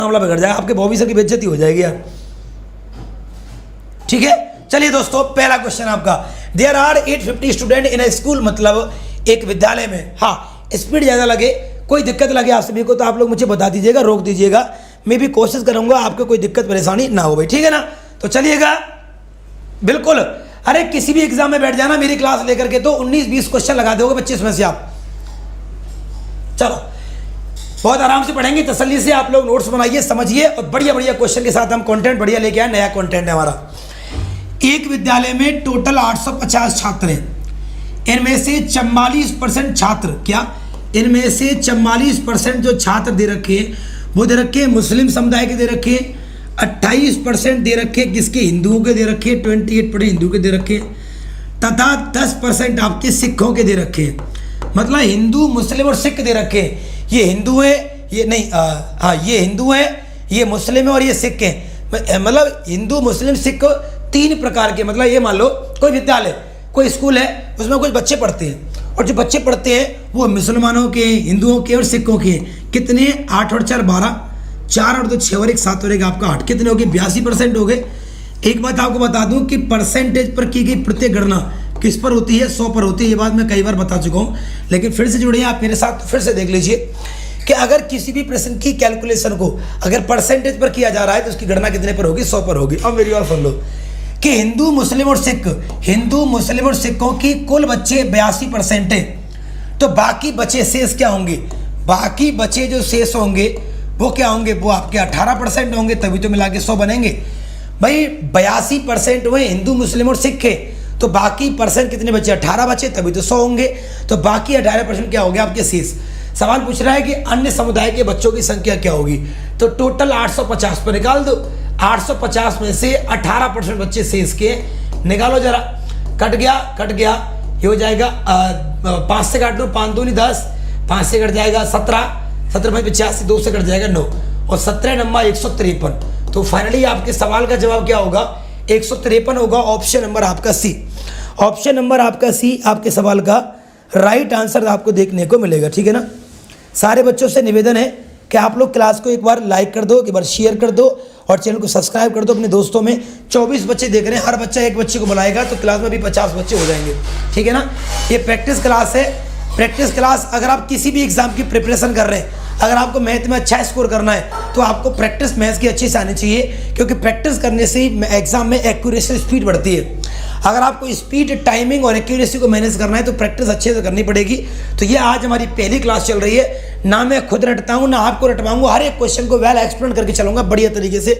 मामला बिगड़ जाएगा, आपके बॉबी सर की बेइज्जती हो जाएगी यार। ठीक है, चलिए दोस्तों, पहला क्वेश्चन आपका, there are 850 student in a school, मतलब एक विद्यालय में। हाँ, स्पीड ज़्यादा लगे, कोई दिक्कत लगे आप सभी को तो आप लोग मुझे बता दीजिएगा, रोक दीजिएगा, मैं भी कोशिश करूंगा आपको कोई दिक्कत परेशानी ना हो भाई, ठीक है ना। तो चलिएगा, बिल्कुल, अरे किसी भी एग्जाम में बैठ जाना मेरी क्लास लेकर के, तो 19-20 क्वेश्चन लगा दोगे 25 में से आप। चलो, बहुत आराम से पढ़ेंगे, तसल्ली से आप लोग नोट्स बनाइए, समझिए, और बढ़िया बढ़िया क्वेश्चन के साथ हम कंटेंट बढ़िया लेके आए, नया कंटेंट है हमारा। एक विद्यालय में टोटल 850 छात्र हैं, इनमें से 44% छात्र, क्या इनमें से 44% जो छात्र दे रखे हैं वो दे रखे हैं मुस्लिम समुदाय के दे रखे हैं, 28% दे रखे हैं किसके, हिंदुओं के दे रखे हैं, 28% हिंदू के दे रखे हैं, तथा 10% आपके सिखों के दे रखे हैं। मतलब हिंदू, मुस्लिम और सिख दे रखे हैं। ये हिंदू है, ये नहीं, हाँ ये हिंदू है, ये मुस्लिम है और ये सिख है। मतलब हिंदू, मुस्लिम, सिख 3 प्रकार के, मतलब ये मान लो कोई विद्यालय, कोई स्कूल है, उसमें कुछ बच्चे पढ़ते हैं, और जो बच्चे पढ़ते हैं वो मुसलमानों के, हिंदुओं के और सिखों के। कितने, 8 और 4 12, 4 और 2 6 और 1 7 और 1 आपका 8, कितने हो गए, 82% हो गए। एक बात आपको बता दूं कि परसेंटेज पर की गई प्रत्येक गणना किस पर होती है, 100 पर होती है। ये बात मैं कई बार बता चुका हूँ, लेकिन फिर से जुड़िए आप मेरे साथ, फिर से देख लीजिए कि अगर किसी भी प्रश्न की कैलकुलेशन को अगर परसेंटेज पर किया जा रहा है तो उसकी गणना कितने पर होगी, 100 पर होगी। अब मेरी बात सुन लो कि हिंदू, मुस्लिम और सिख, हिंदू, मुस्लिम और सिखों की कुल बच्चे 82% है, तो बाकी बचे शेष क्या होंगे, बाकी बचे जो शेष होंगे वो क्या होंगे, वो आपके 18% होंगे, तभी तो मिला के 100 बनेंगे भाई। 82% हुए हिंदू, मुस्लिम और सिख है, तो बाकी परसेंट कितने बचे, 18 बचे, तभी तो 100 होंगे, तो बाकी 18% क्या हो गया आपके शेष। सवाल पूछ रहा है कि अन्य समुदाय के बच्चों की संख्या क्या होगी, तो टोटल 850 पर निकाल दो, 850 में से 18% बच्चे शेष के निकालो जरा, कट गया, ये हो जाएगा 5 से काट लो, 5 दूनी 10, 5 से कट जाएगा 17, 17 5 85, 2 से कट जाएगा 9, और 17 नंबर 153। तो फाइनली आपके सवाल का जवाब क्या होगा, 153 होगा। ऑप्शन नंबर आपका सी, ऑप्शन नंबर आपका सी आपके सवाल का राइट आंसर आपको देखने को मिलेगा, ठीक है ना। सारे बच्चों से निवेदन है कि आप लोग क्लास को एक बार लाइक कर दो, एक बार शेयर कर दो, और चैनल को सब्सक्राइब कर दो अपने दोस्तों में। 24 बच्चे देख रहे हैं, हर बच्चा एक बच्चे को बुलाएगा तो क्लास में भी 50 बच्चे हो जाएंगे, ठीक है ना। ये प्रैक्टिस क्लास है, प्रैक्टिस क्लास। अगर आप किसी भी एग्जाम की प्रिपरेशन कर रहे हैं, अगर आपको मैथ में अच्छा स्कोर करना है तो आपको प्रैक्टिस मैथ्स की अच्छी से आनी चाहिए, क्योंकि प्रैक्टिस करने से ही एग्जाम में एक्यूरेसी, स्पीड बढ़ती है। अगर आपको स्पीड, टाइमिंग और एक्यूरेसी को मैनेज करना है तो प्रैक्टिस अच्छे से करनी पड़ेगी। तो ये आज हमारी पहली क्लास चल रही है, ना मैं खुद रटता हूँ ना आपको रटवाऊंगा, हर एक क्वेश्चन को वेल एक्सप्लेन करके चलूंगा बढ़िया तरीके से।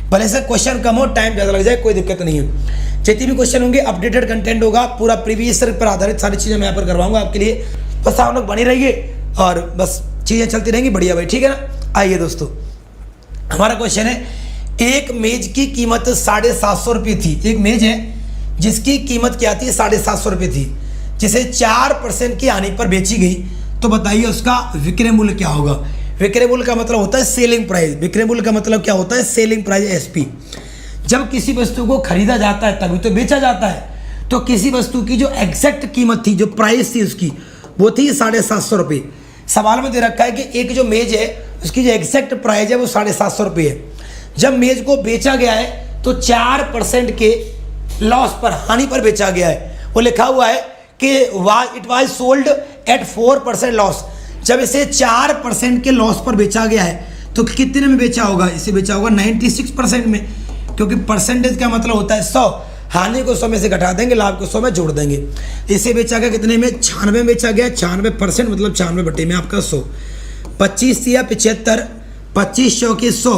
भले से क्वेश्चन कम हो, टाइम ज़्यादा लग जाए, कोई दिक्कत नहीं है। जितने भी क्वेश्चन होंगे अपडेटेड कंटेंट होगा, पूरा प्रीवियस ईयर पर आधारित सारी चीज़ें मैं यहाँ पर करवाऊंगा आपके लिए। बस आप लोग बने रहिए और बस चीज़ें चलती रहेंगी बढ़िया भाई, ठीक है ना। आइए दोस्तों, हमारा क्वेश्चन है, एक मेज की कीमत 750 रुपये थी। एक मेज है जिसकी कीमत क्या थी, 750 रुपये थी, जिसे 4% की हानि पर बेची गई, तो बताइए उसका विक्रय मूल्य क्या होगा। विक्रय मूल्य का मतलब होता है सेलिंग प्राइस। विक्रय मूल्य का मतलब क्या होता है, सेलिंग प्राइस, एसपी। जब किसी वस्तु को खरीदा जाता है तभी तो बेचा जाता है। तो किसी वस्तु की जो एग्जैक्ट कीमत थी, जो प्राइस थी उसकी, वो थी 750 रुपये। सवाल में दे रखा है कि एक जो मेज है उसकी जो एग्जैक्ट प्राइस है वो 750 रुपये है। जब मेज को बेचा गया है तो 4% के लॉस पर, हानि पर बेचा गया है। वो लिखा हुआ है कि it was sold at 4% loss. जब इसे 4% के लॉस पर बेचा गया है तो कितने में बेचा होगा, इसे बेचा होगा 96% में, क्योंकि परसेंटेज का मतलब होता है 100। हानि को 100 में से घटा देंगे, लाभ को 100 में जोड़ देंगे। इसे बेचा गया कितने में, 96 में बेचा गया। 96% मतलब 96 बटे में आपका 100। 25 या 75, 2500 के 100,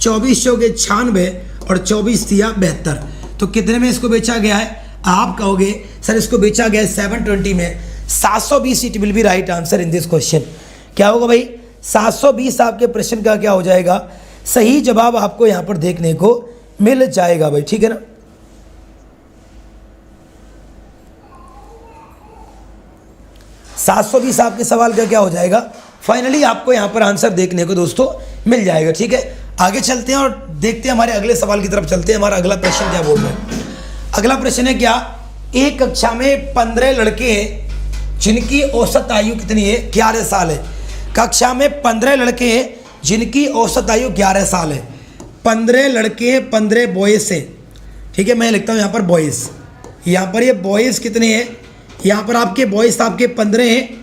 2400 के 96 और 24 या 72। तो कितने में इसको बेचा गया है, आप कहोगे सर इसको बेचा गया है 720 में। 720 it will be right answer in this question. क्या होगा भाई, 720 आपके प्रश्न का क्या हो जाएगा, सही जवाब आपको यहां पर देखने को मिल जाएगा भाई, ठीक है ना। $720 आपके सवाल का क्या हो जाएगा, फाइनली आपको यहां पर आंसर देखने को दोस्तों मिल जाएगा, ठीक है। आगे चलते हैं और देखते हैं, हमारे अगले सवाल की तरफ चलते हैं। हमारा अगला प्रश्न क्या बोल रहा है, अगला प्रश्न है क्या, एक कक्षा में 15 लड़के हैं जिनकी औसत आयु कितनी है, 11 साल है। कक्षा में 15 लड़के हैं जिनकी औसत आयु 11 साल है। 15 लड़के 15 बॉयज़ हैं, ठीक है। मैं लिखता हूँ यहाँ पर बॉयज़, यहाँ पर ये बॉयज़ कितने हैं, यहाँ पर आपके बॉयज़ आपके 15 हैं,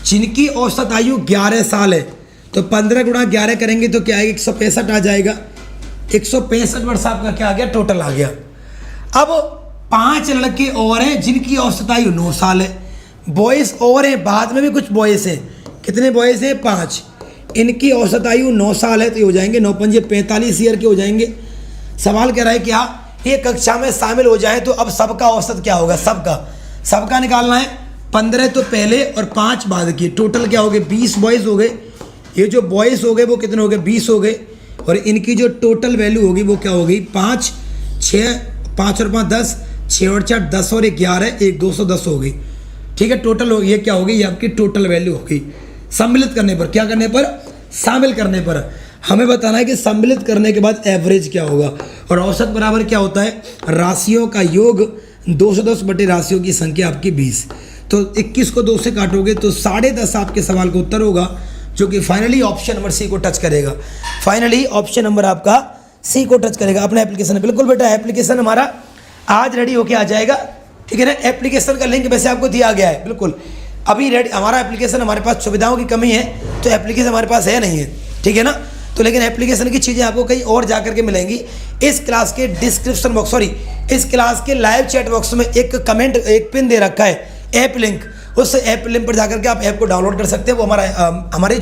जिनकी औसत आयु 11 साल है। तो 15 गुणा 11 करेंगे तो क्या आएगा, 165 आ जाएगा। 165 वर्ष आपका क्या आ गया, टोटल आ गया। अब 5 लड़के और हैं जिनकी औसत आयु 9 साल है। बॉयज़ और हैं, बाद में भी कुछ बॉयज़ हैं। कितने बॉयज़ हैं, 5। इनकी औसत आयु 9 साल है, तो ये हो जाएंगे 9 पंजे 45 ईयर के हो जाएंगे। सवाल कह रहा है क्या, ये कक्षा में शामिल हो जाए तो अब सबका औसत क्या होगा, सबका निकालना है। 15 तो पहले और 5 बाद की, टोटल क्या हो गए, 20 बॉयज़ हो गए। ये जो बॉयज़ हो गए वो कितने हो गए, 20 हो गए। और इनकी जो टोटल वैल्यू होगी वो क्या होगी, 5 और 5 10, 6 और 4 10 और 11 1 210 हो गई, ठीक है। टोटल हो, ये क्या होगी, ये आपकी टोटल वैल्यू होगी। सम्मिलित करने पर, क्या करने पर, शामिल करने पर हमें बताना है कि सम्मिलित करने के बाद एवरेज क्या होगा। और औसत बराबर क्या होता है, राशियों का योग 210 बटे राशियों की संख्या आपकी 20। तो 21 को 2 से काटोगे तो 10.5 आपके सवाल का उत्तर होगा, जो कि फाइनली ऑप्शन नंबर सी को टच करेगा। फाइनली ऑप्शन नंबर आपका सी को टच करेगा। अपना एप्लीकेशन, बिल्कुल बेटा एप्लीकेशन हमारा आज रेडी होके आ जाएगा, ठीक है ना। एप्लीकेशन का लिंक वैसे आपको दिया गया है, बिल्कुल अभी रेडी। हमारा एप्लीकेशन, हमारे पास सुविधाओं की कमी है तो एप्लीकेशन हमारे पास है नहीं है, ठीक है ना। तो लेकिन एप्लीकेशन की चीज़ें आपको कहीं और जा करके मिलेंगी। इस क्लास के डिस्क्रिप्शन बॉक्स, इस क्लास के लाइव चैट बॉक्स में एक कमेंट, एक पिन दे रखा है, ऐप लिंक। उस ऐप लिंक पर जाकर के आप ऐप को डाउनलोड कर सकते हैं। वो हमारी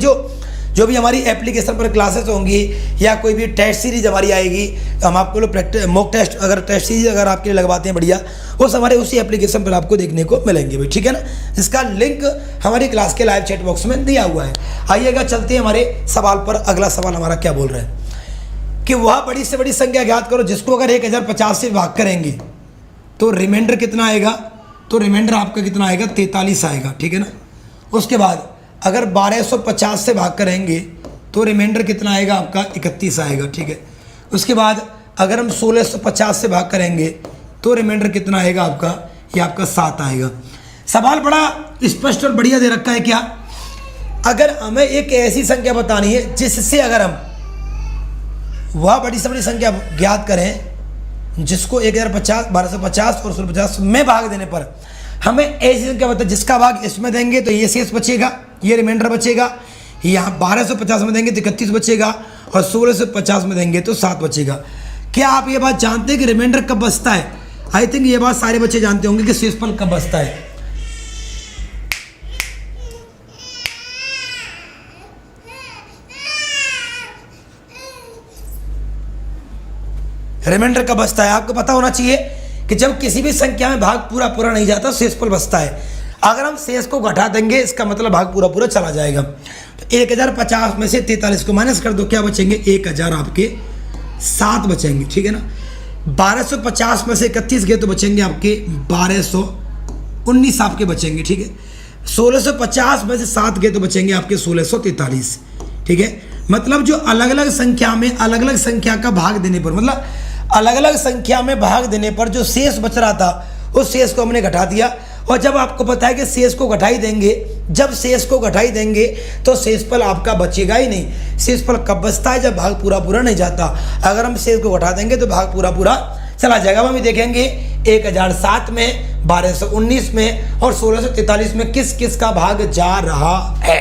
जो भी हमारी एप्लीकेशन पर क्लासेस होंगी या कोई भी टेस्ट सीरीज हमारी आएगी, तो हम आपको लोग मॉक टेस्ट, अगर टेस्ट सीरीज अगर आपके लिए लगवाते हैं बढ़िया, वो हमारे उसी एप्लीकेशन पर आपको देखने को मिलेंगे भाई, ठीक है ना। इसका लिंक हमारी क्लास के लाइव चैट बॉक्स में दिया हुआ है। आइएगा चलते हैं हमारे सवाल पर। अगला सवाल हमारा क्या बोल रहा है कि वह बड़ी से बड़ी संख्या ज्ञात करो जिसको अगर 1050 से भाग करेंगे तो रिमाइंडर कितना आएगा। तो रिमाइंडर आपका कितना आएगा, 43 आएगा, ठीक है ना। उसके बाद अगर 1250 से भाग करेंगे तो रिमाइंडर कितना आएगा आपका, 31 आएगा, ठीक है। उसके बाद अगर हम 1650 से भाग करेंगे तो रिमाइंडर कितना आएगा आपका, ये आपका 7 आएगा। सवाल बड़ा स्पष्ट और बढ़िया दे रखा है। क्या, अगर हमें एक ऐसी संख्या बतानी है जिससे अगर हम वह बड़ी से बड़ी संख्या ज्ञात करें जिसको 1050, 1250 और 1650 में भाग देने पर हमें ऐसी संख्या बताए जिसका भाग इसमें देंगे तो ये शेष बचेगा, ये रिमाइंडर बचेगा। यहाँ 1250 में देंगे तो 31 बचेगा और 1650 में देंगे तो 7 बचेगा। क्या आप ये बात जानते हैं कि रिमाइंडर कब बचता है? आई थिंक ये बात सारे बच्चे जानते होंगे कि शेषफल कब बचता है। रिमाइंडर कब बचता है आपको पता होना चाहिए कि जब किसी भी संख्या में भाग पूरा नहीं जाता शेषफल बचता है। अगर हम शेष को घटा देंगे इसका मतलब भाग पूरा चला जाएगा। तो 1050 में से 43 को माइनस कर दो, क्या बचेंगे, 1000 आपके 7 बचेंगे, ठीक है ना। 1250 में से 31 गए तो बचेंगे आपके 1219 आपके बचेंगे, ठीक है। 1650 में से 7 गए तो बचेंगे आपके 1643, ठीक है। मतलब जो अलग अलग संख्या में अलग अलग संख्या का भाग देने पर, मतलब अलग अलग संख्या में भाग देने पर जो शेष बच रहा था उस शेष को हमने घटा दिया। और जब आपको पता है कि शेष को घटाई देंगे, जब शेष को घटाई देंगे तो शेषफल आपका बचेगा ही नहीं। शेषफल कब बचता है, जब भाग पूरा नहीं जाता। अगर हम शेष को घटा देंगे तो भाग पूरा चला जाएगा। हम देखेंगे 1007 में, 1219 में और 1643 में किस किस का भाग जा रहा है,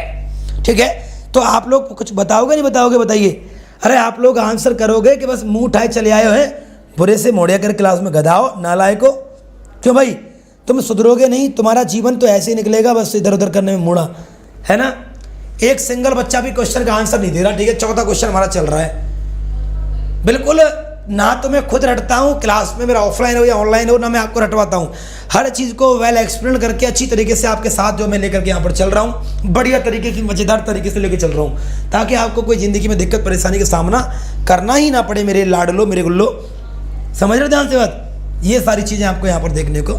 ठीक है। तो आप लोग कुछ बताओगे नहीं बताओगे, बताइए। अरे आप लोग आंसर करोगे कि बस मुंह उठाए चले आए हो, बुरे से मोड़िया कर क्लास में गधाओ नालायको। क्यों भाई, तुम सुधरोगे नहीं, तुम्हारा जीवन तो ऐसे ही निकलेगा बस इधर उधर करने में मुड़ा, है ना। एक सिंगल बच्चा भी क्वेश्चन का आंसर नहीं दे रहा, ठीक है। चौथा क्वेश्चन हमारा चल रहा है। बिल्कुल ना तो मैं खुद रटता हूँ क्लास में, मेरा ऑफलाइन हो या ऑनलाइन हो, ना मैं आपको रटवाता हूँ। हर चीज़ को वेल एक्सप्लेन करके अच्छी तरीके से आपके साथ जो मैं लेकर के यहाँ पर चल रहा हूँ, बढ़िया तरीके की मज़ेदार तरीके से लेकर चल रहा हूँ, ताकि आपको कोई ज़िंदगी में दिक्कत परेशानी का सामना करना ही ना पड़े। मेरे लाडलो, मेरे गुल्लो, समझ रहे ध्यान से बात। ये सारी चीज़ें आपको यहाँ पर देखने को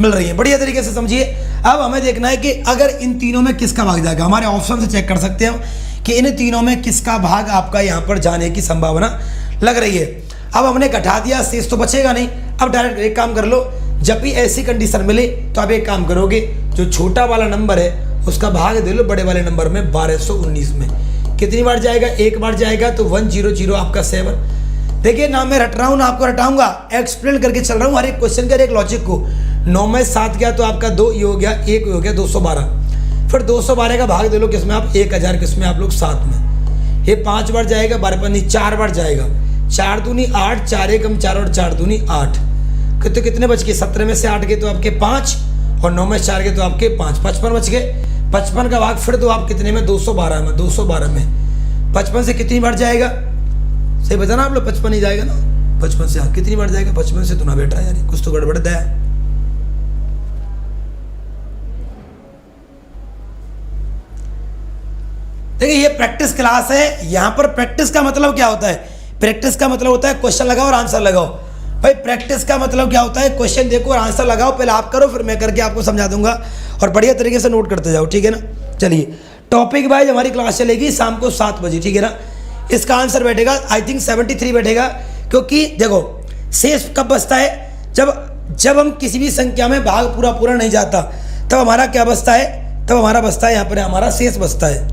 मिल रही है, बढ़िया तरीके से समझिए। अब हमें देखना है कि अगर इन तीनों में किसका भाग जाएगा। हमारे ऑप्शन से चेक कर सकते हैं कि इन तीनों में किसका भाग आपका यहाँ पर जाने की संभावना लग रही है। अब हमने घटा दिया, शेष तो बचेगा नहीं। अब डायरेक्ट एक काम कर लो, जब भी ऐसी कंडीशन मिले तो आप एक काम करोगे, जो छोटा वाला नंबर है उसका भाग दे लो बड़े वाले नंबर में 1219 में। कितनी बार जाएगा, एक बार जाएगा तो 100 आपका 7। देखिए ना मैं रट रहा हूँ ना आपको रटाऊंगा, एक्सप्लेन करके चल रहा हूँ हर एक क्वेश्चन का, एक लॉजिक को। 9 में 7 गया तो आपका 2 ये हो गया, 1 हो गया 212। फिर 212 का भाग दे लो किसमें आप, 1000 किसमें आप लोग 7 में। ये 5 बार जाएगा, 12 नहीं 4 बार जाएगा, 4 दूनी 8, 4 एकम 4 और 4 दूनी 8। तो कितने बच गए, 17 में से 8 गए तो आपके 5 और 9 में 4 गए तो आपके 5, 55 बच गए। 55 का भाग फिर दो आप कितने में, 212 में। 212 में 55 से कितनी बार जाएगा, सही बताना आप लोग, 55 ही जाएगा ना 55 से। हाँ कितनी बार जाएगा, 55 से तो ना बेटा यार कुछ तो गड़बड़ है। देखिए ये प्रैक्टिस क्लास है, यहाँ पर प्रैक्टिस का मतलब क्या होता है, प्रैक्टिस का मतलब होता है क्वेश्चन लगाओ और आंसर लगाओ। भाई प्रैक्टिस का मतलब क्या होता है, क्वेश्चन देखो और आंसर लगाओ, पहले आप करो फिर मैं करके आपको समझा दूंगा और बढ़िया तरीके से नोट करते जाओ, ठीक है ना। चलिए टॉपिक वाइज हमारी क्लास चलेगी शाम को 7 बजे, ठीक है ना। इसका आंसर बैठेगा आई थिंक 73 बैठेगा, क्योंकि देखो शेष कब बचता है, जब हम किसी भी संख्या में भाग पूरा नहीं जाता तब हमारा क्या बचता है, तब हमारा बचता है यहाँ पर हमारा शेष बचता है।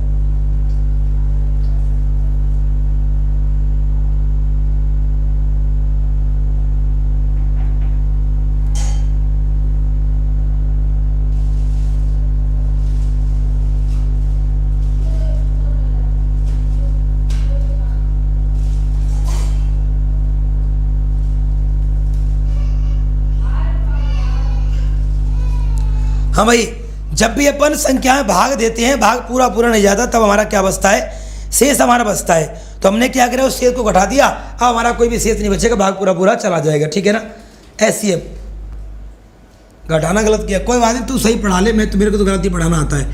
हाँ भाई, जब भी अपन संख्या में भाग देते हैं, भाग पूरा नहीं जाता तब हमारा क्या बचता है, शेष हमारा बचता है। तो हमने क्या करा, उस शेष को घटा दिया, अब हमारा कोई भी शेष नहीं बचेगा, भाग पूरा चला जाएगा, ठीक है ना। HCF घटाना गलत किया, कोई बात नहीं तू सही पढ़ा ले, मैं तो मेरे को तो गलत ही पढ़ाना आता है।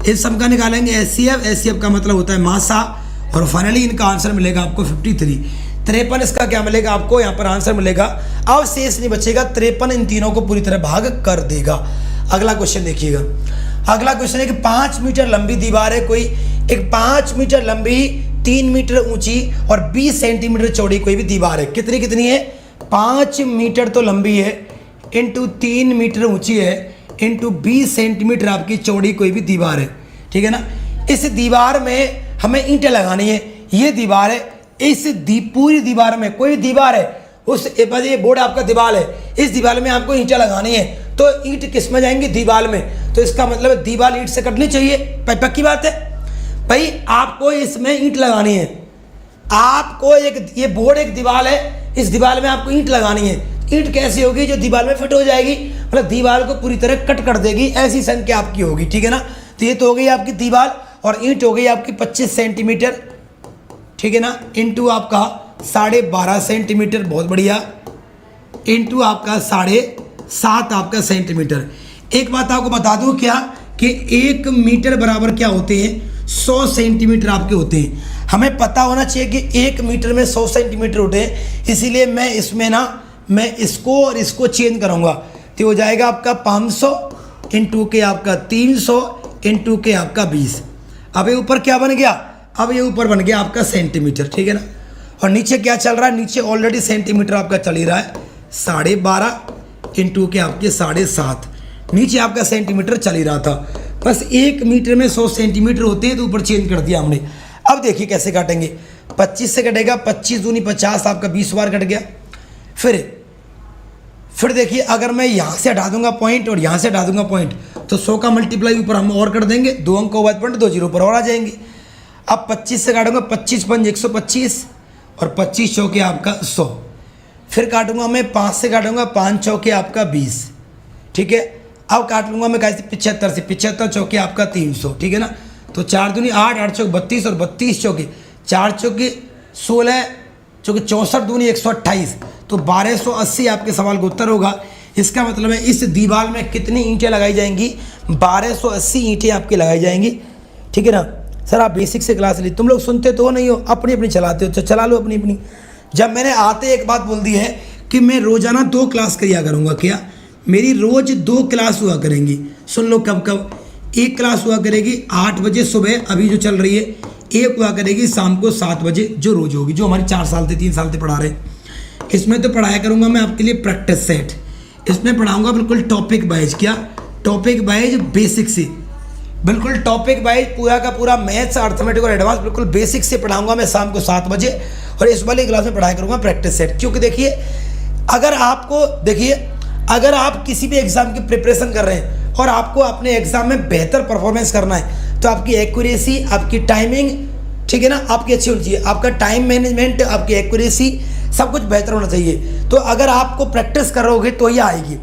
इस सब का निकालेंगे HCF का मतलब होता है मासा, और फाइनली इनका आंसर मिलेगा आपको 53। 53 इसका क्या मिलेगा आपको, यहाँ पर आंसर मिलेगा। अब शेष नहीं बचेगा, 53 इन तीनों को पूरी तरह भाग कर देगा। अगला क्वेश्चन देखिएगा, अगला क्वेश्चन है कि 5 मीटर लंबी दीवार है कोई, एक 5 मीटर लंबी 3 मीटर ऊंची और 20 सेंटीमीटर चौड़ी कोई भी दीवार है। कितनी है, 5 मीटर तो लंबी है इंटू 3 मीटर ऊंची है इंटू 20 सेंटीमीटर आपकी चौड़ी कोई भी दीवार है, ठीक है ना। इस दीवार में हमें ईंटें लगानी है, ये दीवार है, इस पूरी दीवार में कोई दीवार है, उस ये बोर्ड आपका दीवार है, इस दीवार में आपको ईंटें लगानी है, तो ईंट किस में जाएंगी, दीवार में। तो इसका मतलब है दीवार ईंट से कटनी चाहिए, पक्की बात है भाई। आपको इसमें ईंट लगानी है, आपको ये बोर्ड एक दीवार है, इस दीवार में आपको ईंट लगानी है। ईंट कैसी होगी, जो दीवार में फिट हो जाएगी, मतलब दीवार को पूरी तरह कट कर देगी, ऐसी संख्या आपकी होगी, ठीक है ना। तो ये तो हो गई आपकी दीवार, और ईंट हो गई आपकी 25 सेंटीमीटर, ठीक है ना, इंटू आपका 12.5 सेंटीमीटर, बहुत बढ़िया, इंटू आपका 7.5 आपका सेंटीमीटर। एक बात आपको बता दूं क्या, कि 1 मीटर बराबर क्या होते हैं, 100 सेंटीमीटर आपके होते हैं। हमें पता होना चाहिए कि 1 मीटर में 100 सेंटीमीटर होते हैं, इसीलिए मैं इसमें ना मैं इसको और इसको चेंज करूँगा, तो हो जाएगा आपका 500 इंटू के आपका 300 इंटू के आपका 20। अब ये ऊपर क्या बन गया, अब ये ऊपर बन गया आपका सेंटीमीटर, ठीक है ना। और नीचे क्या चल रहा है, नीचे ऑलरेडी सेंटीमीटर आपका चल ही रहा है, 12.5 इंटू के आपके 7.5, नीचे आपका सेंटीमीटर चल ही रहा था। बस 1 मीटर में 100 सेंटीमीटर होते हैं, तो ऊपर चेंज कर दिया हमने। अब देखिए कैसे काटेंगे, 25 से कटेगा, 25 दूनी 50 आपका 20 बार कट गया। फिर देखिए अगर मैं यहाँ से हटा दूंगा पॉइंट और यहाँ से हटा दूंगा पॉइंट, तो 100 का मल्टीप्लाई ऊपर हम और कर देंगे, 2 अंक के बाद पॉइंट 2 जीरो पर और आ जाएंगे। अब 25 से काटूंगा, 25 पंज 125 और 25 चौके आपका 100। फिर काटूंगा मैं 5 से काटूंगा, 5 चौके आपका 20, ठीक है। अब काट लूंगा मैं कैसे 75 से, 75 चौके आपका 300, ठीक है ना। तो 4 दूनी 8, 8 चौके 32 और 32 चौके 4 चौके 16 चौके 64 दूनी 128, तो 1280 आपके सवाल का उत्तर होगा। इसका मतलब है इस दीवार में कितनी ईंटें लगाई जाएंगी, 1280 ईंटें आपकी लगाई जाएंगी, ठीक है ना। सर आप बेसिक से क्लास ली, तुम लोग सुनते तो नहीं हो, अपनी अपनी चलाते हो, तो चला लो अपनी अपनी। जब मैंने आते एक बात बोल दी है कि मैं रोजाना 2 क्लास किया करूँगा, क्या मेरी रोज 2 क्लास हुआ करेंगी। सुन लो कब कब, एक क्लास हुआ करेगी 8 बजे सुबह अभी जो चल रही है, एक हुआ करेगी शाम को 7 बजे जो रोज होगी, जो हमारी 4 साल से 3 साल से पढ़ा रहे। इसमें तो पढ़ाया करूँगा मैं आपके लिए प्रैक्टिस सेट, इसमें पढ़ाऊँगा बिल्कुल टॉपिक वाइज, क्या टॉपिक वाइज बेसिक से, बिल्कुल टॉपिक वाइज पूरा का पूरा मैथ्स, अर्थमेटिक और एडवांस बिल्कुल बेसिक से पढ़ाऊंगा मैं शाम को 7 बजे, और इस वाली क्लास में पढ़ाई करूंगा प्रैक्टिस सेट। क्योंकि देखिए अगर आप किसी भी एग्जाम की प्रिपरेशन कर रहे हैं और आपको अपने एग्जाम में बेहतर परफॉर्मेंस करना है, तो आपकी एक्यूरेसी, आपकी टाइमिंग, ठीक है ना, आपकी अच्छी होनी चाहिए। आपका टाइम मैनेजमेंट, आपकी एक्यूरेसी, सब कुछ बेहतर होना चाहिए। तो अगर आपको प्रैक्टिस करोगे तो ये आएगी।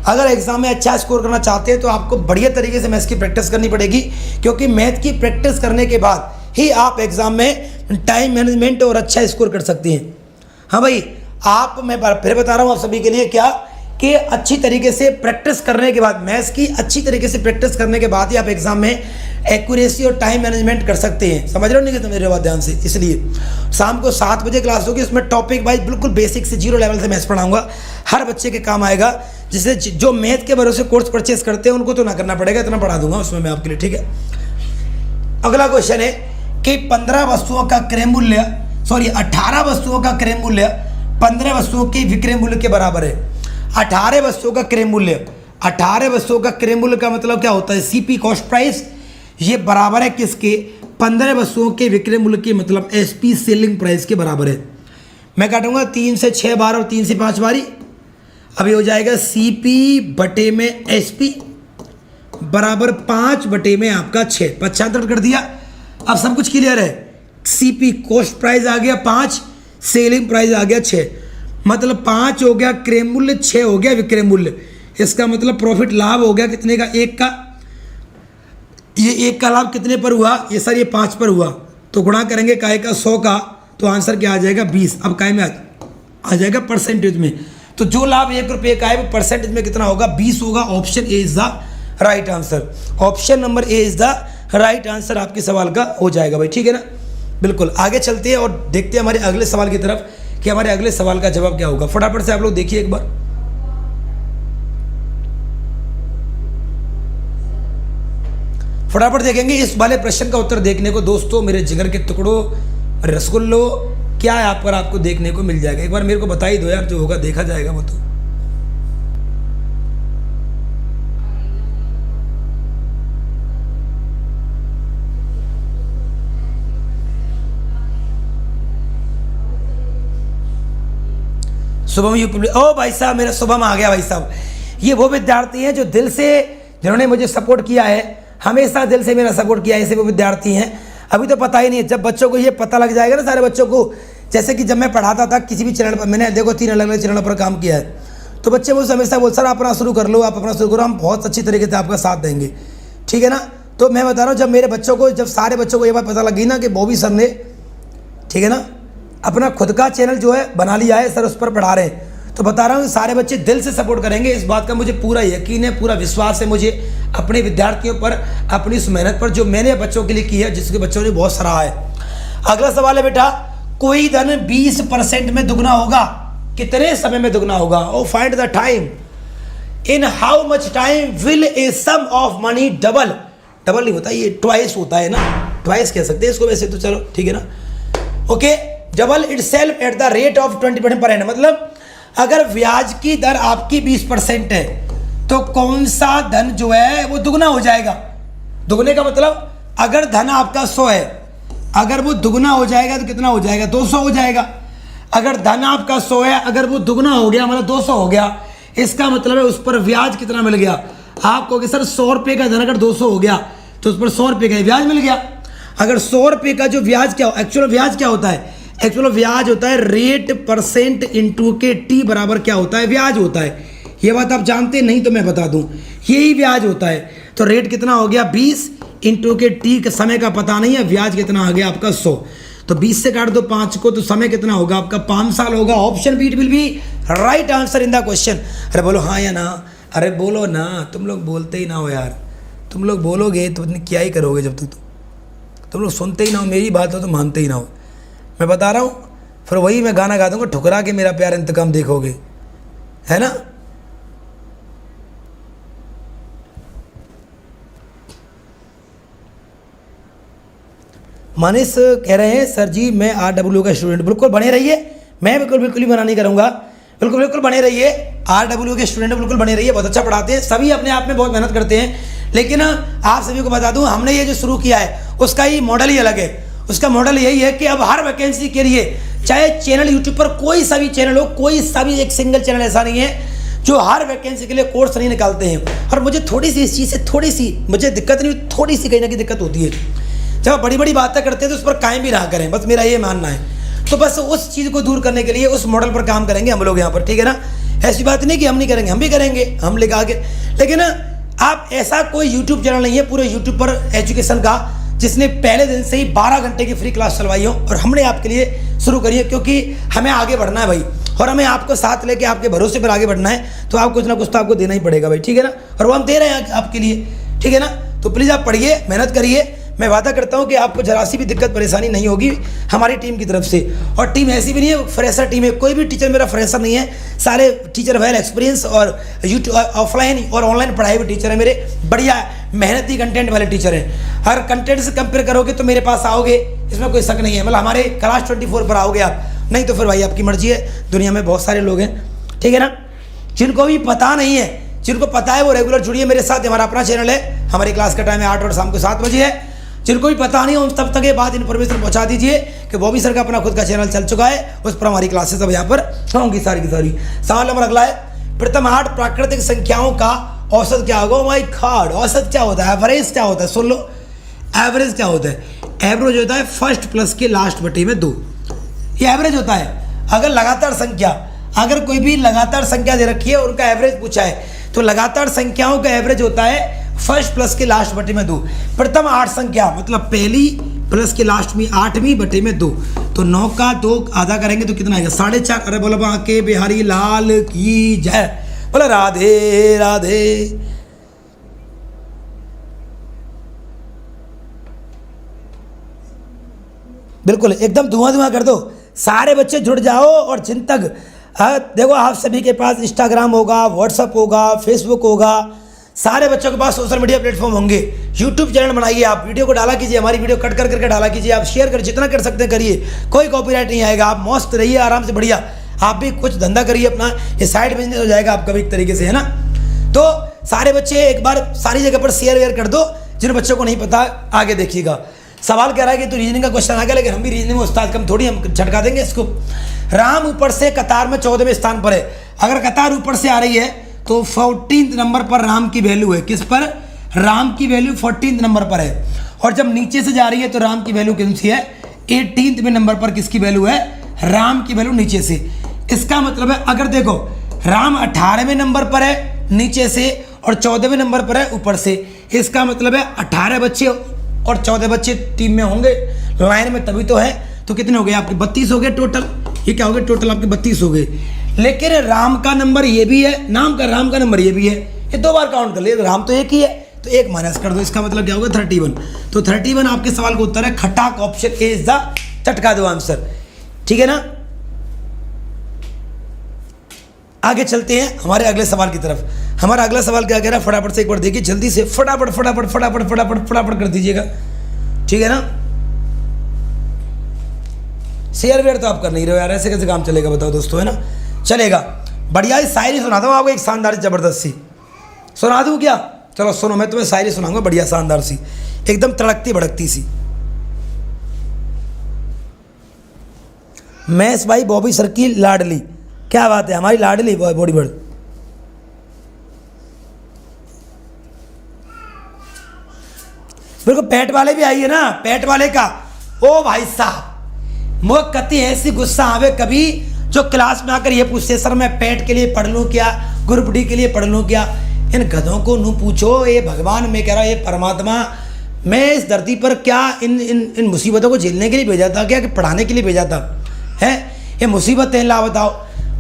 अगर एग्जाम में अच्छा स्कोर करना चाहते हैं तो आपको बढ़िया तरीके से मैथ्स की प्रैक्टिस करनी पड़ेगी, क्योंकि मैथ की प्रैक्टिस करने के बाद ही आप एग्जाम में टाइम मैनेजमेंट और अच्छा स्कोर कर सकती हैं। हाँ भाई, मैं फिर बता रहा हूँ आप सभी के लिए क्या, कि अच्छी तरीके से प्रैक्टिस करने के बाद, मैथ्स की अच्छी तरीके से प्रैक्टिस करने के बाद ही आप एग्जाम में एक्यूरेसी और टाइम मैनेजमेंट कर सकते हैं। समझ रहे हो नहीं कि मेरे बात ध्यान से। इसलिए शाम को 7 बजे क्लास होगी, उसमें टॉपिक वाइज बिल्कुल बेसिक से 0 लेवल से मैथ्स पढ़ाऊंगा, हर बच्चे के काम आएगा। जिससे जो मैथ के भरोसे कोर्स परचेस करते हैं उनको तो ना करना पड़ेगा, इतना पढ़ा दूंगा उसमें मैं आपके लिए, ठीक है। अगला क्वेश्चन है कि 18 वस्तुओं का क्रय मूल्य 15 वस्तुओं के विक्रय मूल्य के बराबर है। 18 वस्तुओं का क्रय मूल्य का मतलब क्या होता है, सीपी कॉस्ट प्राइस, ये बराबर है किसके, 15 वस्तुओं के विक्रय मूल्य के, मतलब एसपी सेलिंग प्राइस के बराबर है। मैं काटूंगा 3 से 6 बार और 3 से 5 बारी। अभी हो जाएगा सीपी बटे में एसपी बराबर 5 बटे में आपका 6, 75 कर दिया। अब सब कुछ क्लियर है। सीपी कॉस्ट प्राइस आ गया 5, सेलिंग प्राइस आ गया 6, मतलब 5 हो गया क्रय मूल्य, 6 हो गया विक्रय मूल्य। इसका मतलब प्रॉफिट लाभ हो गया कितने का, 1 का। ये 1 का लाभ कितने पर हुआ, ये सर ये 5 पर हुआ, तो गुणा करेंगे काय का 100 का, तो आंसर क्या आ जाएगा 20। अब काय में आ जाएगा परसेंटेज में, तो जो लाभ 1 रुपये का है वो परसेंटेज में कितना होगा, 20 होगा। Option A is the right answer. Option number A is the right answer आपके सवाल का हो जाएगा भाई, ठीक है ना। बिल्कुल आगे चलते हैं और देखते हैं हमारे अगले सवाल की तरफ कि हमारे अगले सवाल का जवाब क्या होगा। फटाफट से आप लोग देखिए एक बार। फटाफट देखेंगे इस वाले प्रश्न का उत्तर देखने को। दोस्तों मेरे जिगर के टुकड़ों, रसगुल्लो, क्या है आप पर आपको देखने को मिल जाएगा। एक बार मेरे को बता ही दो यार, जो होगा देखा जाएगा वो तो। शुभम ओ भाई साहब, मेरा शुभम आ गया भाई साहब। ये वो विद्यार्थी हैं जो दिल से, जिन्होंने मुझे सपोर्ट किया है, हमेशा दिल से मेरा सपोर्ट किया है, ऐसे वो विद्यार्थी हैं। अभी तो पता ही नहीं है, जब बच्चों को ये पता लग जाएगा ना, सारे बच्चों को, जैसे कि जब मैं पढ़ाता था किसी भी चैनल पर, मैंने देखो 3 अलग अलग चैनल पर काम किया है, तो बच्चे मुझसे हमेशा बोल, सर आप अपना शुरू कर लो, आप अपना शुरू करो, हम बहुत अच्छी तरीके से आपका साथ देंगे, ठीक है ना। तो मैं बता रहा हूँ, जब मेरे बच्चों को, जब सारे बच्चों को ये बात पता लगी ना कि बॉबी सर ने, ठीक है ना, अपना खुद का चैनल जो है बना लिया है, सर उस पर पढ़ा रहे हैं, तो बता रहा हूँ सारे बच्चे दिल से सपोर्ट करेंगे। इस बात का मुझे पूरा यकीन है, पूरा विश्वास है मुझे अपने विद्यार्थियों पर, अपनी उस मेहनत पर जो मैंने बच्चों के लिए की है, जिसके बच्चों ने बहुत सराहा है। अगला सवाल है बेटा, कोई धन 20% में दुगना होगा, कितने समय में दुगना होगा। Oh find the time, in how much time will a sum of money double. Double नहीं होता, ये ट्वाइस होता है ना, ट्वाइस कह सकते हैं इसको वैसे तो, चलो ठीक है ना। Okay, double itself at the rate of 20% per annum, मतलब अगर ब्याज की दर आपकी 20% है तो कौन सा धन जो है वो दुगना हो जाएगा। दुगने का मतलब अगर धन आपका 100 है, अगर वो दुगना हो जाएगा तो कितना हो जाएगा, 200 हो जाएगा। अगर धन आपका 100 है, अगर वो दुगना हो गया मतलब 200 हो गया, इसका मतलब है उस पर ब्याज कितना मिल गया। आप कहोगे सर 100 रुपये का धन अगर 200 हो गया तो उस पर 100 रुपये का ब्याज मिल गया। अगर 100 रुपये का जो ब्याज, क्या एक्चुअल ब्याज क्या होता है, एक्चुअल ब्याज होता है रेट परसेंट इंटू के टी बराबर क्या होता है, ब्याज होता है। ये बात आप जानते नहीं तो मैं बता दूं, यही ब्याज होता है। तो रेट कितना हो गया 20 इंटू के टी, के समय का पता नहीं है, ब्याज कितना आ गया आपका 100, तो 20 से काट दो 5 को, तो समय कितना होगा आपका 5 साल होगा। Option B will be right answer in the question. अरे बोलो हाँ या ना, अरे बोलो ना, तुम लोग बोलते ही ना हो यार, तुम लोग बोलोगे तो क्या ही करोगे जब तक तुम लोग सुनते ही ना हो, मेरी बात हो तो मानते ही ना हो। मैं बता रहा हूँ, फिर वही मैं गाना गा दूंगा, ठुकरा के मेरा प्यार इंतकाम देखोगे, है ना। मनीष कह रहे हैं सर जी मैं RW का स्टूडेंट, बिल्कुल बने रहिए, मैं बिल्कुल ही मना नहीं करूँगा, बिल्कुल बने रहिए। RW के स्टूडेंट बिल्कुल बने रहिए, बहुत अच्छा पढ़ाते हैं, सभी अपने आप में बहुत मेहनत करते हैं, लेकिन आप सभी को बता दूं, हमने ये जो शुरू किया है उसका ही मॉडल ही अलग है। उसका मॉडल यही है कि अब हर वैकेंसी के लिए, चाहे चैनल यूट्यूब पर कोई सा भी चैनल हो, कोई सा भी एक सिंगल चैनल ऐसा नहीं है जो हर वैकेंसी के लिए कोर्स नहीं निकालते हैं। और मुझे थोड़ी सी इस चीज़ से थोड़ी सी मुझे दिक्कत नहीं, थोड़ी सी कहीं ना कहीं दिक्कत होती है। जब आप बड़ी बड़ी बातें करते हैं तो उस पर कायम भी ना करें, बस मेरा ये मानना है। तो बस उस चीज़ को दूर करने के लिए उस मॉडल पर काम करेंगे हम लोग यहाँ पर, ठीक है ना। ऐसी बात नहीं कि हम नहीं करेंगे, हम भी करेंगे, हम लेकर आगे। लेकिन आप ऐसा कोई यूट्यूब चैनल नहीं है पूरे यूट्यूब पर एजुकेशन का जिसने पहले दिन से ही 12 घंटे की फ्री क्लास चलवाई हो, और हमने आपके लिए शुरू करी है क्योंकि हमें आगे बढ़ना है भाई, और हमें आपको साथ लेके आपके भरोसे पर आगे बढ़ना है। तो आप कुछ ना कुछ तो आपको देना ही पड़ेगा भाई, ठीक है ना। और वो हम दे रहे हैं आपके लिए, ठीक है ना। तो प्लीज़ आप पढ़िए, मेहनत करिए। मैं वादा करता हूँ कि आपको जरा सी भी दिक्कत परेशानी नहीं होगी हमारी टीम की तरफ से। और टीम ऐसी भी नहीं है फ्रेशर टीम है, कोई भी टीचर मेरा फ्रेशर नहीं है, सारे टीचर वेल एक्सपीरियंस और यूट्यूब ऑफलाइन और ऑनलाइन पढ़ाए हुए टीचर है मेरे, बढ़िया मेहनती कंटेंट वाले टीचर हैं। हर कंटेंट से कंपेयर करोगे तो मेरे पास आओगे, इसमें कोई शक नहीं है। मतलब हमारे क्लास 24 पर आओगे आप, नहीं तो फिर भाई आपकी मर्जी है। दुनिया में बहुत सारे लोग हैं, ठीक है ना, जिनको भी पता नहीं है, जिनको पता है वो रेगुलर जुड़िए मेरे साथ। हमारा अपना चैनल है, हमारी क्लास का टाइम है 8 और शाम को 7 बजे है। जिनको भी पता नहीं हो तब तक ये बात इन्फॉर्मेशन पहुंचा दीजिए कि बॉबी सर का अपना खुद का चैनल चल चुका है, उस पर हमारी क्लासेस अब यहाँ पर होंगी सारी की सारी। सवाल नंबर अगला है, प्रथम 8 प्राकृतिक संख्याओं का औसत क्या होगा। माय गॉड, औसत क्या होता है, एवरेज क्या होता है, सुन लो। एवरेज क्या होता है? एवरेज होता है फर्स्ट प्लस के लास्ट बटे में 2, ये एवरेज होता है। अगर लगातार संख्या, अगर कोई भी लगातार संख्या दे रखी है और उनका एवरेज पूछा है तो लगातार संख्याओं का एवरेज होता है फर्स्ट प्लस के लास्ट बटे में 2। प्रथम 8 संख्या मतलब पहली प्लस के लास्ट में 8वीं बटे में 2, तो 9 का 2 आधा करेंगे तो कितना आएगा 4.5। अरे बोलो बांके बिहारी लाल की जय, बोलो राधे राधे। बिल्कुल एकदम धुआं धुआं कर दो, सारे बच्चे जुड़ जाओ। और जिन तक देखो आप सभी के पास इंस्टाग्राम होगा, व्हाट्सअप होगा, फेसबुक होगा, सारे बच्चों के पास सोशल मीडिया प्लेटफॉर्म होंगे। यूट्यूब चैनल बनाइए, आप वीडियो को डाला कीजिए, हमारी वीडियो कट कर करके डाला कीजिए, आप शेयर कर जितना कर सकते हैं करिए, कोई कॉपीराइट नहीं आएगा। आप मस्त रहिए आराम से, बढ़िया। आप भी कुछ धंधा करिए अपना, ये साइड बिजनेस हो जाएगा आपका भी एक तरीके से, है ना। तो सारे बच्चे एक बार सारी जगह पर शेयर वेयर कर दो, जिन बच्चों को नहीं पता आगे देखिएगा। सवाल कह रहा है कि तो रीजनिंग का क्वेश्चन आ गया, लेकिन हम भी रीजनिंग में उस्ताद कम थोड़ी, हम झटका देंगे इसको। राम ऊपर से कतार में 14वें स्थान पर है। अगर कतार ऊपर से आ रही है तो 14th नंबर पर राम की वैल्यू है। किस पर? राम की वैल्यू 14th नंबर पर है। और जब नीचे से जा रही है तो राम की वैल्यू कौन सी है? 18वें नंबर पर किसकी वैल्यू है? राम की वैल्यू नीचे से। इसका मतलब है अगर देखो राम 18वें नंबर पर है नीचे से और 14वें नंबर पर है ऊपर से, इसका मतलब है 18 बच्चे और 14 बच्चे टीम में होंगे लाइन में, तभी तो है। तो कितने हो गए आपके? 32 हो गए टोटल। ये क्या हो गए? टोटल आपके 32 हो गए। लेकिन राम का नंबर ये भी है, नाम का राम का नंबर ये भी है, ये 2 बार काउंट कर लिए। राम तो एक ही है तो 1 माइनस कर दो, इसका मतलब क्या होगा? 31। तो 31 आपके सवाल का उत्तर है। खटाक ऑप्शन ए इज द चटका दो आंसर, ठीक है ना। आगे चलते हैं हमारे अगले सवाल की तरफ। हमारा अगला सवाल क्या कह रहा है फटाफट से एक बार देखिए, जल्दी से फटाफट फटाफट फटाफट फटाफट फटाफट कर दीजिएगा, ठीक है ना। शेयर वेयर तो आप कर नहीं रहे हो यार, ऐसे कैसे काम चलेगा बताओ दोस्तों, है ना। चलेगा, बढ़िया ही शायरी सुनाता हूँ आपको, एक शानदार जबरदस्त सी सुना दूँ क्या? चलो सुनो, मैं तुम्हें शायरी सुनाऊंगा बढ़िया शानदार सी, एकदम तड़कती भड़कती सी। मैस भाई बॉबी सर की लाडली, क्या बात है, हमारी लाडली बॉडी बर्ड। बिल्कुल पेट वाले भी आई है ना, पेट वाले का। ओ भाई साहब, मुझे कति ऐसी गुस्सा आवे कभी जो क्लास में आकर ये पूछते सर मैं पेट के लिए पढ़ लूँ क्या, ग्रुप डी के लिए पढ़ लूँ क्या। इन गधों को नू पूछो, ये भगवान मैं कह रहा हूँ, ये परमात्मा मैं इस धरती पर क्या इन मुसीबतों को झेलने के लिए भेजा था क्या, कि पढ़ाने के लिए भेजा था? है ये मुसीबतें ला बताओ।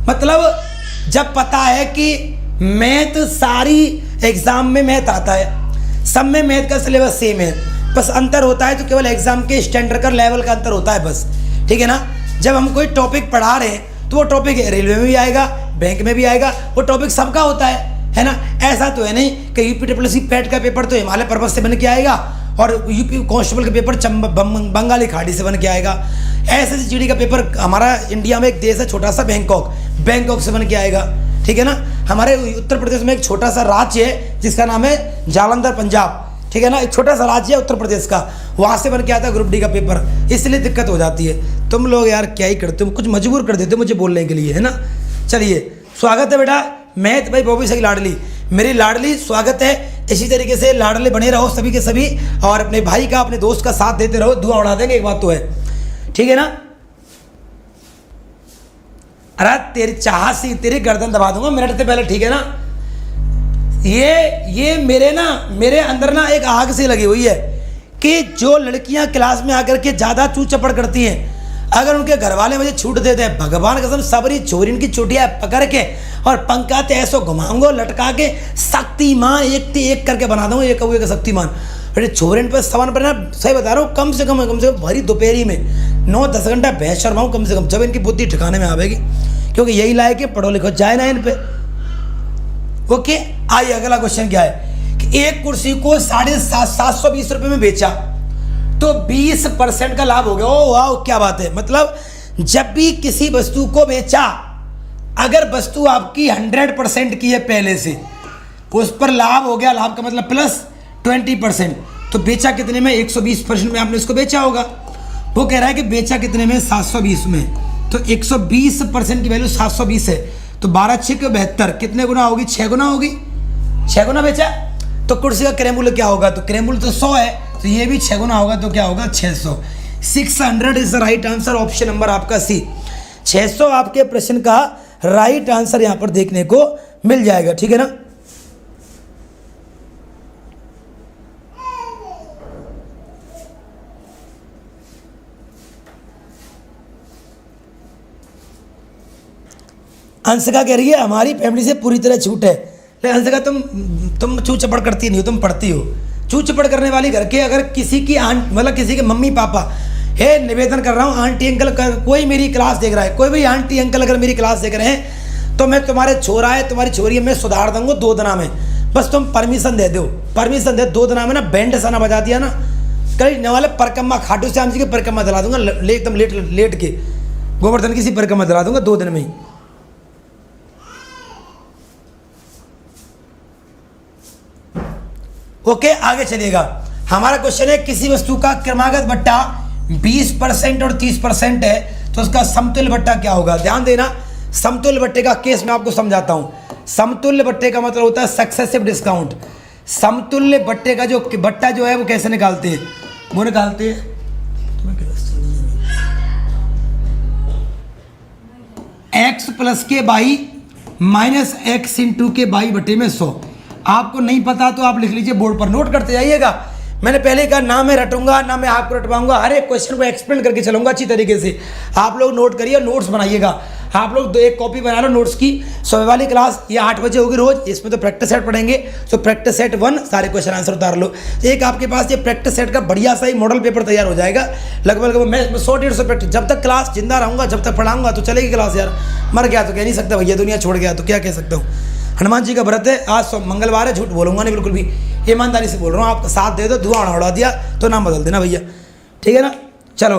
मतलब जब पता है कि मैथ सारी एग्जाम में मैथ आता है, सब में मैथ का सिलेबस सेम है, बस अंतर होता है तो केवल एग्जाम के स्टैंडर्ड का लेवल का अंतर होता है बस, ठीक है ना। जब हम कोई टॉपिक पढ़ा रहे हैं तो वो टॉपिक रेलवे में भी आएगा, बैंक में भी आएगा, वो टॉपिक सबका होता है ना। ऐसा तो है नहीं कि यूपी पैट का पेपर तो हिमालय पर्वत से बन के आएगा और यूपी कांस्टेबल का पेपर बंगाली खाड़ी से बन के आएगा। SSGD का पेपर हमारा इंडिया में एक देश है छोटा सा बैंकॉक से बन के आएगा, ठीक है ना। हमारे उत्तर प्रदेश में एक छोटा सा राज्य है जिसका नाम है जालंधर पंजाब, ठीक है ना, एक छोटा सा राज्य है उत्तर प्रदेश का, वहाँ से बन के आता है ग्रुप डी का पेपर, इसलिए दिक्कत हो जाती है। तुम लोग यार क्या ही करते हो, कुछ मजबूर कर देते हो मुझे बोलने के लिए, है ना। चलिए स्वागत है बेटा, मैं भाई बॉबी सही लाडली, मेरी लाडली, स्वागत है। इसी तरीके से लाडले बने रहो सभी के सभी, और अपने भाई का अपने दोस्त का साथ देते रहो, धुआं उड़ा देंगे, एक बात तो है, ठीक है ना। अरे तेरी चाह से तेरी गर्दन दबा दूंगा मिनट से पहले, ठीक है ना। ये मेरे अंदर ना एक आग से लगी हुई है कि जो लड़कियां क्लास में आकर के ज़्यादा चू चपड़ करती हैं, अगर उनके घर वाले मुझे छूट देते हैं, भगवान कसम सबरी छोरी इनकी चोटियाँ पकड़ के और पंखा ते ऐसो घुमाऊंगा लटका के, शक्तिमान एक करके बना दूंगा, एक कौए का शक्तिमान। अरे छोरिन पर सवान पर ना, सही बता रहा हूँ, कम से कम भरी दोपहरी में 9-10 घंटा बहस शर्माऊँ कम से कम, जब इनकी बुद्धि ठिकाने में आवेगी, क्योंकि यही लायक है, पढ़ो लिखो जाए ना इन पे। ओके, आइए अगला क्वेश्चन क्या है कि एक कुर्सी को 720 रुपये में बेचा तो 20% का लाभ हो गया। ओ वाह क्या बात है, मतलब जब भी किसी वस्तु को बेचा, अगर वस्तु आपकी 100% की है पहले से, उस पर लाभ हो गया, लाभ का मतलब प्लस 20%, तो बेचा कितने में, 120% में आपने उसको बेचा होगा। वो कह रहा है कि बेचा कितने में, 720 में, तो 120% की वैल्यू 720 है, तो 12 6 के 72, कितने गुना होगी, 6 गुना होगी, 6 गुना बेचा, तो कुर्सी का क्रय मूल्य क्या होगा, तो क्रय मूल्य तो 100 है, तो ये भी 6 गुना होगा, तो क्या होगा 600। 600 is the right answer, option number आपका सी, 600 आपके प्रश्न का राइट आंसर यहां पर देखने को मिल जाएगा, ठीक है ना। अंशिका कह रही है हमारी फैमिली से पूरी तरह छूट है। लेकिन अंशिका तुम छू चपड़ करती नहीं हो, तुम पढ़ती हो। छू चपड़ करने वाली घर के अगर किसी की मतलब किसी के मम्मी पापा है, निवेदन कर रहा हूँ, आंटी अंकल कोई मेरी क्लास देख रहा है, कोई भी आंटी अंकल अगर मेरी क्लास देख रहे हैं, तो मैं तुम्हारे छोरा है तुम्हारी छोरी है, मैं सुधार दूंगा 2 दिना में, बस तुम परमिशन दे दो, परमिशन दे 2 दिना में ना, बैंड सना बजा दिया ना, कल वाले परिक्रमा खाटू श्याम जी की परिक्रमा दिला दूंगा, एकदम लेट के गोवर्धन की सी परिक्रमा दिला दूंगा 2 दिन में ही। ओके, आगे चलिएगा। हमारा क्वेश्चन है किसी वस्तु का क्रमागत बट्टा 20% और 30% है, तो उसका समतुल्य बट्टा क्या होगा। ध्यान देना, समतुल्य बट्टे का केस मैं आपको समझाता हूं। समतुल्य बट्टे का मतलब होता है सक्सेसिव डिस्काउंट। समतुल्य बट्टे का जो बट्टा जो है वो कैसे निकालते हैं, वो निकालते हैं x प्लस के बाई माइनस एक्स इंटू के बाई बटे में 100। आपको नहीं पता तो आप लिख लीजिए बोर्ड पर, नोट करते जाइएगा। मैंने पहले कहा ना मैं रटूंगा ना मैं आपको रटवाऊंगा, हर एक क्वेश्चन को एक्सप्लेन करके चलूंगा अच्छी तरीके से। आप लोग नोट करिए, नोट्स बनाइएगा। आप लोग 1 कॉपी बना लो नोट्स की। सुबह वाली क्लास ये 8 बजे होगी रोज, इसमें तो प्रैक्टिस सेट पढ़ेंगे, तो प्रैक्टिस सेट 1 सारे क्वेश्चन आंसर उतार लो। एक आपके पास ये प्रैक्टिस सेट का बढ़िया सा ही मॉडल पेपर तैयार हो जाएगा। लगभग मैं 100-150 प्रैक्टिस, जब तक क्लास जिंदा रहूंगा, जब तक पढ़ाऊंगा तो चलेगी क्लास। यार मर गया तो कह नहीं सकता भैया, दुनिया छोड़ गया तो क्या कह सकता हूँ। हनुमान जी का व्रत है, आज मंगलवार है, झूठ बोलूंगा नहीं बिल्कुल भी, ईमानदारी से बोल रहा हूँ। आपका साथ दे दो, धुआं उड़ा दिया तो नाम बदल देना भैया, ठीक है ना। चलो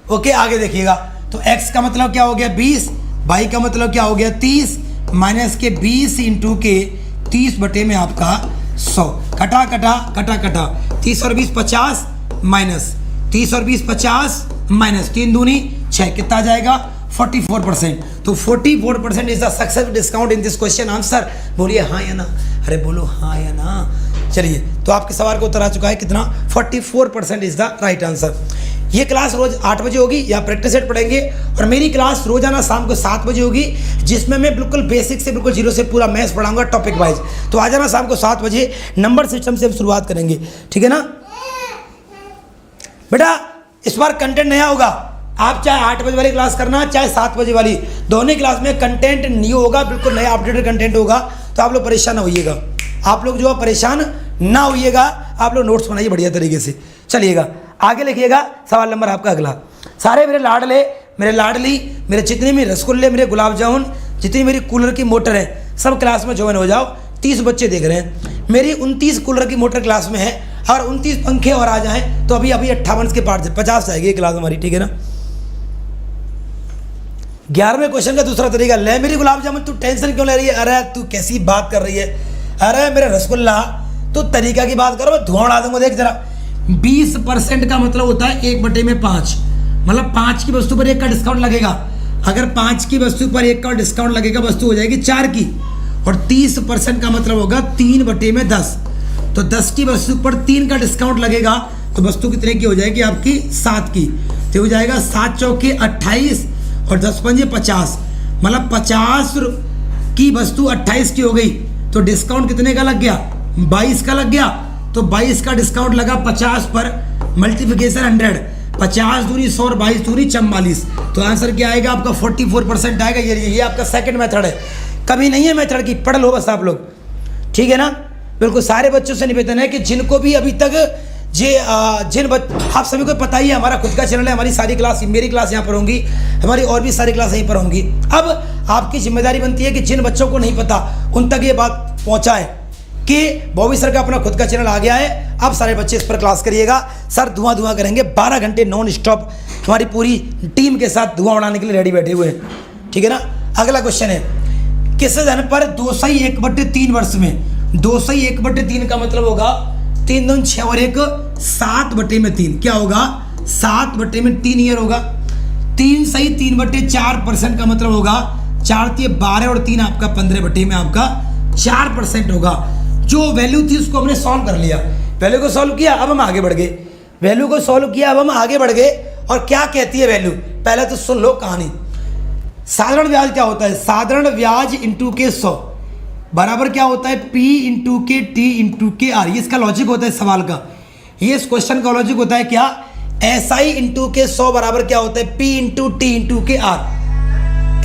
ओके, आगे देखिएगा। तो x का मतलब क्या हो गया 20, y का मतलब क्या हो गया 30, माइनस के 20 इंटू के 30 बटे में आपका 100। कटा कटा कटा कटा, 30 और 20 50, माइनस 30 और 20 50, माइनस 3 दूनी 6, कितना आ जाएगा 44%। तो 44% is the success discount in this question answer. बोलिए हाँ या ना, अरे बोलो हाँ या ना। चलिए, तो आपके सवाल का उत्तर आ चुका है कितना, 44% इज द राइट आंसर। ये क्लास रोज 8 बजे होगी, या प्रैक्टिस सेट पढ़ेंगे, और मेरी क्लास रोजाना शाम को 7 बजे होगी, जिसमें मैं बिल्कुल बेसिक से बिल्कुल जीरो से पूरा मैथ्स पढ़ाऊंगा टॉपिक वाइज। तो आ जाना शाम को 7 बजे, नंबर सिस्टम से हम शुरुआत करेंगे, ठीक है ना बेटा। इस बार कंटेंट नया होगा, आप चाहे 8 बजे वाली क्लास करना चाहे 7 बजे वाली, दोनों क्लास में कंटेंट न्यू होगा, बिल्कुल नया अपडेटेड कंटेंट होगा। तो आप लोग परेशान ना होइएगा, आप लोग जो है परेशान ना होइएगा, आप लोग नोट्स बनाइए बढ़िया तरीके से। चलिएगा आगे लिखिएगा, सवाल नंबर आपका अगला। सारे मेरे लाडले, मेरे लाडली, मेरे जितने भी रसगुल्ले, मेरे गुलाब जामुन, जितनी मेरी कूलर की मोटर है, सब क्लास में ज्वाइन हो जाओ। 30 बच्चे देख रहे हैं, मेरी 29 कूलर की मोटर क्लास में है। और 29 पंखे और आ जाएं तो अभी अभी 58 के पार्ट से 50 आएगी क्लास हमारी, ठीक है ना। 11वें क्वेश्चन का दूसरा तरीका, ले मेरी गुलाब जामुन तू टेंशन क्यों ले रही है, अरे तू कैसी बात कर रही है, अरे मेरे रसगुल्ला तो तरीका की बात करो, मैं धुआं उड़ा दूंगा। देख जरा 20% का मतलब होता है 1/5, मतलब 5 की वस्तु पर 1 का डिस्काउंट लगेगा। अगर 5 की वस्तु पर 1 का डिस्काउंट लगेगा वस्तु हो जाएगी 4 की, और 30% का मतलब होगा 3/10। तो 10 की वस्तु पर 3 का डिस्काउंट लगेगा तो वस्तु कितने की हो जाएगी आपकी 7 की, तो हो जाएगा 7 चौके 28 और 10 पंजे 50, मतलब 50 की वस्तु 28 की हो गई, तो डिस्काउंट कितने का लग गया 22 का लग गया। तो 22 का डिस्काउंट लगा 50 पर, मल्टीप्लिकेशन 100, 50 दूनी 100 और 22 दूनी 44, तो आंसर क्या आएगा आपका 44% आएगा। ये आपका सेकंड मेथड है, कभी नहीं है मेथड की, पढ़ लो बस आप लोग, ठीक है ना। बिल्कुल सारे बच्चों से निवेदन है कि जिनको भी अभी तक आप सभी को पता ही है हमारा खुद का चैनल है, हमारी सारी क्लास, मेरी क्लास यहाँ पर होंगी, हमारी और भी सारी क्लास यहीं पर होंगी। अब आपकी जिम्मेदारी बनती है कि जिन बच्चों को नहीं पता उन तक ये बात पहुँचाएं कि बॉबी सर का अपना खुद का चैनल आ गया है, अब सारे बच्चे इस पर क्लास करिएगा। सर धुआं करेंगे, 12 घंटे नॉन स्टॉप हमारी पूरी टीम के साथ धुआं उड़ाने के लिए रेडी बैठे हुए हैं, ठीक है ना। अगला क्वेश्चन है, किस धन पर 2 सही 1/3 वर्ष में, 2 सही 1/3 का मतलब होगा 3 दूनी 6 और 1 7/3, क्या होगा 7/3 ईयर होगा। 3 सही 3/4% का मतलब होगा 4 × 12 और 3 आपका 15 में आपका 4% होगा। जो वैल्यू थी उसको हमने सॉल्व कर लिया, वैल्यू को सॉल्व किया, अब हम आगे बढ़ गए, वैल्यू को सॉल्व किया, अब हम आगे बढ़ गए। और क्या कहती है वैल्यू, पहले तो सुन लो कहानी। साधारण ब्याज क्या होता है, साधारण ब्याज इंटू के 100 बराबर क्या होता है P इंटू के T इंटू के R। ये इसका लॉजिक होता है सवाल का, ये इस क्वेश्चन का लॉजिक होता है क्या, SI इंटू के 100 बराबर क्या होता है P इंटू T इंटू के R।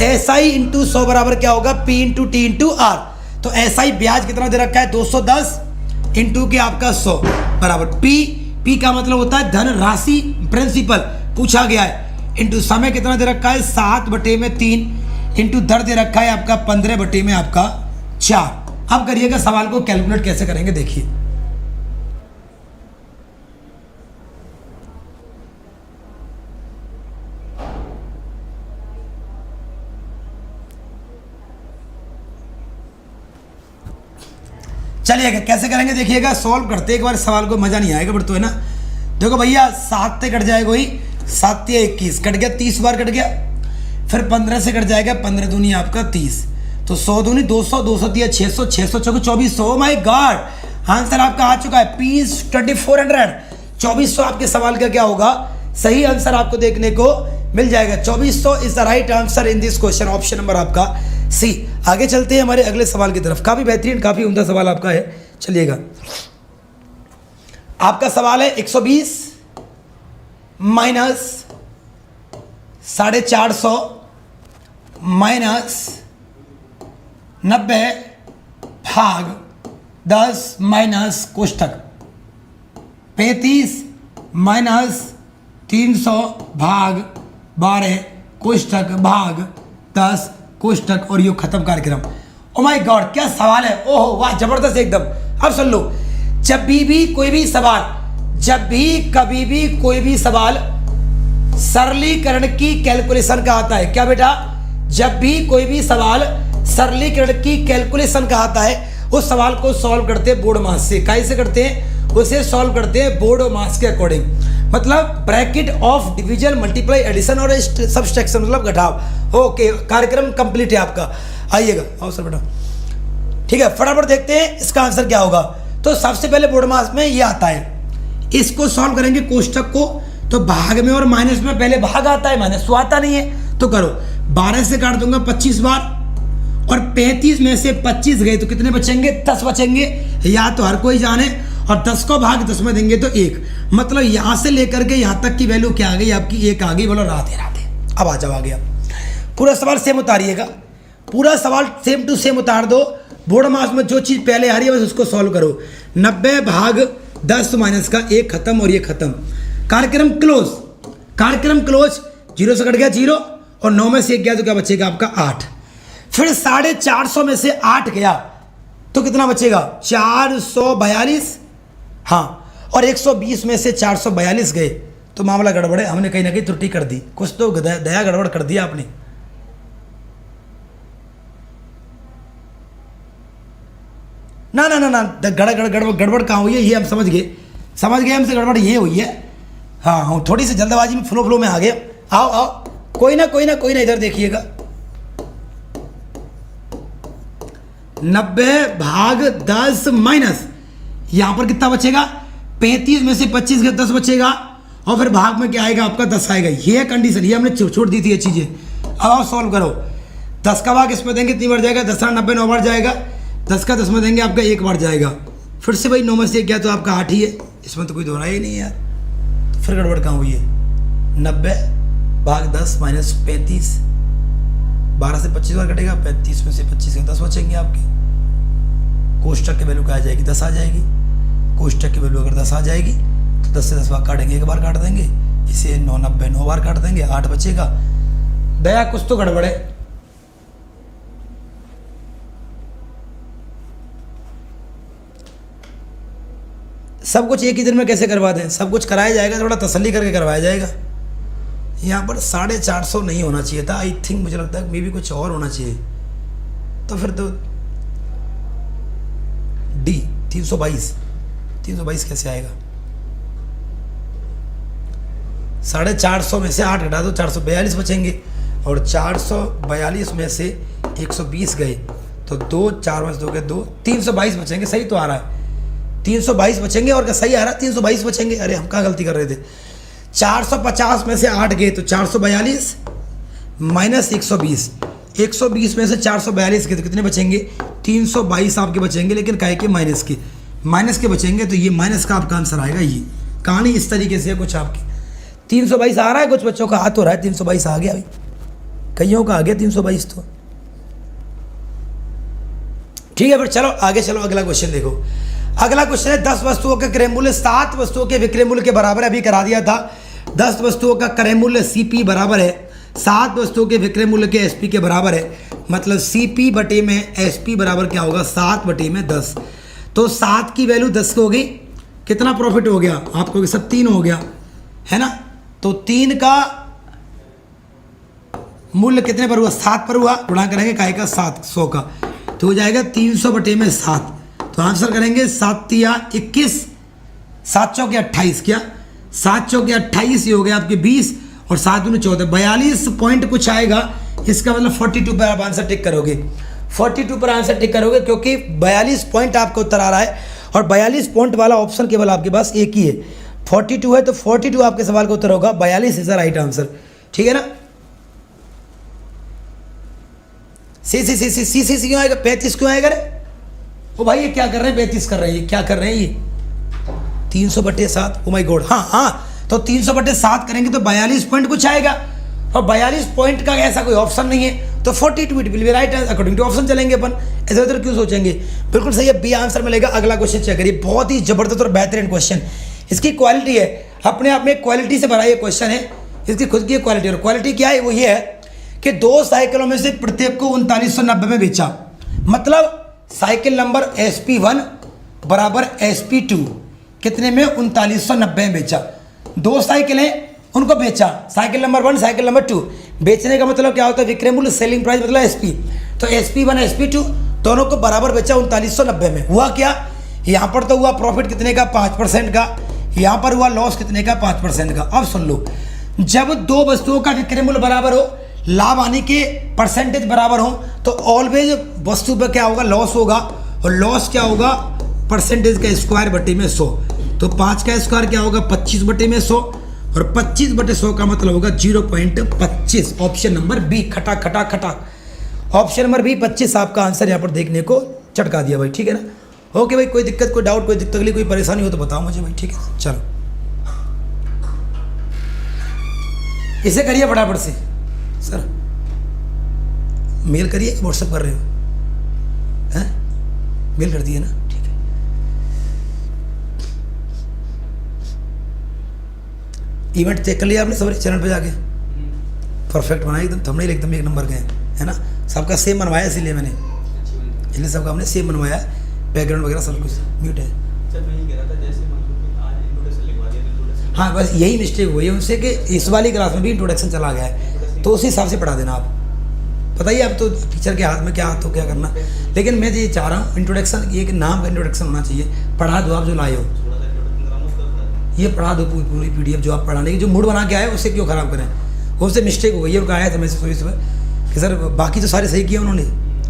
SI इंटू 100 बराबर क्या होगा P into T into R। तो SI ब्याज कितना दे रखा है 210 इंटू के आपका 100 बराबर P का मतलब होता है धन राशि, प्रिंसिपल पूछा गया है, इंटू समय कितना दे रखा है 7/3 इंटू दर दे रखा है आपका 15 में आपका 4। अब करिएगा सवाल को कैलकुलेट कैसे करेंगे, देखिए चलिएगा कैसे करेंगे, देखिएगा सॉल्व करते एक बार सवाल को, मजा नहीं आएगा बट तो है ना। देखो भैया 7 से कट जाएगा, वही 7 या 21 कट गया, 30 बार कट गया, फिर 15 से कट जाएगा, 15 दूनी आपका 30, तो 100 दूनी 200, 200 दिया 600, 600 चौके 2400। माय गॉड आंसर आपका आ चुका है P 2400। 2400 आपके सवाल का क्या होगा, सही आंसर आपको देखने को मिल जाएगा। 2400 is the right answer in this question, option number आपका सी। आगे चलते हैं हमारे अगले सवाल की तरफ, काफी बेहतरीन काफी उम्दा सवाल आपका है। चलिएगा आपका सवाल है 120 माइनस 450 माइनस 90 भाग 10 माइनस कोष्ठक 35 माइनस 300 भाग 12 कोष्ठक भाग 10 कोष्ठक और ये खत्म कार्यक्रम। ओ माय गॉड क्या सवाल है, ओह वाह जबरदस्त एकदम। अब सुन लो, जब भी कोई भी सवाल, जब भी कभी भी कोई भी सवाल सरलीकरण की कैलकुलेशन का आता है, क्या बेटा, जब भी कोई भी सवाल सरलीकरण की कैलकुलेशन का आता है उस सवाल को सॉल्व करते हैं बोर्ड मास से। कैसे करते हैं, उसे सॉल्व करते हैं बोर्ड मास के अकॉर्डिंग, मतलब bracket of division multiply addition और सब्सट्रैक्शन मतलब घटाव। ओके कार्यक्रम कंप्लीट है आपका, आइएगा आओ सर बेटा, ठीक है फटाफट देखते हैं इसका आंसर क्या होगा। तो सबसे पहले बोर्ड मास में ये आता है, इसको सॉल्व करेंगे कोष्ठक को, तो भाग में और माइनस में पहले भाग आता है, माइनस तो आता नहीं है, तो करो 12 से काट दूंगा 25 बार, और 35 में से 25 गए तो कितने बचेंगे 10 बचेंगे, या तो हर कोई जाने, और 10 को भाग 10 में देंगे तो 1, मतलब यहां से लेकर के यहां तक की वैल्यू क्या आ गई आपकी 1 आ गई। बोलो राधे राधे। अब आ जाओ, आ गया पूरा सवाल सेम उतारिएगा, पूरा सवाल सेम टू सेम उतार दो। बोर्ड मास में जो चीज पहले आ रही है बस उसको सॉल्व करो। 90 भाग 10 माइनस का 1 खत्म और ये खत्म, कार्यक्रम क्लोज, कार्यक्रम क्लोज। 0 से कट गया 0 और 9 में से 1 गया तो क्या बचेगा आपका 8। फिर 450 में से 8 गया तो कितना बचेगा 442, हाँ, और 120 में से 442 गए तो मामला गड़बड़ है, हमने कहीं ना कहीं त्रुटि कर दी, कुछ तो दया गड़बड़ कर दिया आपने। ना ना ना ना, गड़बड़ कहाँ हुई है ये हम समझ गए हमसे गड़बड़ ये हुई है। हाँ हाँ, थोड़ी सी जल्दबाजी में फ्लो में आ गए। आओ आओ, कोई ना इधर देखिएगा। 90 भाग 10 माइनस, यहाँ पर कितना बचेगा? 35 में से 25 के 10 बचेगा और फिर भाग में क्या आएगा आपका? 10 आएगा। ये कंडीशन, ये हमने छोड़ दी थी ये चीज़ें। अब आप सॉल्व करो। 10 का भाग इसमें देंगे 3 बार जाएगा, 10 90 9 बार जाएगा, 10 का 10 में देंगे आपका 1 बार जाएगा। फिर से भाई 9 में से क्या तो आपका 8 ही है, इसमें तो कोई दोहरा ही नहीं है यार, तो फिर गड़बड़ कहाँ हुई है? 90 भाग 10 माइनस 35, 12 से 25 बार कटेगा, 35 में से 25 के 10 बचेंगे आपके। कोष्टक की वैल्यू क्या आ जाएगी? 10 आ जाएगी। कोष्टक की वैल्यू अगर 10 आ जाएगी तो 10 से 10 बार काटेंगे, 1 बार काट देंगे, इसे 9 90 9 बार काट देंगे, 8 बचेगा। दया कुछ तो गड़बड़ है। सब कुछ एक ही दिन में कैसे करवा दें? सब कुछ कराया जाएगा, थोड़ा तसल्ली करके करवाया जाएगा। यहाँ पर 450 नहीं होना चाहिए था, आई थिंक, मुझे लगता है मे भी कुछ और होना चाहिए। तो फिर तो डी 322 कैसे आएगा? 450 में से 8 घटा दो, 442 बचेंगे, और 442 में से 120 गए तो 2 4 में से 2 के 2, 322 बचेंगे। सही तो आ रहा है, 322 बचेंगे। और क्या सही आ रहा है? 322 बचेंगे। अरे हम कहाँ गलती कर रहे थे? 450 में से 8 गए तो 442 माइनस 120, 120 में से 442 गए तो कितने बचेंगे? 322 आपके बचेंगे, लेकिन काहे के? माइनस के बचेंगे, तो ये माइनस का आपका आंसर आएगा। ये कहानी इस तरीके से है कुछ आपकी। 322 आ रहा है, कुछ बच्चों का हाथ हो रहा है, 322 आ गया, अभी कईयों का आ गया 322 तो। ठीक है, फिर चलो आगे चलो, अगला क्वेश्चन देखो। अगला क्वेश्चन है 10 वस्तुओं का क्रय मूल्य 7 वस्तुओं के विक्रय मूल्य के बराबर है। अभी करा दिया था। 10 वस्तुओं का क्रय मूल्य CP बराबर है 7 वस्तुओं के विक्रय मूल्य के SP के बराबर है। मतलब CP बटे में SP बराबर क्या होगा? 7 बटे में 10। तो 7 की वैल्यू 10 हो गई, कितना प्रॉफिट हो गया आपको? सब 3 हो गया है ना। तो 3 का मूल्य कितने पर हुआ? 7 पर हुआ। गुणा करेंगे काय का? 700 का, तो हो जाएगा 300 बटे में 7। तो आंसर करेंगे 7 तिया 21, 7 चौके 28, क्या 7 चौके 28, ये हो गया आपके 20, और 7 दूनी 14, 42 पॉइंट कुछ आएगा। इसका मतलब 42 पर आप आंसर टिक करोगे, 42 पर आंसर टिक करोगे, क्योंकि 42 पॉइंट आपका उत्तर आ रहा है, और 42 पॉइंट वाला ऑप्शन केवल आपके पास एक ही है। 42 है तो 42 आपके सवाल का उत्तर होगा, 42 इज द राइट आंसर। ठीक है ना। सी क्यों आएगा? 35 क्यों आएगा रे? ओ भाई ये क्या कर रहे हैं? 35 कर रहे हैं, ये क्या कर रहे हैं? ये 300 बटे 7। ओ माय गॉड, हाँ, तो 300 बटे 7 करेंगे तो 42 पॉइंट कुछ आएगा, और 42 पॉइंट का ऐसा कोई ऑप्शन नहीं है, तो 42 it will be right according to option चलेंगे अपन, ऐसे उधर क्यों सोचेंगे? बिल्कुल सही है, बी आंसर मिलेगा। अगला क्वेश्चन चेक करिए, बहुत ही जबरदस्त और बेहतरीन क्वेश्चन। इसकी क्वालिटी है, अपने आप में क्वालिटी से भरा ये क्वेश्चन है, इसकी खुद की क्वालिटी। और क्वालिटी क्या है? वो ये है कि 2 साइकिलों में से प्रत्येक को 3990 में बेचा। मतलब साइकिल नंबर SP1 बराबर SP2 कितने में? 3990 में बेचा। 2 साइकिलें उनको बेचा, साइकिल नंबर 1 साइकिल नंबर 2। बेचने का मतलब क्या होता है? विक्रय मूल्य, सेलिंग प्राइस मतलब SP। तो SP1 SP2 दोनों को बराबर बेचा 3990 में। हुआ क्या? यहाँ पर तो हुआ प्रॉफिट कितने का? 5% का। यहाँ पर हुआ लॉस कितने का? 5% का। अब सुन लो, जब 2 वस्तुओं का विक्रय मूल्य बराबर हो, लाभ आने के परसेंटेज बराबर हो, तो ऑलवेज वस्तु पर क्या होगा? लॉस होगा, और लॉस क्या होगा? परसेंटेज का स्क्वायर बटे में 100। तो 5 का स्क्वायर क्या होगा? 25 बटे में 100, और 25 बटे 100 का मतलब होगा 0.25। ऑप्शन नंबर बी, खटा खटा खटा, ऑप्शन नंबर बी 25 आपका आंसर यहाँ पर देखने को चटका दिया भाई। ठीक है ना। ओके भाई, कोई दिक्कत, कोई डाउट, कोई तकलीफ, कोई परेशानी हो तो बताओ मुझे भाई। ठीक है, चलो इसे करिए फटाफट से। सर मेल करिए, व्हाट्सएप कर रहे हो? हैं, मेल कर दिए ना? ठीक है। इवेंट चेक कर लिया आपने सभी चैनल पे जाके? परफेक्ट बनाया एकदम, थंबनेल एकदम 1 नंबर गए है ना। सबका सेम बनवाया, इसीलिए मैंने, इसलिए सबका हमने सेम बनवाया। बैकग्राउंड वगैरह सब कुछ म्यूट है। सर मैं ये कह रहा था, जैसे मान लो कि आज हाँ बस यही मिस्टेक हुई है उनसे कि इस वाली क्लास में भी इंट्रोडक्शन चला गया है, तो उस हिसाब से पढ़ा देना आप। बताइए अब तो टीचर के हाथ में क्या हाथ हो क्या करना, लेकिन मैं ये चाह रहा हूँ इंट्रोडक्शन, ये कि नाम का इंट्रोडक्शन होना चाहिए। पढ़ा दो आप जो लाए हो, ये पढ़ा दो पूरी PDF जो आप पढ़ाने की जो मूड बना के आए उससे क्यों ख़राब करें। उससे मिस्टेक हो गई है, उनका आया था मैसेज सुबह कि सर बाकी तो सारे सही किए उन्होंने,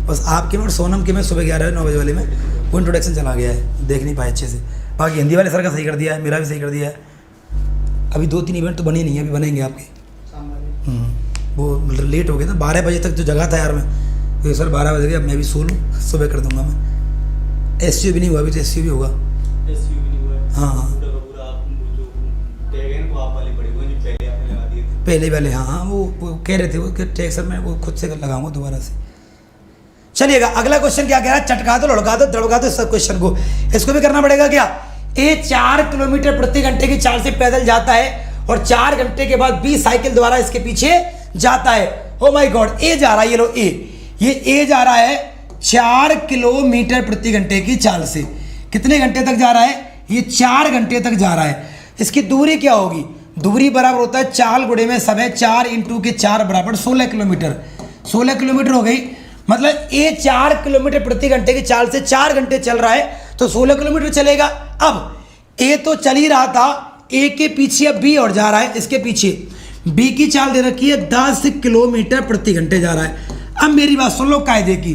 बस आपके में और सोनम के में सुबह 9 बजे वाले में वो इंट्रोडक्शन चला गया है, देख नहीं पाए अच्छे से। बाकी हिंदी वाले सर का सही कर दिया है, मेरा भी सही कर दिया है। अभी 2-3 इवेंट तो बने नहीं है, अभी बनेंगे आपके। वो लेट हो गया था, 12 बजे तक जो जगह था यार मैं, तो सर 12 बजे अब मैं भी सो लूँ, सुबह कर दूंगा मैं। SU भी नहीं हुआ अभी, तो SU भी होगा। हाँ पहले वाले, हाँ वो कह रहे थे वो कि टैग सर मैं वो खुद से लगाऊंगा दोबारा से। चलिएगा अगला क्वेश्चन क्या कह रहा है, चटका दो लड़का दो दड़का दो इस क्वेश्चन को, इसको भी करना पड़ेगा क्या। ये 4 किलोमीटर प्रति घंटे की चाल से पैदल जाता है और 4 घंटे के बाद 20 साइकिल द्वारा इसके पीछे जाता है। ओ माय गॉड, ए जा रहा है, ये लो ये जा रहा है 4 किलोमीटर प्रति घंटे की चाल से। कितने घंटे तक जा रहा है, ये 4 घंटे तक जा रहा है। इसकी दूरी क्या होगी, दूरी बराबर होता है चाल गुणे में समय, 4 × 4 बराबर 16 किलोमीटर। 16 किलोमीटर हो गई, मतलब ये 4 किलोमीटर प्रति घंटे की चाल से 4 घंटे चल रहा है तो 16 किलोमीटर चलेगा। अब ए तो चल ही रहा था, ए के पीछे अब बी और जा रहा है, इसके पीछे बी की चाल दे रखी है 10 किलोमीटर प्रति घंटे जा रहा है। अब मेरी बात सुन लो कायदे की,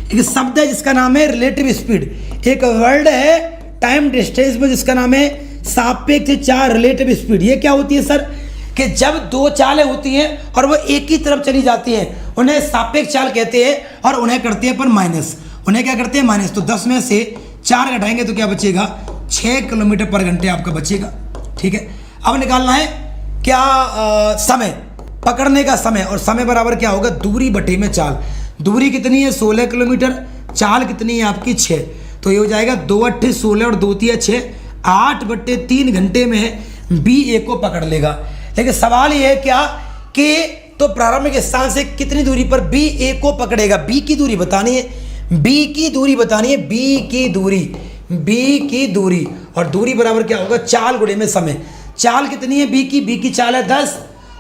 एक शब्द है जिसका नाम है रिलेटिव स्पीड, एक वर्ड है टाइम डिस्टेंस में जिसका नाम है सापेक्ष चाल रिलेटिव स्पीड। ये क्या होती है सर, कि जब 2 चालें होती हैं और वो एक ही तरफ चली जाती हैं उन्हें सापेक्ष चाल कहते हैं, और उन्हें करते हैं पर माइनस, उन्हें क्या करते हैं माइनस। तो 10 में से 4 घटाएंगे तो क्या बचेगा, 6 किलोमीटर पर घंटे आपका बचेगा। ठीक है, अब निकालना है क्या समय, पकड़ने का समय, और समय बराबर क्या होगा, दूरी बटे में चाल। दूरी कितनी है 16 किलोमीटर, चाल कितनी है आपकी 6, तो ये हो जाएगा 2 × 8 = 16 और 2 × 3 = 6, 8/3 घंटे में बी ए को पकड़ लेगा। लेकिन सवाल ये है क्या कि तो प्रारंभिक स्थान से कितनी दूरी पर बी ए को पकड़ेगा, बी की दूरी बतानी है, बी की दूरी बतानी है, बी की दूरी, और दूरी बराबर क्या होगा, चाल गुणे में समय। चाल कितनी है बी की चाल है 10,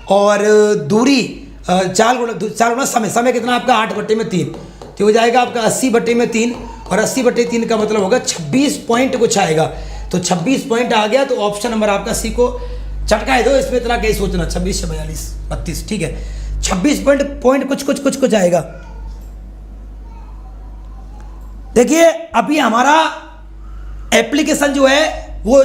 और दूरी चाल गुणा समय, समय कितना आपका 8/3, तो हो जाएगा आपका 80/3, और 80/3 का मतलब होगा 26 पॉइंट कुछ आएगा। तो 26 पॉइंट आ गया, तो ऑप्शन नंबर आपका सी को चटका दो, इसमें इतना कहीं सोचना, 26 से 42 32, ठीक है, 26 पॉइंट कुछ आएगा। देखिए अभी हमारा एप्लीकेशन जो है वो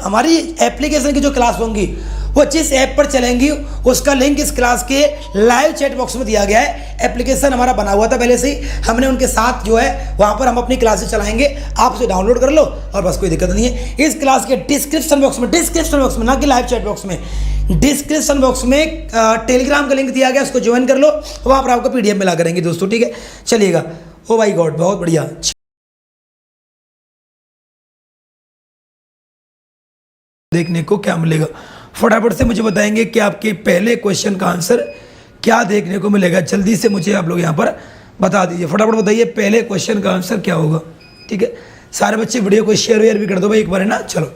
हमारी एप्लीकेशन की जो क्लास होंगी वो जिस ऐप पर चलेंगी उसका लिंक इस क्लास के लाइव चैट बॉक्स में दिया गया है। एप्लीकेशन हमारा बना हुआ था पहले से ही, हमने उनके साथ जो है वहाँ पर हम अपनी क्लासेस चलाएंगे, आप उसे डाउनलोड कर लो और बस, कोई दिक्कत नहीं है। इस क्लास के डिस्क्रिप्शन बॉक्स में ना कि लाइव चैट बॉक्स में, डिस्क्रिप्शन बॉक्स में टेलीग्राम का लिंक दिया गया, उसको ज्वाइन कर लो, वहाँ पर आपको PDF मिला करेंगे दोस्तों, ठीक है। चलिएगा, ओ माय गॉड बहुत बढ़िया। देखने को क्या मिलेगा, फटाफट से मुझे बताएंगे कि आपके पहले क्वेश्चन का आंसर क्या देखने को मिलेगा। जल्दी से मुझे आप लोग यहाँ पर बता दीजिए, फटाफट बताइए पहले क्वेश्चन का आंसर क्या होगा। ठीक है, सारे बच्चे वीडियो को शेयर भी कर दो भाई एक बार, है ना। चलो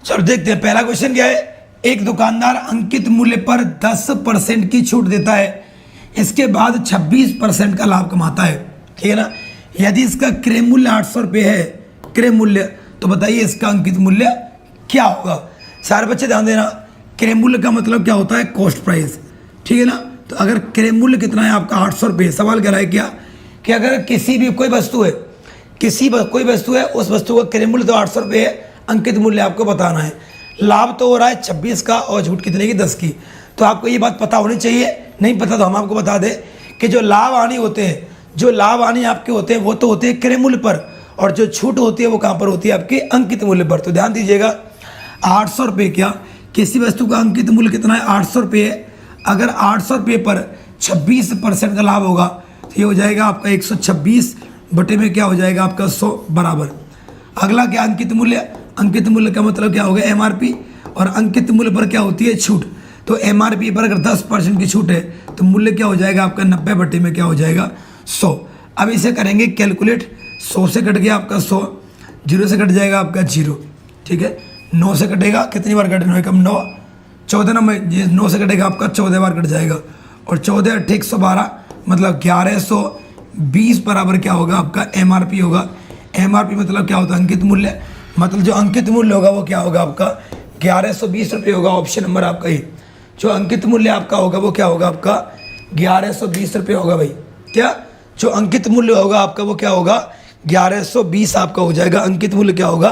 चलो देखते हैं पहला क्वेश्चन क्या है। एक दुकानदार अंकित मूल्य पर 10% की छूट देता है, इसके बाद 26% का लाभ कमाता है, ठीक है ना। यदि इसका क्रय मूल्य 800 रुपये है, क्रय मूल्य, तो बताइए इसका अंकित मूल्य क्या होगा। सारे बच्चे ध्यान देना, क्रय मूल्य का मतलब क्या होता है, कॉस्ट प्राइस, ठीक है ना। तो अगर क्रय मूल्य कितना है आपका 800 रुपये, सवाल कह रहा है क्या कि अगर किसी भी कोई वस्तु है, कोई वस्तु है, उस वस्तु का क्रय मूल्य तो 800 रुपये है, अंकित मूल्य आपको बताना है। लाभ तो हो रहा है 26 का और छूट कितने की, 10 की। तो आपको ये बात पता होनी चाहिए, नहीं पता तो हम आपको बता दें कि जो लाभ हानि होते हैं, जो लाभ हानि आपके होते हैं वो तो होते हैं क्रय मूल्य पर, और जो छूट होती है वो कहाँ पर होती है, आपके अंकित मूल्य पर। तो ध्यान दीजिएगा, 800 रुपये क्या, किसी वस्तु का अंकित मूल्य कितना है, 800 रुपये है। अगर 800 रुपये पर 26% का लाभ होगा, तो ये हो जाएगा आपका 126 बटे में क्या हो जाएगा आपका 100 बराबर। अगला क्या, अंकित मूल्य। अंकित मूल्य का मतलब क्या होगा, एमआरपी, और अंकित मूल्य पर क्या होती है, छूट। तो एमआरपी पर अगर 10% की छूट है तो मूल्य क्या हो जाएगा आपका 90 बटे में क्या हो जाएगा 100। अब इसे करेंगे कैलकुलेट। 100 से कट गया आपका 100, 0 से कट जाएगा आपका 0, ठीक है। 9 से कटेगा, कितनी बार कटे, 9 कम 9, 14 नंबर, 9 से कटेगा आपका 14 बार कट जाएगा, और 14 8 112 मतलब 1120 बराबर क्या होगा आपका एमआरपी होगा। एमआरपी मतलब क्या होता है, अंकित मूल्य। मतलब जो अंकित मूल्य होगा वो क्या होगा आपका 1120 रुपये होगा। ऑप्शन नंबर आपका ही, जो अंकित मूल्य आपका होगा वो क्या होगा आपका 1120 रुपये होगा भाई। क्या, जो अंकित मूल्य होगा आपका वो क्या होगा 1120 आपका हो जाएगा। अंकित मूल्य क्या होगा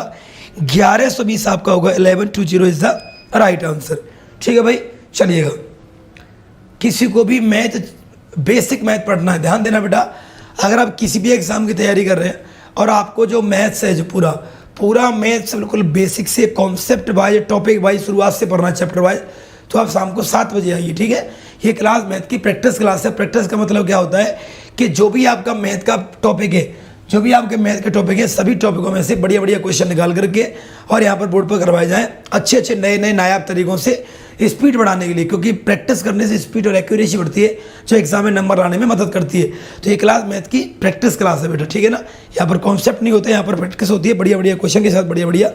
1120 आपका होगा। 1120 इज द राइट आंसर, ठीक है भाई। चलिएगा, किसी को भी मैथ, बेसिक मैथ पढ़ना है, ध्यान देना बेटा। अगर आप किसी भी एग्जाम की तैयारी कर रहे हैं और आपको जो मैथ्स है, जो पूरा मैथ्स बिल्कुल बेसिक से कॉन्सेप्ट वाइज, टॉपिक वाइज शुरुआत से पढ़ना है, चैप्टर वाइज, तो आप शाम को 7 बजे आइए, ठीक है। ये क्लास मैथ की प्रैक्टिस क्लास है। प्रैक्टिस का मतलब क्या होता है कि जो भी आपका मैथ का टॉपिक है, जो भी आपके मैथ के टॉपिक है, सभी टॉपिकों में से बढ़िया बढ़िया क्वेश्चन निकाल करके और यहाँ पर बोर्ड पर करवाए जाएं अच्छे अच्छे नए नायाब तरीकों से, स्पीड बढ़ाने के लिए। क्योंकि प्रैक्टिस करने से स्पीड और एक्यूरेसी बढ़ती है, जो एग्जाम में नंबर लाने में मदद करती है। तो ये क्लास मैथ की प्रैक्टिस क्लास है बेटा, ठीक है ना। यहाँ पर कॉन्सेप्ट नहीं होते, यहाँ पर प्रैक्टिस होती है बढ़िया बढ़िया क्वेश्चन के साथ, बढ़िया बढ़िया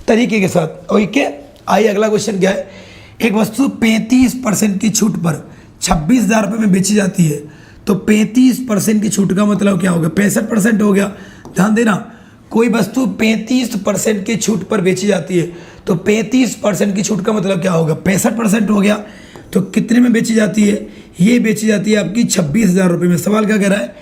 तरीके के साथ। ओके, आइए अगला क्वेश्चन क्या है। एक वस्तु 35% की छूट पर 26,000 रुपये में बेची जाती है, तो 35% की छूट का मतलब क्या होगा, 65% हो गया। ध्यान देना, कोई वस्तु 35% की छूट पर बेची जाती है, तो 35% की छूट का मतलब क्या होगा 65% हो गया। तो कितने में बेची जाती है, ये बेची जाती है आपकी 26,000 रुपये में। सवाल क्या कह रहा है,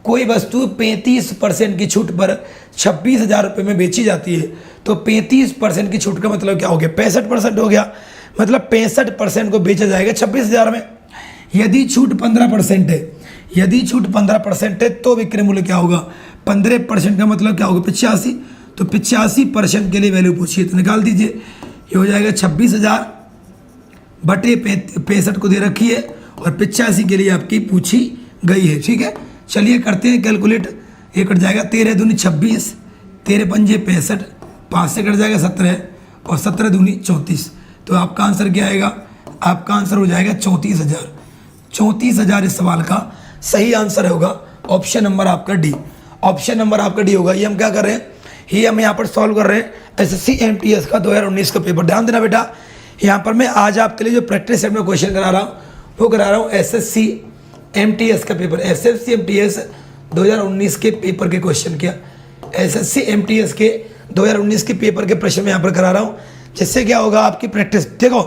कोई वस्तु 35% की छूट पर 26,000 रुपये में बेची जाती है, तो 35% की छूट का मतलब क्या हो गया 65% हो गया। मतलब 65% को बेचा जाएगा 26,000 में। यदि छूट 15% है, यदि छूट 15% है तो विक्रय मूल्य क्या होगा 15% का मतलब क्या होगा 85। तो 85% के लिए वैल्यू पूछिए, तो निकाल दीजिए। ये हो जाएगा 26,000 बटे 65 को दे रखी है, और 85 के लिए आपकी पूछी गई है, ठीक है। चलिए करते हैं कैलकुलेट। ये कट जाएगा 13 दूनी 26, 13 पंजे 65, 5 से कट जाएगा 17, और 17 दूनी 34। तो आपका आंसर क्या आएगा, आपका आंसर हो जाएगा 34,000। 34,000 इस सवाल का सही आंसर होगा। ऑप्शन नंबर आपका डी, ऑप्शन नंबर आपका डी होगा। ये हम क्या कर रहे हैं, ये हम यहाँ पर सॉल्व कर रहे हैं एसएससी एमटीएस का 2019 का पेपर। ध्यान देना बेटा, यहाँ पर मैं आज आपके लिए जो प्रैक्टिस सेट में क्वेश्चन करा रहा हूँ वो करा रहा हूँ एसएससी एमटीएस का पेपर। एसएससी एमटीएस 2019 के पेपर के क्वेश्चन किया, एसएससी एमटीएस के 2019 के पेपर के प्रश्न में यहाँ पर करा रहा हूँ, जिससे क्या होगा आपकी प्रैक्टिस। देखो,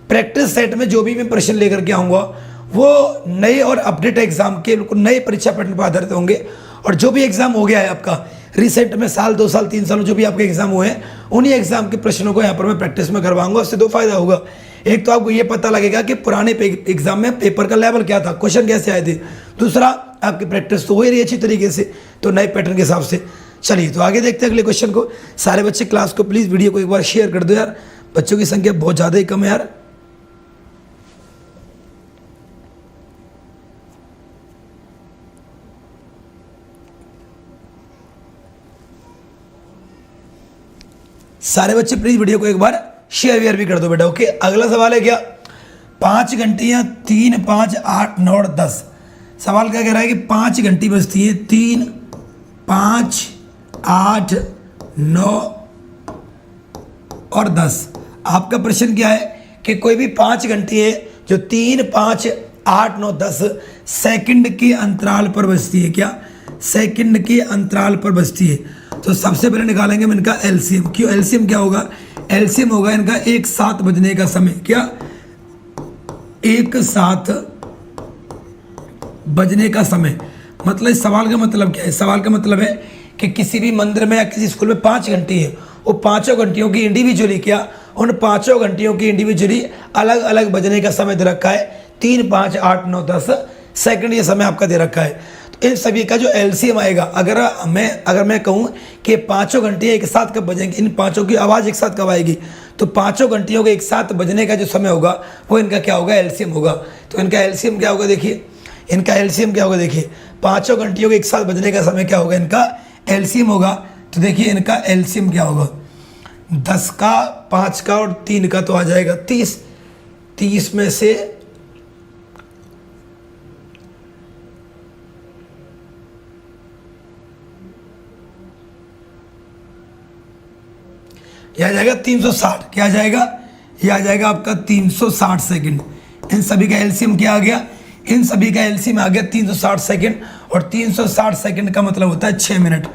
प्रैक्टिस सेट में जो भी मैं प्रश्न लेकर के आऊँगा वो नए और अपडेट एग्जाम के बिल्कुल नए परीक्षा पैटर्न पर आधारित होंगे। और जो भी एग्जाम हो गया है आपका रिसेंट में, साल 2 साल 3 साल जो भी आपके एग्जाम हुए हैं, उन्हीं एग्जाम के प्रश्नों को यहाँ पर मैं प्रैक्टिस में करवाऊंगा। उससे 2 फायदा होगा। एक तो आपको ये पता लगेगा कि पुराने एग्जाम में पेपर का लेवल क्या था, क्वेश्चन कैसे आए थे। दूसरा, आपकी प्रैक्टिस तो हो ही रही अच्छी तरीके से, तो नए पैटर्न के हिसाब से। चलिए तो आगे देखते हैं अगले क्वेश्चन को। सारे बच्चे क्लास को प्लीज़ वीडियो को एक बार शेयर कर दो यार, बच्चों की संख्या बहुत ज़्यादा ही कम है यार। सारे बच्चे प्लीज वीडियो को एक बार शेयर वेयर भी कर दो बेटा। ओके, अगला सवाल है क्या, 5 घंटियाँ 3, 5, 8, 9 और 10। सवाल क्या कह रहा है कि 5 घंटी बजती है, 3, 5, 8, 9 और 10। आपका प्रश्न क्या है कि कोई भी 5 घंटी है जो 3, 5, 8, 9, 10 सेकंड के अंतराल पर बजती है। क्या, सेकंड के अंतराल पर बजती है। तो सबसे पहले निकालेंगे हम इनका एलसीएम। क्यों, एलसीएम क्या होगा, एलसीएम होगा इनका एक साथ बजने का समय। क्या, एक साथ बजने का समय। मतलब इस सवाल का मतलब क्या है, सवाल का मतलब है कि किसी भी मंदिर में या किसी स्कूल में 5 घंटी है, वो 5 घंटियों की इंडिविजुअली, क्या उन 5 घंटियों की इंडिविजुअली अलग अलग बजने का समय दे रखा है। 3, 5, 8, 9, 10 सेकंड ये समय आपका दे रखा है। तो इन सभी का जो एलसीएम आएगा, अगर मैं कहूँ कि 5 घंटियाँ एक साथ कब बजेंगी, इन 5 की आवाज़ एक साथ कब आएगी, तो 5 घंटियों के एक साथ बजने का जो समय होगा वो इनका क्या होगा, एलसीएम होगा। तो इनका एलसीएम क्या होगा, देखिए इनका एलसीएम क्या होगा, देखिए पाँचों घंटियों के एक साथ बजने का समय क्या होगा, इनका एलसीएम होगा। तो देखिए इनका एलसीएम क्या होगा, 10 का, 5 का और 3 का तो आ जाएगा 30। 30 में से यह आ जाएगा 360। क्या आ जाएगा, यह आ जाएगा आपका 360 सेकंड। इन सभी का एलसीएम क्या आ गया, इन सभी का एलसीएम आ गया 360 सेकंड। और 360 सेकंड का मतलब होता है 6 मिनट।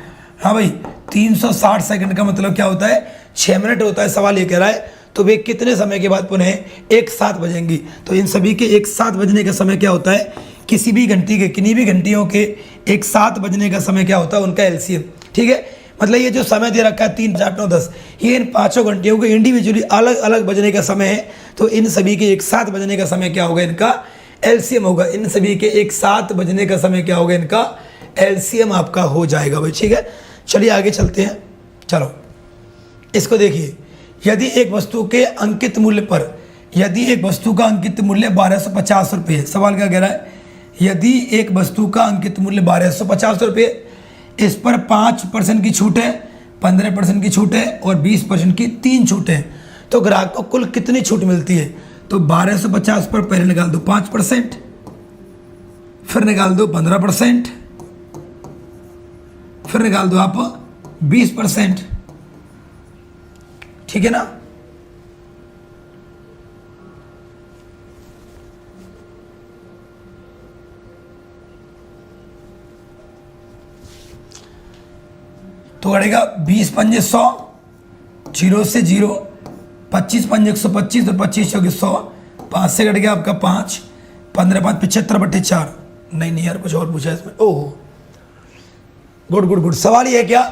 हाँ भाई, 360 सेकंड का मतलब क्या होता है, 6 मिनट होता है। सवाल ये कह रहा है तो वे कितने समय के बाद पुनः एक साथ बजेंगी। तो इन सभी के एक साथ बजने का समय क्या होता है, किसी भी घंटी के, किन्हीं भी घंटियों के एक साथ बजने का समय क्या होता है, उनका एलसीएम। ठीक है, मतलब ये जो समय दे रखा है 3, 4, 9, 10, ये इन पाँचों घंटियों के इंडिविजुअली अलग अलग बजने का समय है। तो इन सभी के एक साथ बजने का समय क्या होगा, इनका एलसीएम होगा। इन सभी के एक साथ बजने का समय क्या होगा, इनका एलसीएम आपका हो जाएगा भाई। ठीक है, चलिए आगे चलते हैं। चलो इसको देखिए, यदि एक वस्तु के अंकित मूल्य पर, यदि एक वस्तु का अंकित मूल्य 1250 रुपये है। सवाल क्या कह रहा है, यदि एक वस्तु का अंकित मूल्य 1250 रुपये, इस पर 5% की छूट है, 15% की छूट है और 20% की 3 छूट है, तो ग्राहक को कुल कितनी छूट मिलती है। तो 1250 पर पहले निकाल दो 5%, फिर निकाल दो 15%, फिर निकाल दो आप 20%। ठीक है ना। तो बढ़ेगा 20 पंजे 100, 0 से 0, 25 पंजे 125 और 25 चौके 100, 5 से कट गया आपका 5, 15 5 75/4। नहीं यार, कुछ और पूछा इसमें। ओहो, गुड गुड गुड। सवाल ये है क्या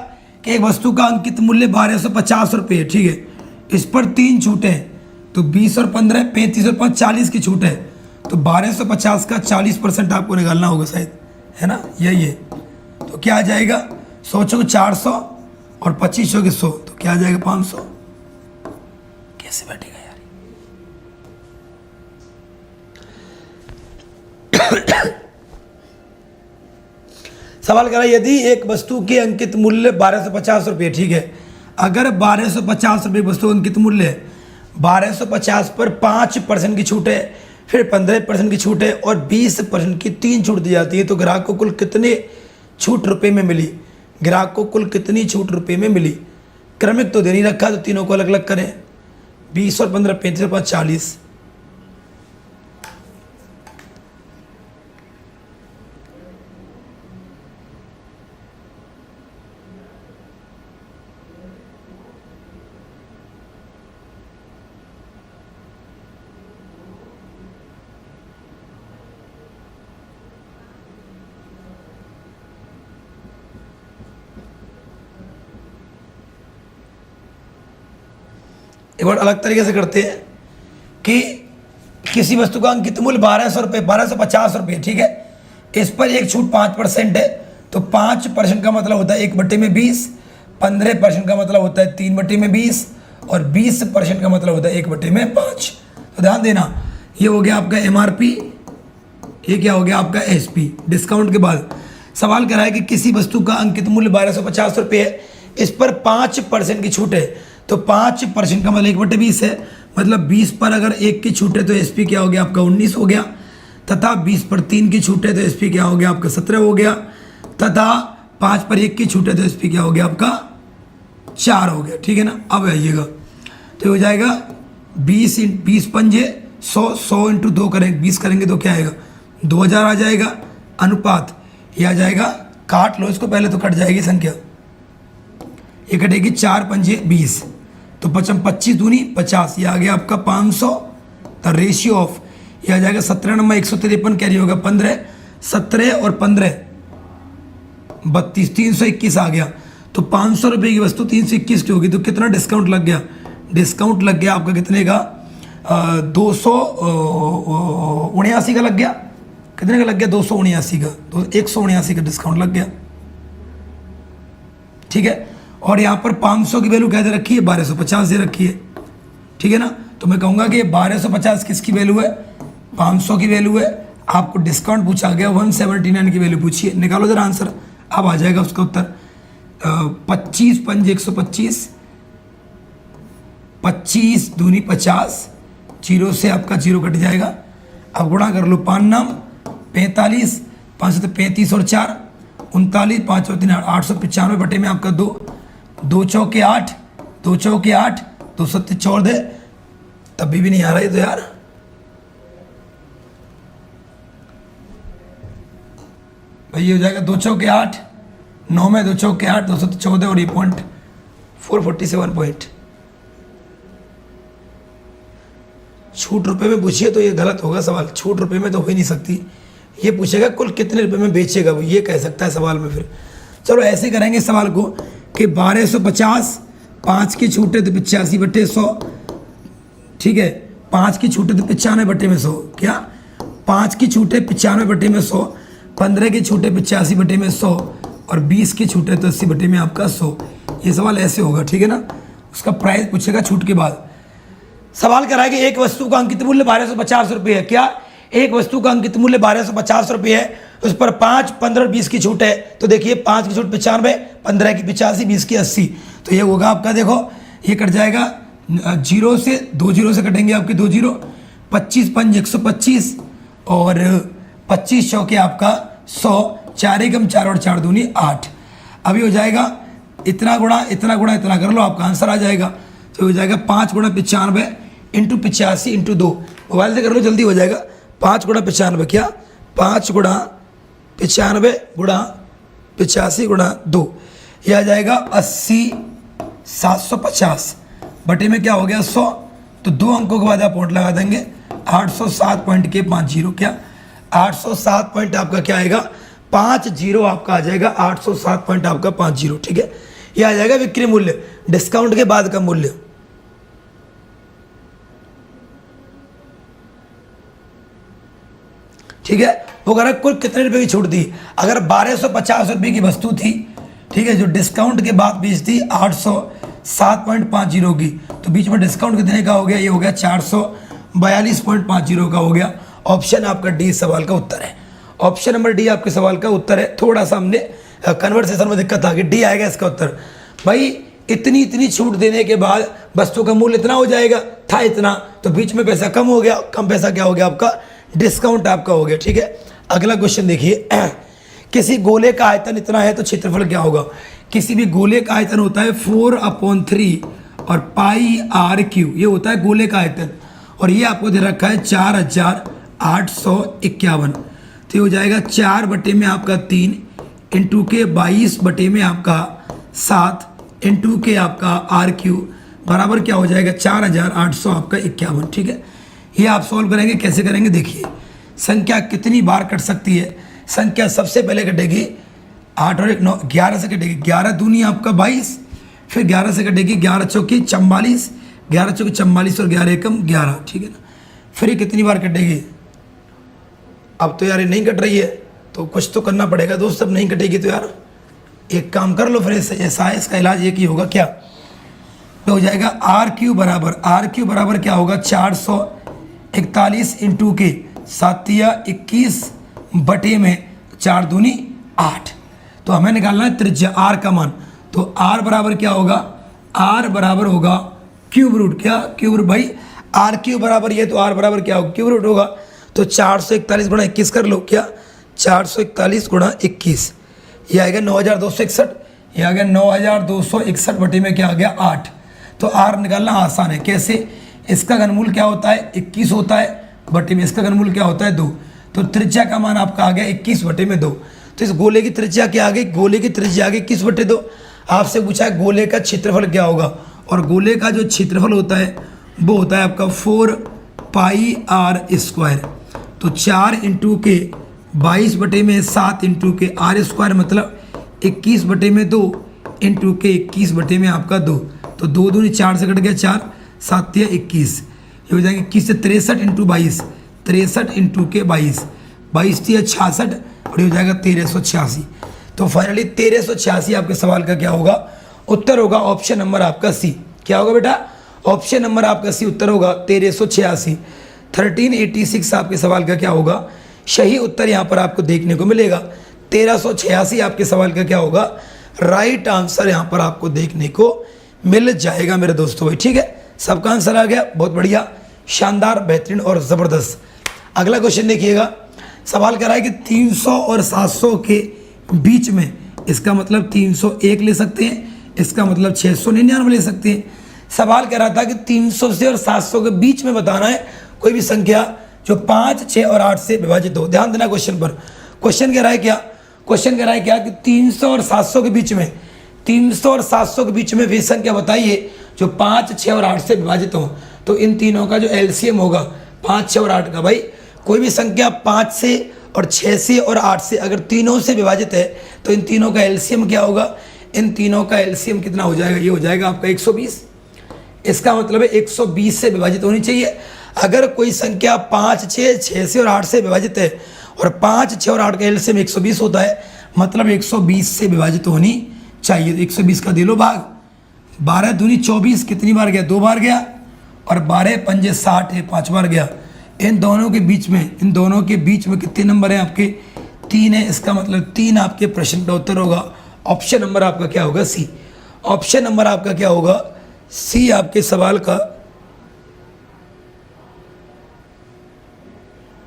कि एक वस्तु का अंकित मूल्य 1250 रुपये है। ठीक है, इस पर 3 छूटें हैं, तो 20 और 15, 35 और 5 40 की छूट है। तो 1250 का 40% आपको निकालना होगा शायद, है ना, यही है। तो क्या आ जाएगा, 100 चौके 400 और 25 चौके 100, तो क्या आ जाएगा 500। कैसे बैठेगा यार। सवाल करा, यदि एक वस्तु के अंकित मूल्य 1250 रुपये, ठीक है, अगर 1250 रुपये वस्तु अंकित मूल्य है, 1250 पर 5% की छूट है, फिर 15% की छूट है और 20% की 3 छूट दी जाती है, तो ग्राहक को कुल कितने छूट रुपए में मिली, ग्राहक को कुल कितनी छूट रुपए में मिली। क्रमिक तो दे नहीं रखा, तो तीनों को अलग अलग करें, 20 और 15, 35 और 5 40। एक बार अलग तरीके से करते हैं कि किसी वस्तु का अंकित मूल्य 1200 रुपये, 1250 रुपये, ठीक है, इस पर एक छूट 5% है, तो 5% का मतलब होता है 1/20, 15% का मतलब होता है 3/20 और 20% का मतलब होता है 1/5। तो ध्यान देना, ये हो गया आपका MRP, ये क्या हो गया आपका SP, डिस्काउंट के बाद। सवाल कर रहा है कि किसी वस्तु का अंकित मूल्य 1250 रुपये है, इस पर 5% की छूट है, तो 5% का मतलब 1/20 है, मतलब 20 पर अगर 1 की छूट है तो SP क्या हो गया आपका 19 हो गया, तथा 20 पर 3 की छूट है तो SP क्या हो गया आपका 17 हो गया, तथा 5 पर 1 की छूट है तो SP क्या हो गया आपका 4 हो गया। ठीक है ना। अब आइएगा, तो हो जाएगा 20 पंजे 100, 100 × 2 करेंगे, 20 करेंगे तो क्या आएगा 2000 आ जाएगा। अनुपात ये आ जाएगा, काट लो इसको पहले तो कट जाएगी संख्या, ये कटेगी 4 पंजे 20, तो 25 दूनी 50, ये आ गया आपका 500। द रेशियो ऑफ ये आ जाएगा 17 नंबर 153 कैरी होगा 15, 17 और 15 32, 321 आ गया। तो 500 रुपये की वस्तु 321 की होगी, तो कितना डिस्काउंट लग गया, डिस्काउंट लग गया आपका कितने का 279 का लग गया। कितने का लग गया 279 का, तो 179 का डिस्काउंट लग गया। ठीक है, और यहाँ पर 500 की वैल्यू क्या दे रखी है 1250 दे रखी है। ठीक है ना, तो मैं कहूँगा कि 1250 किसकी वैल्यू है, 500 की वैल्यू है, आपको डिस्काउंट पूछा गया 179 की वैल्यू पूछिए, निकालो जरा आंसर, अब आ जाएगा उसका उत्तर। 25 पंज 125, 25 दूनी 50, जीरो से आपका जीरो कट जाएगा। अब गुणा कर लो 5 नाम 45, 5 तो 35 और 4 39, 5 और 3 895 बटे में आपका 2, 2 चौके 8, 2 चौके 8, 2 सत्ते छोड़ दे, तभी भी नहीं आ रहा है तो यार। भाई ये हो जाएगा 2 चौके 8, 9 में 2 चौके 8, 2 सत्ते 14 और ये पॉइंट 447 पॉइंट। छूट रुपए में पूछिए तो ये गलत होगा सवाल, छूट रुपए में तो हो ही नहीं सकती। ये पूछेगा कुल कितने रुपए में बेचेगा वो, ये कह सकता है सवाल में। फिर चलो ऐसे करेंगे सवाल को कि 1250, 5 की छूटे तो 85 बटे 100, ठीक है। 5 की छूटे तो 95 बटे में 100, क्या 5 की छूटे 95 बटे में 100, 15 की छूटे 85 बटे में 100 और 20 की छूटे तो 80 बटे में आपका 100। ये सवाल ऐसे होगा, ठीक है ना। उसका प्राइस पूछेगा छूट के बाद। सवाल कराएगा एक वस्तु का अंकित मूल्य 1250 रुपये है, क्या एक वस्तु का अंकित मूल्य 1250 रुपये है, उस पर 5, 15 और 20 की छूट है। तो देखिए 5 की छूट 95, 15 की 85, 20 की 80, तो ये होगा आपका, देखो ये कट जाएगा जीरो से, 2 जीरो से कटेंगे आपके 2 जीरो, 25 पंज 125 और 25 चौके आपका 100, 4 एकम 4 और 4 दूनी 8। अभी हो जाएगा इतना गुणा इतना गुणा इतना कर लो, आपका आंसर आ जाएगा। तो हो जाएगा 5 गुणा 95 इंटू 85 इंटू 2, मोबाइल से कर लो जल्दी हो जाएगा। 5 गुणा 95, क्या 5 गुणा 95 गुणा 85 गुणा 2, यह आ जाएगा 80 750 बटे में क्या हो गया 100, तो 2 अंकों के बाद आप पॉइंट लगा देंगे 807 पॉइंट के 5 जीरो, क्या 807 पॉइंट आपका क्या आएगा 5 जीरो आपका आ जाएगा 807 पॉइंट आपका 5 जीरो, ठीक है। यह आ जाएगा विक्रय मूल्य, डिस्काउंट के बाद का मूल्य। ठीक है, वो कह रहा है कुल कितने रुपए की छूट दी। अगर 1250 रुपये की वस्तु थी, ठीक है, जो डिस्काउंट के बाद बीच थी 807.50 की, तो बीच में डिस्काउंट कितने का हो गया, ये हो गया 442.50 का हो गया। ऑप्शन आपका डी सवाल का उत्तर है। ऑप्शन नंबर डी आपके सवाल का उत्तर है। थोड़ा सा हमने कन्वर्सेशन में दिक्कत आ गई, डी आएगा इसका उत्तर। भाई इतनी छूट देने के बाद वस्तु का मूल्य इतना हो जाएगा, था इतना, तो बीच में पैसा कम हो गया, कम पैसा क्या हो गया आपका डिस्काउंट आपका हो गया, ठीक है। अगला क्वेश्चन देखिए, किसी गोले का आयतन इतना है तो क्षेत्रफल क्या होगा। किसी भी गोले का आयतन होता है 4/3 और पाई आर क्यू, ये होता है गोले का आयतन, और ये आपको दे रखा है 4851, तो ये हो जाएगा 4 बटे में आपका 3 इंटू के 22 बटे में आपका 7 इंटू के आपका आर क्यू बराबर क्या हो जाएगा 4800 आपका 51, ठीक है। ये आप सॉल्व करेंगे, कैसे करेंगे देखिए। संख्या कितनी बार कट सकती है, संख्या सबसे पहले कटेगी 8 और 1 9, 11 से कटेगी, 11 दूनी आपका 22, फिर 11 से कटेगी 11 चौकी 44, 11 चौकी 44 और 11 एकम 11, ठीक है ना। फिर ये कितनी बार कटेगी, अब तो यार ये नहीं कट रही है, तो कुछ तो करना पड़ेगा दोस्त। अब नहीं कटेगी तो यार एक काम कर लो, फिर ऐसा है, इसका इलाज एक ही होगा, क्या तो हो जाएगा आर क्यू बराबर क्या होगा 441 इंटू के 7 बटे में 4 दूनी 8। तो हमें निकालना है त्रिज्या आर का मान, तो आर बराबर क्या होगा, आर बराबर होगा क्यूब रूट, क्या क्यूब रूट, भाई आर क्यूब बराबर ये, तो आर बराबर क्या होगा क्यूब रूट होगा, तो 441 गुणा 21 कर लो, क्या 441 गुणा 21, ये आएगा 9261, ये आ गया 9261 बटे में क्या आ गया 8। तो आर निकालना आसान है, कैसे, इसका घनमूल क्या होता है 21 होता है, बटे में इसका घनमूल क्या होता है 2, तो त्रिज्या का मान आपका आ गया 21 बटे में 2। तो इस गोले की त्रिज्या क्या आ गई, गोले की त्रिज्या आ गई 21 बटे 2। आपसे पूछा है गोले का क्षेत्रफल क्या होगा, और गोले का जो क्षेत्रफल होता है वो होता है आपका 4 पाई आर स्क्वायर, तो 4 इंटू के 22 बटे में 7 इंटू के आर स्क्वायर मतलब 21 बटे में 2 इंटू के 21 बटे में आपका 2, तो 2 दूनी 4 से कट गया 4, 7 या 21, ये हो जाएगा 21 से 63 इंटू 22, 63 इंटू के 22, 22 या 66 और ये हो जाएगा 1386। तो फाइनली 1386 आपके सवाल का क्या होगा उत्तर होगा, ऑप्शन नंबर आपका सी। क्या होगा बेटा, ऑप्शन नंबर आपका सी उत्तर होगा 1386। 1386 आपके सवाल का क्या होगा, सही उत्तर यहाँ पर आपको देखने को मिलेगा। 1386 आपके सवाल का क्या होगा, राइट आंसर यहाँ पर आपको देखने को मिल जाएगा मेरे दोस्तों भाई। ठीक है, सबका आंसर आ गया, बहुत बढ़िया, शानदार, बेहतरीन और ज़बरदस्त। अगला क्वेश्चन देखिएगा, सवाल कर रहा है कि 300 और 700 के बीच में, इसका मतलब 301 ले सकते हैं, इसका मतलब 699 ले सकते हैं। सवाल कह रहा था कि 300 से और 700 के बीच में बताना है कोई भी संख्या जो 5, 6 और 8 से विभाजित हो। ध्यान देना क्वेश्चन पर। क्वेश्चन कह रहा है क्या, क्वेश्चन कह रहा है क्या कि 300 और 700 के बीच में, 300 और 700 के बीच में वे संख्या बताइए जो 5, 6 और 8 से विभाजित हो। तो इन तीनों का जो एलसीएम होगा 5, 6 और 8 का, भाई कोई भी संख्या 5 से और 6 से और 8 से अगर तीनों से विभाजित है तो इन तीनों का एलसीएम क्या होगा, इन तीनों का एलसीएम कितना हो जाएगा, ये हो जाएगा आपका 120। इसका मतलब है 120 से विभाजित होनी चाहिए। अगर कोई संख्या 5, 6 से और 8 से विभाजित है और 5, 6 और 8 का एलसीएम 120 होता है, मतलब 120 से विभाजित होनी चाहिए। तो 120 का दे लो भाग, 12 दूनी 24, कितनी बार गया, 2 बार गया, और 12 पंजे 60 है, 5 बार गया। इन दोनों के बीच में, इन दोनों के बीच में कितने नंबर हैं आपके, 3 है। इसका मतलब 3 आपके प्रश्न का उत्तर होगा। ऑप्शन नंबर आपका क्या होगा, सी। ऑप्शन नंबर आपका क्या होगा, सी आपके सवाल का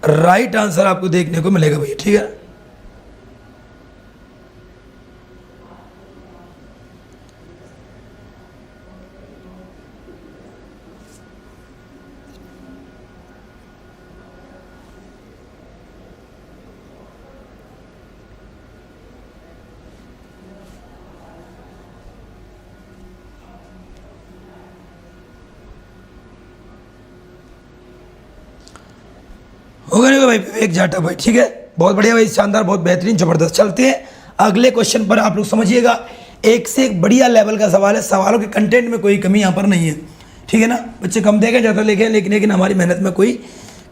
राइट आंसर आपको देखने को मिलेगा भैया। ठीक है, होगा नहीं भाई, विवेक जाटा भाई। ठीक है, बहुत बढ़िया भाई, शानदार, बहुत बेहतरीन, जबरदस्त। चलते हैं अगले क्वेश्चन पर। आप लोग समझिएगा, एक से एक बढ़िया लेवल का सवाल है, सवालों के कंटेंट में कोई कमी यहाँ पर नहीं है। ठीक है ना, बच्चे कम देखें ज़्यादा लिखें, लेकिन हमारी मेहनत में कोई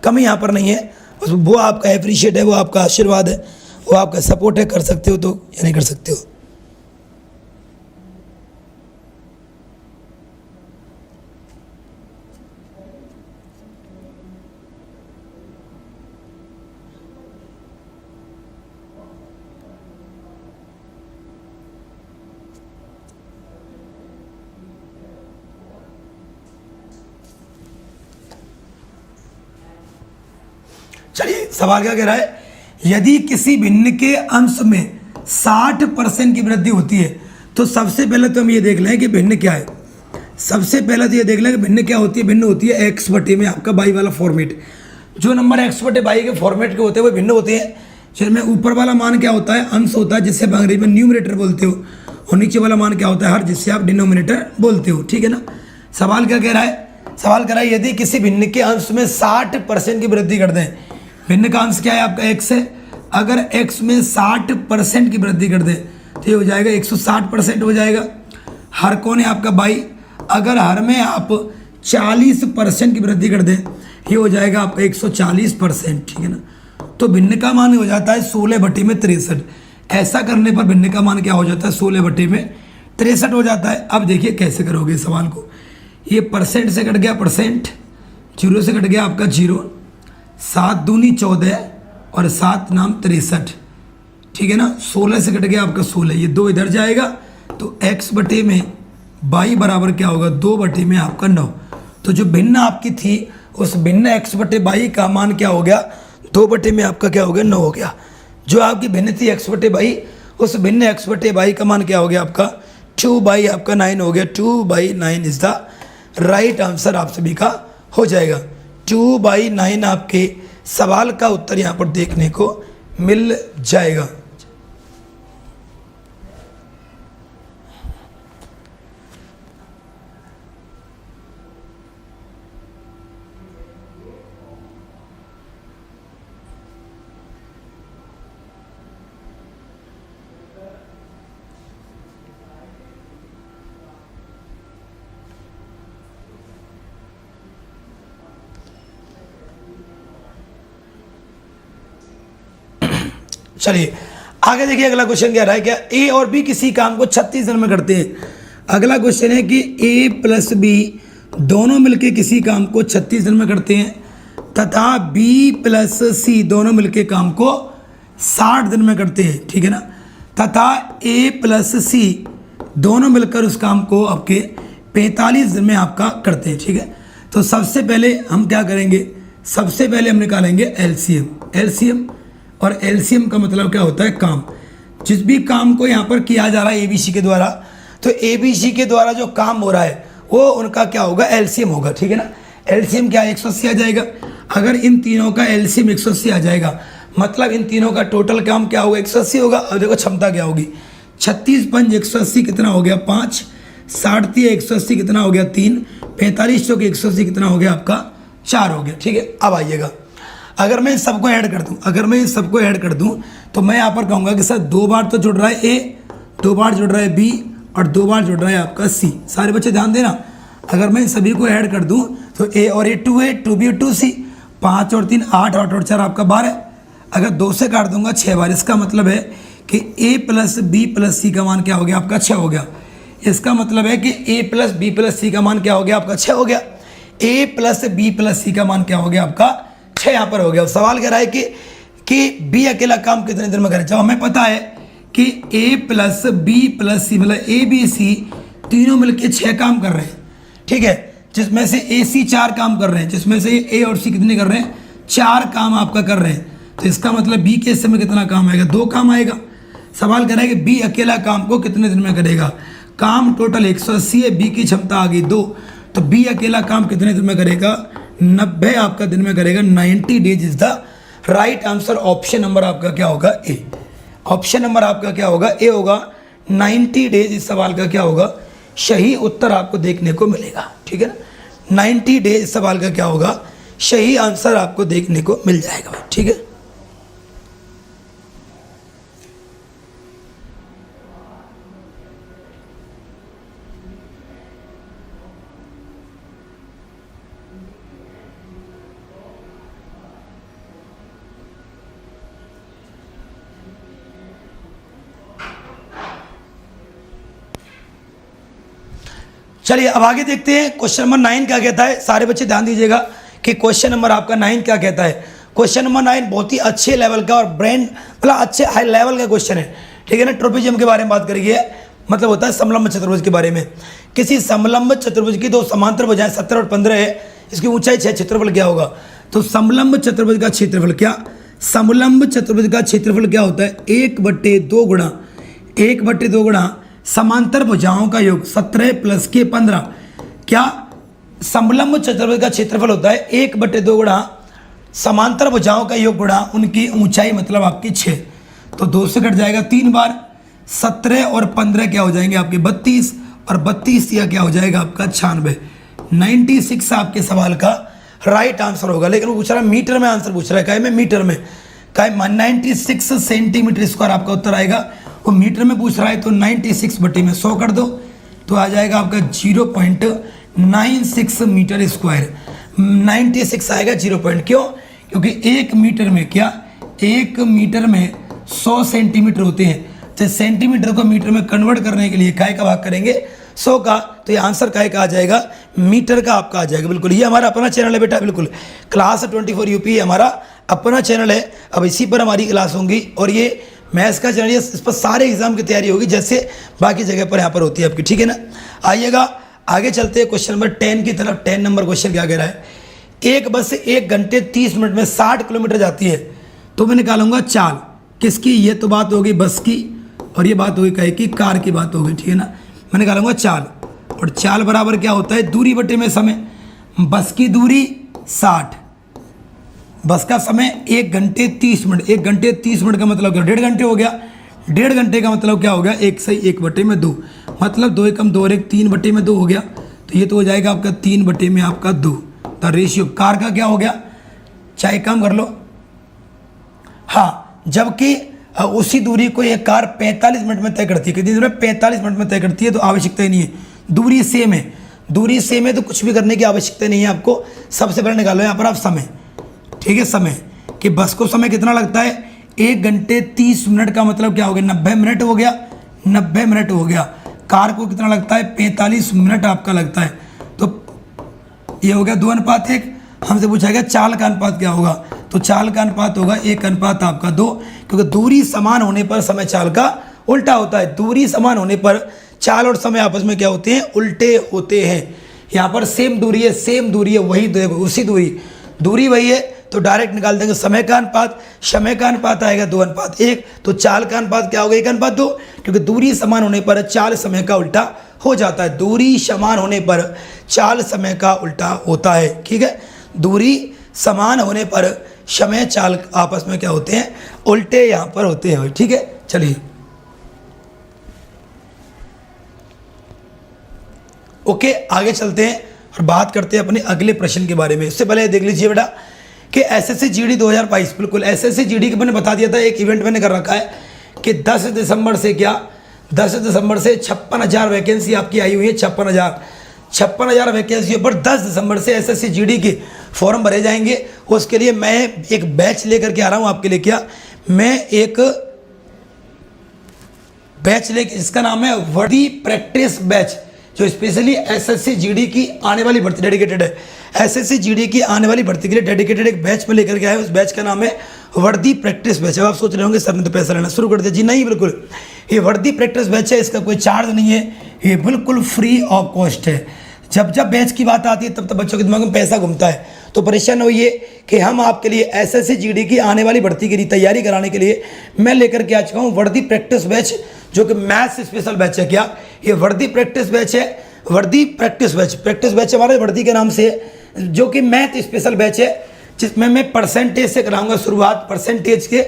कमी यहाँ पर नहीं है। वो आपका अप्रिशिएट है, वो आपका आशीर्वाद है, वो आपका सपोर्ट है, कर सकते हो तो या नहीं कर सकते हो। चलिए, सवाल क्या कह रहा है, यदि किसी भिन्न के अंश में 60% की वृद्धि होती है, तो सबसे पहले तो हम ये देख लें कि भिन्न क्या है। सबसे पहले तो ये देख लें कि भिन्न क्या होती है। भिन्न होती है एक्स बटे में आपका बाई वाला फॉर्मेट। जो नंबर एक्स बटे बाई के फॉर्मेट के होते हैं वो भिन्न होते हैं, जिनमें ऊपर वाला मान क्या होता है, अंश होता है, जिससे आप अंग्रेजी में न्यूमरेटर बोलते हो, और नीचे वाला मान क्या होता है, हर, जिससे आप डिनोमिनेटर बोलते हो। ठीक है ना। सवाल क्या कह रहा है, सवाल कह रहा है यदि किसी भिन्न के अंश में 60% की वृद्धि कर दें। भिन्न का अंश क्या है आपका, एक्स है। अगर एक्स में 60% की वृद्धि कर दें तो ये हो जाएगा 160% हो जाएगा। हर कौन है आपका बाई। अगर हर में आप 40% की वृद्धि कर दें ये हो जाएगा आपका 140%। ठीक है ना। तो भिन्न का मान हो जाता है 16/63। ऐसा करने पर भिन्न का मान क्या हो जाता है, 16/63 हो जाता है। अब देखिए कैसे करोगे सवाल को। ये परसेंट से कट गया परसेंट, 0 से कट गया आपका 0, 7 दूनी 14 और 7 नाम 63। ठीक है ना। 16 से कट गया आपका 16, ये 2 इधर जाएगा, तो x बटे में बाई बराबर क्या होगा, 2 बटे में आपका 9। तो जो भिन्न आपकी थी उस भिन्न x बटे बाई का मान क्या हो गया, 2 बटे में आपका क्या हो गया, 9 हो गया। जो आपकी भिन्न थी x बटे बाई, उस भिन्न x बटे बाई का मान क्या हो गया आपका, 2 आपका 9 हो गया। 2/9 इज द राइट आंसर आप सभी का हो जाएगा। 2/9 आपके सवाल का उत्तर यहाँ पर देखने को मिल जाएगा। चलिए आगे देखिए, अगला क्वेश्चन क्या रहा है, क्या ए और बी किसी काम को 36 दिन में करते हैं। अगला क्वेश्चन है कि ए प्लस बी दोनों मिलके किसी काम को 36 दिन में करते हैं, तथा बी प्लस सी दोनों मिलके काम को 60 दिन में करते हैं, ठीक है ना, तथा ए प्लस सी दोनों मिलकर उस काम को आपके 45 दिन में आपका करते हैं, ठीक है। तो सबसे पहले हम क्या करेंगे, सबसे पहले हम निकालेंगे एलसीएम। एलसीएम और एलसीएम का मतलब क्या होता है, काम। जिस भी काम को यहाँ पर किया जा रहा है एबीसी के द्वारा, तो एबीसी के द्वारा जो काम हो रहा है वो उनका क्या होगा, एलसीएम होगा, ठीक है ना। एलसीएम क्या 180 आ जाएगा। अगर इन तीनों का एलसीएम 180 आ जाएगा, मतलब इन तीनों का टोटल काम क्या होगा, 180 होगा। और देखो क्षमता क्या होगी, 36 पंज 180 कितना हो गया 5, 60 180 कितना हो गया 3, 45 चौके 180 कितना हो गया आपका 4 हो गया, ठीक है। अब आइएगा, अगर मैं सबको ऐड कर दूं, अगर मैं सबको ऐड कर दूं तो मैं यहाँ पर कहूँगा कि सर 2 बार तो जुड़ रहा है ए, 2 बार जुड़ रहा है बी और 2 बार जुड़ रहा है आपका सी। सारे बच्चे ध्यान देना, अगर मैं सभी को ऐड कर दूं तो ए और ए 2 है, 2 बी और 2 सी, 5 और 3 8, 8 और 4 आपका 12। अगर 2 से काट दूंगा 6 बार, इसका मतलब है कि ए प्लस बी प्लस सी का मान क्या हो गया आपका 6 हो गया। इसका मतलब है कि ए प्लस बी प्लस सी का मान क्या हो गया आपका 6 हो गया। ए प्लस बी प्लस सी का मान क्या हो गया आपका 6 यहाँ पर हो गया। सवाल कह रहा है कि बी अकेला काम कितने दिन में करे। जब हमें पता है कि ए प्लस बी प्लस सी मतलब ए बी सी तीनों मिलकर 6 काम कर रहे हैं, ठीक है, जिसमें से ए सी 4 काम कर रहे हैं, जिसमें से ए और सी कितने कर रहे हैं 4 काम आपका कर रहे हैं। तो इसका मतलब बी के हिस्से में कितना काम आएगा, 2 काम आएगा। सवाल कर रहा है कि बी अकेला काम को कितने दिन में करेगा। काम टोटल 180 है, बी की क्षमता आ गई 2, तो बी अकेला काम कितने दिन में करेगा 90 आपका दिन में करेगा। 90 days is the right answer. Option number आपका क्या होगा ए। ऑप्शन नंबर आपका क्या होगा ए होगा। 90 डेज इस सवाल का क्या होगा सही उत्तर आपको देखने को मिलेगा, ठीक है ना। 90 डेज इस सवाल का क्या होगा सही आंसर आपको देखने को मिल जाएगा, ठीक है। चलिए अब आगे देखते हैं क्वेश्चन नंबर 9 क्या कहता है। सारे बच्चे ध्यान दीजिएगा कि क्वेश्चन नंबर आपका 9 क्या कहता है। क्वेश्चन नंबर 9 बहुत ही अच्छे लेवल का और ब्रेन मतलब अच्छे हाई लेवल का क्वेश्चन है, ठीक है ना। ट्रोपिज्म के बारे में बात करेंगे, मतलब होता है समलंब चतुर्भुज के बारे में। किसी समलंब चतुर्भुज की 2 समांतर भुजाएं 17 और 15 है, इसकी ऊंचाई 6, क्षेत्रफल क्या होगा। तो समलंब चतुर्भुज का क्षेत्रफल क्या, समलंब चतुर्भुज का क्षेत्रफल क्या होता है 1/2 गुणा 1/2 गुणा समांतर भुजाओं का योग 17 प्लस के 15। क्या समलंब चतुर्भुज का क्षेत्रफल होता है 1/2 गुणा समांतर भुजाओं का योग गुणा उनकी ऊंचाई मतलब आपकी 6। तो 2 से कट जाएगा 3 बार, 17 और 15 क्या हो जाएंगे आपके 32 और 32 या क्या हो जाएगा आपका 96। 96 आपके सवाल का राइट आंसर होगा। लेकिन वो पूछ रहा है मीटर में आंसर पूछ रहा है, कहे में मीटर में, कहे 96 सेंटीमीटर स्क्वायर आपका उत्तर आएगा। वो मीटर में पूछ रहा है तो 96 में 100 कर दो तो आ जाएगा आपका 0.96 मीटर स्क्वायर। 96 आएगा 0 क्यों, क्योंकि 1 मीटर में क्या 1 मीटर में 100 सेंटीमीटर होते हैं। तो सेंटीमीटर को मीटर में कन्वर्ट करने के लिए काय का भाग करेंगे 100 का, तो ये आंसर काय का आ जाएगा मीटर का आपका आ जाएगा। बिल्कुल ये हमारा अपना चैनल है बेटा, बिल्कुल क्लास 24 यूपी हमारा अपना चैनल है। अब इसी पर हमारी क्लास होंगी और ये मैथ्स का चैनल, इस पर सारे एग्जाम की तैयारी होगी जैसे बाकी जगह पर यहाँ पर होती है आपकी, ठीक है ना। आइएगा आगे चलते हैं क्वेश्चन नंबर 10 की तरफ। 10 नंबर क्वेश्चन क्या कह रहा है, एक बस 1 घंटे 30 मिनट में 60 किलोमीटर जाती है, तो मैं निकालूंगा चाल किसकी। ये तो बात होगी बस की और ये बात होगी कहे की कार की बात होगी, ठीक है ना। मैं निकालूंगा चाल, और चाल बराबर क्या होता है दूरी बटे में समय। बस की दूरी 60, बस का समय 1 घंटे 30 मिनट। 1 घंटे 30 मिनट का मतलब क्या 1.5 घंटे हो गया। 1.5 घंटे का मतलब क्या हो गया 1 से 1/2, मतलब 2 एकम 2 और 1 3/2 हो गया। तो ये तो हो जाएगा आपका 3 में आपका 2। तो रेशियो कार का क्या हो गया, चाहे कम कर लो। हाँ, जबकि उसी दूरी को ये कार 45 मिनट में तय करती है। कितनी देर में 45 मिनट में तय करती है, तो आवश्यकता ही नहीं है। दूरी सेम है, दूरी सेम है तो कुछ भी करने की आवश्यकता नहीं है आपको। सबसे पहले निकालो यहाँ पर आप समय, ठीक है। समय कि बस को समय कितना लगता है 1 घंटे 30 मिनट का मतलब क्या हो गया 90 मिनट हो गया। 90 मिनट हो गया। कार को कितना लगता है 45 मिनट आपका लगता है। तो ये हो गया 2:1। हमसे पूछा गया चाल का अनुपात क्या होगा, तो चाल का अनुपात होगा 1 अनुपात आपका 2, क्योंकि दूरी समान होने पर समय चाल का उल्टा होता है। दूरी समान होने पर चाल और समय आपस में क्या होते हैं, उल्टे होते हैं। यहाँ पर सेम दूरी है, वही देखो उसी दूरी वही है, तो डायरेक्ट निकाल देंगे समय का अनुपात आएगा 2 अनुपात 1, तो चाल का अनुपात क्या होगा 1 अनुपात 2, क्योंकि दूरी समान होने पर चाल समय का उल्टा हो जाता है। दूरी समान होने पर चाल समय का उल्टा होता है, ठीक है। दूरी समान होने पर समय चाल आपस में क्या होते हैं, उल्टे यहाँ पर होते हैं, ठीक है। चलिए ओके, आगे चलते हैं और बात करते हैं अपने अगले प्रश्न के बारे में। इससे पहले देख लीजिए बेटा कि एसएससी जीडी 2022, बिल्कुल एसएससी जीडी के मैंने बता दिया था, एक इवेंट मैंने कर रखा है कि 10 दिसंबर से 56,000 वैकेंसी आपकी आई हुई है। 56,000 वैकेंसियों पर 10 दिसंबर से एसएससी जीडी के फॉर्म भरे जाएंगे। उसके लिए मैं एक बैच लेकर के आ रहा हूँ आपके लिए। क्या मैं एक बैच लेकर, इसका नाम है वर्दी प्रैक्टिस बैच, जो स्पेशली एसएससी जीडी की आने वाली भर्ती डेडिकेटेड है। एसएससी जीडी की आने वाली भर्ती के लिए डेडिकेटेड एक बैच में लेकर के आए। उस बैच का नाम है वर्दी प्रैक्टिस बैच। अब आप सोच रहे होंगे सर ने तो पैसा लेना शुरू कर दिया। जी नहीं, बिल्कुल ये वर्दी प्रैक्टिस बैच है, इसका कोई चार्ज नहीं है, ये बिल्कुल फ्री ऑफ कॉस्ट है। जब बैच की बात आती है तब बच्चों के दिमाग में पैसा घूमता है, तो परेशान होइए कि हम आपके लिए एसएससी जीडी की आने वाली भर्ती के लिए तैयारी कराने के लिए मैं लेकर के आ चुका हूँ वर्दी प्रैक्टिस बैच, जो कि मैथ्स स्पेशल बैच है। क्या ये वर्दी प्रैक्टिस बैच है? वर्दी प्रैक्टिस बैच हमारे वर्दी के नाम से, जो कि मैथ स्पेशल बैच है, जिसमें मैं परसेंटेज से कराऊंगा शुरुआत, परसेंटेज के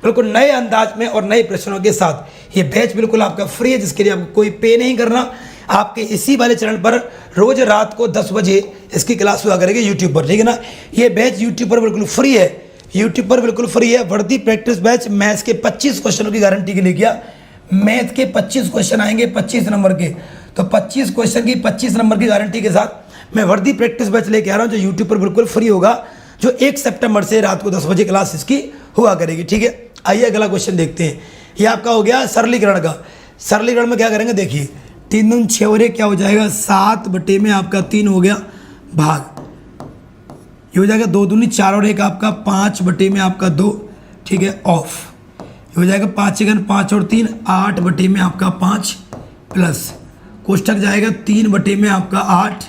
बिल्कुल नए अंदाज में और नए प्रश्नों के साथ। ये बैच बिल्कुल आपका फ्री है, जिसके लिए आपको कोई पे नहीं करना। आपके इसी वाले चैनल पर रोज रात को 10 बजे इसकी क्लास हुआ करेगी यूट्यूब पर, ठीक है ना। ये बैच यूट्यूब पर बिल्कुल फ्री है, वर्दी प्रैक्टिस बैच। मैथ्स के 25 क्वेश्चनों की गारंटी के लिए किया। मैथ के 25 क्वेश्चन आएंगे 25 नंबर के, तो 25 क्वेश्चन की 25 नंबर की गारंटी के साथ मैं वर्दी प्रैक्टिस बैच लेके आ रहा हूँ, जो यूट्यूब पर बिल्कुल फ्री होगा, जो 1 सितंबर से रात को 10 बजे क्लास इसकी हुआ करेगी, ठीक है। आइए अगला क्वेश्चन देखते हैं। ये आपका हो गया सरलीकरण का। सरलीकरण में क्या करेंगे, देखिए 3 दूनी 6 और 1 क्या हो जाएगा, 7 बटे में आपका 3 हो गया भाग, ये हो जाएगा 2 दूनी 4 और 1 आपका 5 बटे में आपका 2, ठीक है, ऑफ। ये हो जाएगा 5 1 5 और 3 8 बटे में आपका 5 प्लस कोष्ठक जाएगा 3 बटे में आपका 8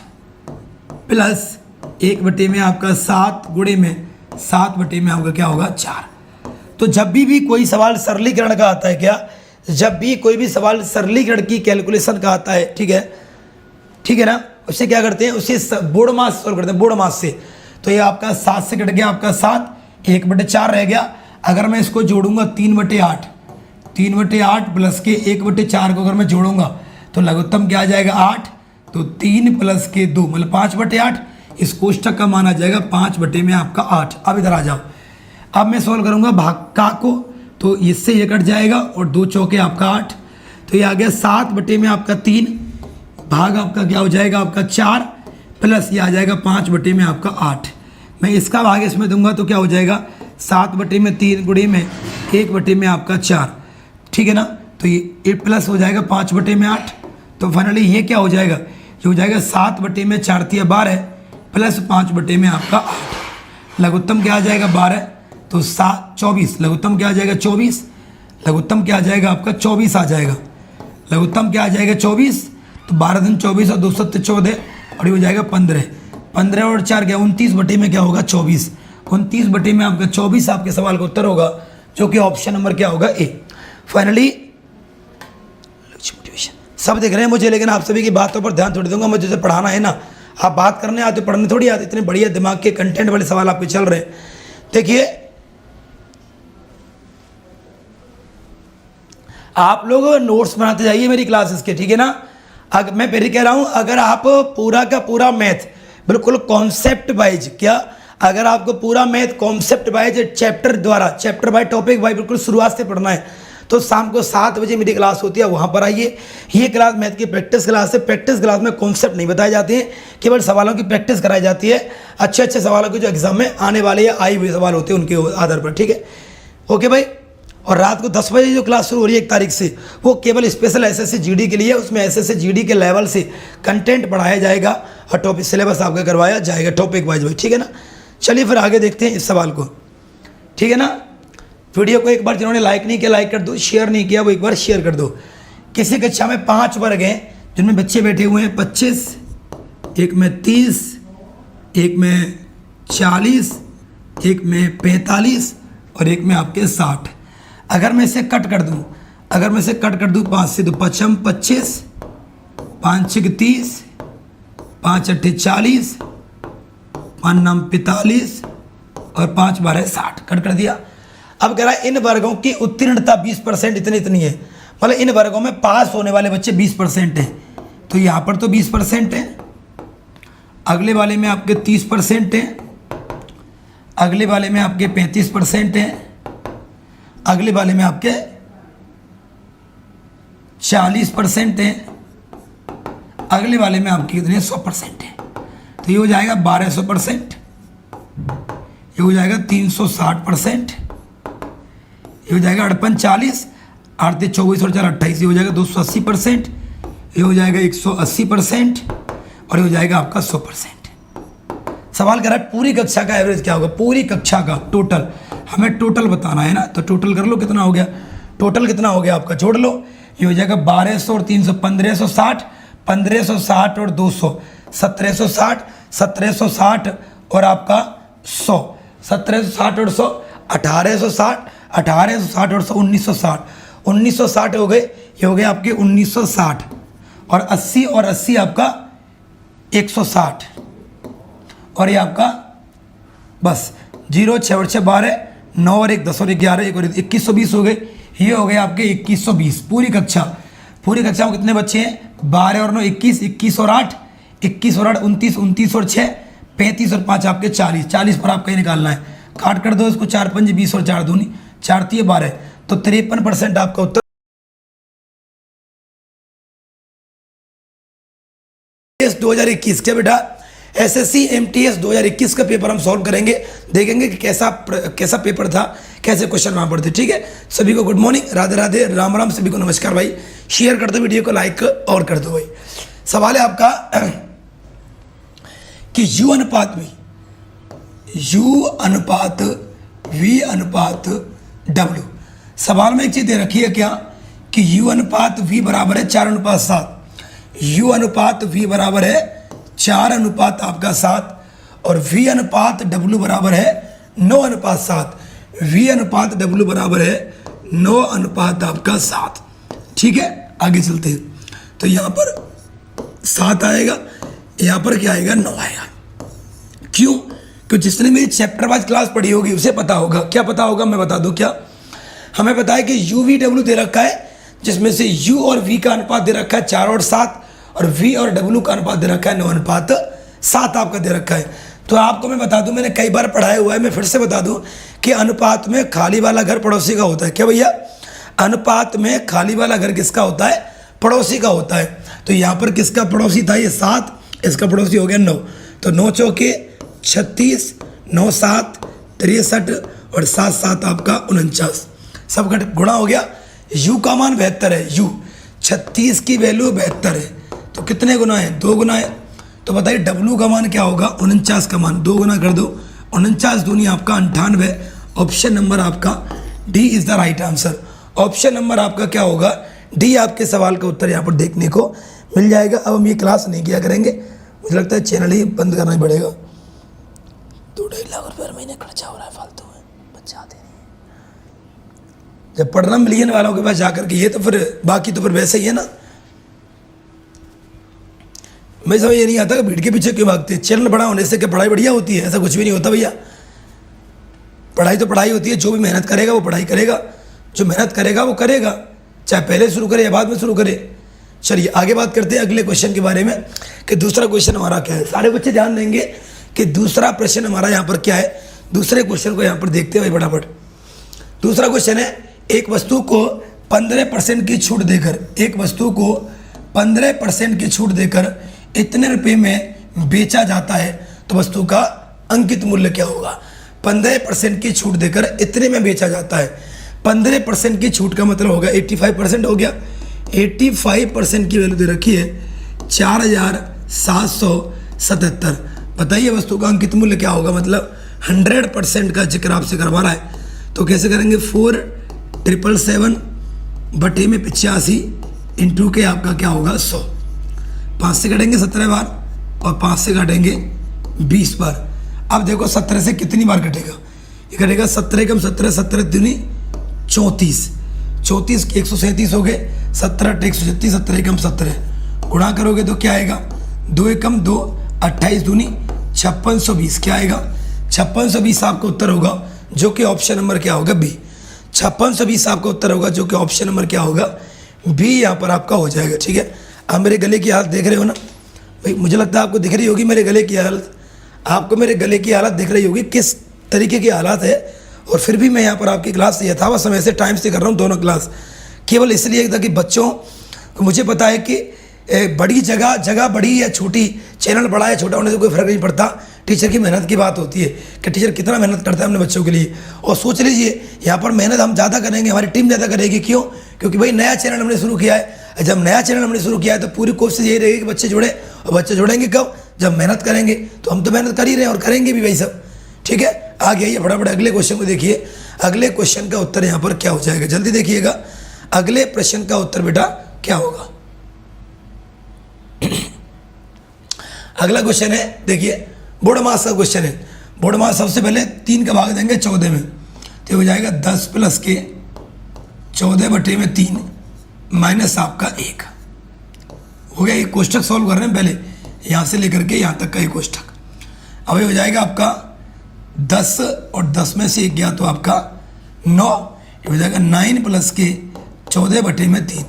प्लस 1 बटे में आपका 7 गुणे में 7 बटे में आपका क्या होगा 4। तो जब भी कोई सवाल सरलीकरण का आता है, क्या जब भी कोई भी सवाल सरलीकरण की कैलकुलेशन का आता है, ठीक है ना, उससे क्या करते हैं, उससे बोर्ड मास सॉल्व करते हैं, बोर्ड मास से। तो ये आपका 7 से कट गया आपका 7, 1 बटे 4 रह गया। अगर मैं इसको जोड़ूंगा 3 बटे 8 प्लस के 1 बटे 4 को अगर मैं जोड़ूंगा तो लघुत्तम क्या आ जाएगा 8, तो 3 प्लस के 2 मतलब 5 बटे 8। इस कोष्ठक का मान आ जाएगा 5 बटे में आपका 8। अब इधर आ जाओ, अब मैं सॉल्व करूंगा भाग का को, तो इससे ये कट जाएगा और 2 चौके आपका 8, तो ये आ गया 7 बटे में आपका 3 भाग आपका क्या हो जाएगा आपका 4 प्लस ये आ जाएगा 5 बटे में आपका 8। मैं इसका भाग इसमें दूंगा तो क्या हो जाएगा 7 बटे में 3 गुणे में 1 बटे में आपका 4, ठीक है ना। तो ये प्लस हो जाएगा 5 बटे में 8, तो फाइनली ये क्या हो जाएगा, ये हो जाएगा 7 बटे में 4 × 12 प्लस 5 बटे में आपका 8। लघुत्तम क्या आ जाएगा 12, तो 24, लघुत्तम क्या आ जाएगा 24, लघुत्तम क्या आ जाएगा आपका 24 आ जाएगा, लघुत्तम क्या आ जाएगा 24, तो 12 दिन 24 और 2 7 14 और ये हो जाएगा 15 और 4 क्या 29 बटे में क्या होगा 24, 29 बटे में आपका 24 आपके सवाल का उत्तर होगा, जो कि ऑप्शन नंबर क्या होगा ए। फाइनली सब देख रहे हैं मुझे, लेकिन आप सभी की बातों पर ध्यान थोड़ी दूंगा। मुझे जैसे पढ़ाना है ना, आप बात करने आते पढ़ने थोड़ी आते, इतने बढ़िया दिमाग के कंटेंट वाले सवाल आपके चल रहे हैं। देखिए आप लोग नोट्स बनाते जाइए मेरी क्लासेस के, ठीक है ना। मैं फिर कह रहा हूं, अगर आप पूरा का पूरा मैथ बिल्कुल कॉन्सेप्ट वाइज, क्या अगर आपको पूरा math concept wise chapter by topic wise बिल्कुल शुरुआत से पढ़ना है, तो शाम को 7 बजे मेरी क्लास होती है, वहाँ पर आइए। ये क्लास मैथ की प्रैक्टिस क्लास है। प्रैक्टिस क्लास में कॉन्सेप्ट नहीं बताए जाते हैं, केवल सवालों की प्रैक्टिस कराई जाती है। अच्छे सवालों के जो एग्जाम में आने वाले या आए हुए सवाल होते हैं उनके आधार पर, ठीक है, ओके भाई। और रात को 10 बजे जो क्लास शुरू हो रही है 1 तारीख से, वो केवल स्पेशल एसएससी जीडी के लिए। उसमें एसएससी जीडी के लेवल से कंटेंट पढ़ाया जाएगा और टॉपिक सिलेबस आपका करवाया जाएगा टॉपिक वाइज, ठीक है ना। चलिए फिर आगे देखते हैं इस सवाल को, ठीक है ना। वीडियो को एक बार जिन्होंने लाइक नहीं किया लाइक कर दो, शेयर नहीं किया वो एक बार शेयर कर दो। किसी कक्षा में 5 वर्ग हैं जिनमें बच्चे बैठे हुए हैं 25, एक में 30, एक में 40, एक में 45 और एक में आपके 60। अगर मैं इसे कट कर दूं, 5 से तो 5 25, 5 6 30, 5 8 40, 5 9 45 और 5 12 60, कट कर दिया। अब कह रहा है इन वर्गों की उत्तीर्णता 20% इतनी है, मतलब इन वर्गों में पास होने वाले बच्चे 20% हैं। तो यहाँ पर तो 20% है, अगले वाले में आपके 30% हैं, अगले वाले में आपके 35% हैं, अगले वाले में आपके 40% हैं, अगले वाले में आपके कितने 100% हैं। तो ये हो जाएगा 1200%, ये हो जाएगा 360%, ये हो जाएगा 48, 8 24 और 4 28, ये हो जाएगा 280%, ये हो जाएगा 180% और ये हो जाएगा आपका 100%। सवाल कर रहा है पूरी कक्षा का एवरेज क्या होगा, पूरी कक्षा का टोटल, हमें टोटल बताना है ना। तो टोटल कर लो कितना हो गया, टोटल कितना हो गया आपका, जोड़ लो। ये हो जाएगा 1200 और 300 1560, 1560 और 200 1760, 1760 और आपका 100, 1760 और 100 1860, 1860 और 100 1960, 1960 हो गए, ये हो गए आपके 1960 और 80 और 80 आपका 160 और ये आपका बस 0 6 और 6 12, 9 और 1 10 और 11 1 और 2120 हो गए। ये हो गए आपके 2120 पूरी कक्षा में कितने बच्चे हैं 12 और 9 21, 21 और 8 21 और 8 29, 29 और 6 35 और 5 आपके 40, 40 पर आपका ही निकालना है। काट कर दो इसको, 4 5 20 और 4 दूनी 4 3 12, तो 53% आपका उत्तर 2021 क्या बेटा एसएससी एमटीएस 2021 का पेपर हम सॉल्व करेंगे, देखेंगे कि कैसा पेपर था, कैसे क्वेश्चन वहाँ पर थे। ठीक है, सभी को गुड मॉर्निंग, राधे राधे, राम राम, सभी को नमस्कार भाई। शेयर कर दो वीडियो को, लाइक और कर दो भाई। सवाल है आपका कि U अनुपात V अनुपात W। सवाल में एक चीज दे रखी है क्या कि U अनुपात V बराबर है 4:7, U अनुपात V बराबर है 4:7 आपका 7 और V अनुपात W बराबर है 9:7, V अनुपात W बराबर है 9:7 आपका 7। ठीक है, आगे चलते हैं। तो यहाँ पर 7 आएगा, यहाँ पर क्या आएगा 9 आएगा। क्यों? क्योंकि जिसने मेरी चैप्टर वाइज क्लास पढ़ी होगी उसे पता होगा। क्या पता होगा मैं बता दूं क्या, हमें पता है कि UVW दे रखा है जिसमें से U और V का अनुपात दे रखा है 4 और 7 और V और W का अनुपात दे रखा है 9:7 आपका दे रखा है। तो आपको मैं बता दूं, मैंने कई बार पढ़ाया हुआ है, मैं फिर से बता दूं कि अनुपात में खाली वाला घर पड़ोसी का होता है। क्या भैया, अनुपात में खाली वाला घर किसका होता है, पड़ोसी का होता है। तो यहाँ पर किसका पड़ोसी था, ये 7, इसका पड़ोसी हो गया 9, तो 9 चौके 36, 9 7 63 और 7 7 आपका 49, सब गुणा हो गया। U का मान 72 है, U 36 की वैल्यू 72 है, तो कितने गुना है, 2 गुना है। तो बताइए W का मान क्या होगा, 49 का मान 2 गुना कर दो, 49 दूनी आपका 98। ऑप्शन नंबर आपका D is the right answer. Option number आपका क्या होगा, डी आपके सवाल का उत्तर यहाँ पर देखने को मिल जाएगा। अब हम ये क्लास नहीं किया करेंगे, मुझे लगता है चैनल ही बंद करना ही पड़ेगा। 2-2.5 लाख रुपये हर महीने खर्चा हो रहा है फालतू में, बच्चे आते नहीं। जब पढ़ना मिलियन वालों के पास जाकर के ये तो फिर बाकी तो फिर वैसे ही है ना। मैं समझ ये नहीं आता कि भीड़ के पीछे क्यों भागते हैं। चैनल बड़ा होने से क्या पढ़ाई बढ़िया होती है, ऐसा कुछ भी नहीं होता भैया। पढ़ाई तो पढ़ाई होती है, जो भी मेहनत करेगा वो पढ़ाई करेगा, जो मेहनत करेगा वो करेगा, चाहे पहले शुरू करे या बाद में शुरू करे। चलिए आगे बात करते हैं अगले क्वेश्चन के बारे में कि दूसरा क्वेश्चन हमारा क्या है। सारे बच्चे ध्यान देंगे कि दूसरा प्रश्न हमारा यहाँ पर क्या है। दूसरे क्वेश्चन को यहाँ पर देखते हैं भाई फटाफट। दूसरा क्वेश्चन है, एक वस्तु को 15% की छूट देकर, एक वस्तु को 15% की छूट देकर इतने रुपए में बेचा जाता है तो वस्तु का अंकित मूल्य क्या होगा। 15% की छूट देकर इतने में बेचा जाता है, 15% की छूट का मतलब होगा 85% हो गया। 85% की वैल्यू दे रखी है 4777। बताइए वस्तु का अंकित मूल्य क्या होगा, मतलब 100% का जिक्र आपसे करवा रहा है, तो कैसे करेंगे 4,777 बटे में 85 इंटू के आपका क्या होगा 100। 5 से काटेंगे 17 बार और 5 से काटेंगे 20 बार। अब देखो 17 से कितनी बार कटेगा, ये कटेगा 17 कम 17, 17 दूनी 34, 34 के 137 हो गए, 17 136, 17 कम 17 गुणा करोगे तो क्या आएगा 2 एकम 2, 28 दूनी 5620, क्या आएगा 5620 आपका उत्तर होगा, जो कि ऑप्शन नंबर क्या होगा बी। 5620 आपका उत्तर होगा, जो कि ऑप्शन नंबर क्या होगा बी यहाँ पर आपका हो जाएगा। ठीक है, आप मेरे गले की हालत देख रहे हो ना भाई, मुझे लगता है आपको दिख रही होगी मेरे गले की हालत, आपको मेरे गले की हालत दिख रही होगी किस तरीके की हालत है। और फिर भी मैं यहाँ पर आपकी क्लास यथावत समय से टाइम से कर रहा हूँ दोनों क्लास, केवल इसलिए ताकि बच्चों को मुझे पता है कि बड़ी जगह बड़ी या छोटी, चैनल बड़ा या छोटा होने से कोई फर्क नहीं पड़ता, टीचर की मेहनत की बात होती है कि टीचर कितना मेहनत करता है अपने बच्चों के लिए। और सोच लीजिए यहाँ पर मेहनत हम ज़्यादा करेंगे, हमारी टीम ज़्यादा करेगी, क्यों? क्योंकि भाई नया चैनल हमने शुरू किया है। जब नया चैनल हमने शुरू किया है तो पूरी कोशिश यही रहेगी कि बच्चे जुड़े, और बच्चे जुड़ेंगे कब? जब मेहनत करेंगे। तो हम तो मेहनत कर ही रहे हैं और करेंगे भी भाई सब। ठीक है, आगे आइए फटाफट अगले क्वेश्चन को देखिए। अगले क्वेश्चन का उत्तर यहाँ पर क्या हो जाएगा, जल्दी देखिएगा। अगले प्रश्न का उत्तर बेटा क्या होगा? अगला क्वेश्चन है, देखिए बोर्ड मास का क्वेश्चन है। बोर्ड मास सबसे पहले 3 का भाग देंगे 14 में, तो हो जाएगा 10 प्लस के 14 बटे में 3 माइनस आपका 1 हो गया। एक कोष्टक सॉल्व कर रहे हैं पहले, यहाँ से लेकर के यहाँ तक का एक कोष्टक। अब ये हो जाएगा आपका 10 और 10 में से 1 गया तो आपका 9, ये हो जाएगा 9 प्लस के 14 बटे में 3।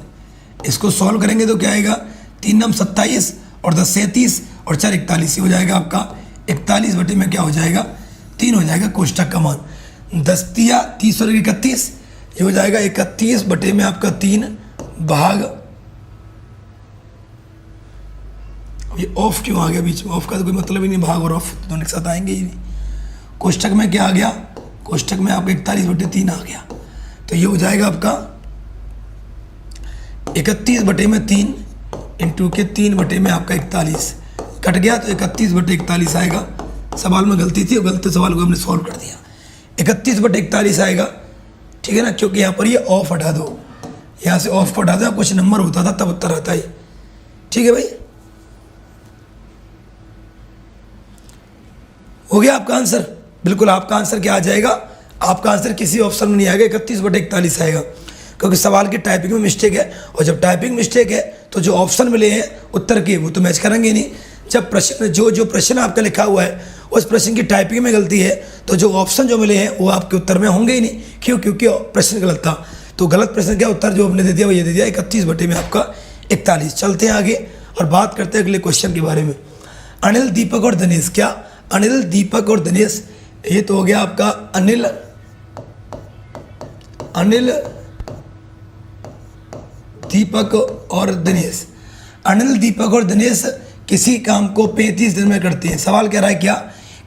इसको सॉल्व करेंगे तो क्या आएगा 3 9 27 और 10 37 और 4 41, हो जाएगा आपका 41 बटे में क्या हो जाएगा 3 हो जाएगा कोष्टक का मान। 10 तिया 30 और 31, ये हो जाएगा 31 बटे में आपका 3 भाग, ये ऑफ क्यों आ गया बीच में? ऑफ का तो कोई मतलब ही नहीं, भाग और ऑफ दोनों के साथ आएंगे ही नहीं। कोष्टक में क्या आ गया? कोष्टक में आपका 41 बटे 3 आ गया, तो ये हो जाएगा आपका 31 बटे में 3 इंटू के 3 बटे में आपका 41 कट गया, तो 31 बटे 41 आएगा। सवाल में गलती थी, गलत सवाल को हमने सॉल्व कर दिया। 31 बटे 41 आएगा, ठीक है ना, क्योंकि यहाँ पर ये ऑफ हटा दो, यहाँ से ऑफ को हटा दो, कुछ नंबर होता था तब उत्तर आता है। ठीक है भाई, हो गया आपका आंसर। बिल्कुल आपका आंसर क्या आ जाएगा? आपका आंसर किसी ऑप्शन में नहीं आएगा, 31 बटे 41 आएगा, क्योंकि सवाल की टाइपिंग में मिस्टेक है। और जब टाइपिंग मिस्टेक है तो जो ऑप्शन मिले हैं उत्तर के वो तो मैच करेंगे नहीं। जब प्रश्न जो प्रश्न आपका लिखा हुआ है उस प्रश्न की टाइपिंग में गलती है तो जो ऑप्शन जो मिले हैं वो आपके उत्तर में होंगे ही नहीं। क्यों? क्योंकि प्रश्न गलत था। तो गलत प्रश्न क्या उत्तर जो आपने दे दिया वो ये दे दिया 31 बटे में आपका 41। चलते हैं आगे और बात करते हैं अगले क्वेश्चन के बारे में। अनिल दीपक और दिनेश, क्या अनिल दीपक और दिनेश, ये तो हो गया आपका अनिल दीपक और दिनेश। अनिल दीपक और दिनेश किसी काम को 35 दिन में करते हैं। सवाल कह रहा है क्या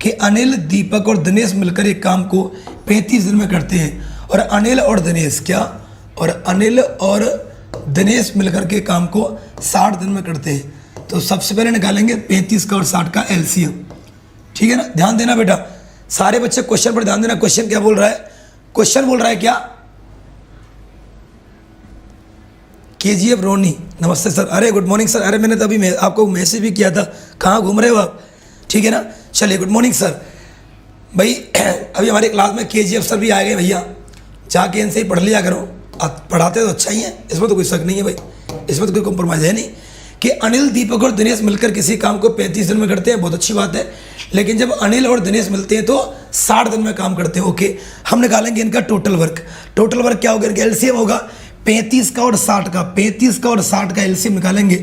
कि अनिल दीपक और दिनेश मिलकर एक काम को 35 दिन में करते हैं। और अनिल और दिनेश क्या, और अनिल और दिनेश मिलकर के काम को 60 दिन में करते हैं। तो सबसे पहले निकालेंगे 35 का और 60 का एलसीएम। ठीक है ना, ध्यान देना बेटा, सारे बच्चे क्वेश्चन पर ध्यान देना। क्वेश्चन क्या बोल रहा है? क्वेश्चन बोल रहा है क्या, केजीएफ रोनी, नमस्ते सर। अरे गुड मॉर्निंग सर। अरे मैंने तभी आपको मैसेज भी किया था, कहाँ घूम रहे हो आप? ठीक है ना, चलिए गुड मॉर्निंग सर। भाई अभी हमारी क्लास में केजीएफ सर भी आ गए भैया, जाके इनसे ही पढ़ लिया करो। आप पढ़ाते तो अच्छा ही है, इसमें तो कोई शक नहीं है भाई, इसमें तो कोई कॉम्प्रोमाइज़ है नहीं। कि अनिल दीपक और दिनेश मिलकर किसी काम को 35 दिन में करते हैं, बहुत अच्छी बात है। लेकिन जब अनिल और दिनेश मिलते हैं तो 60 दिन में काम करते हैं। ओके, हम निकालेंगे इनका टोटल वर्क। टोटल वर्क क्या होगा? इनका एलसीएम होगा 35 का और 60 का, 35 का और 60 का एलसीएम निकालेंगे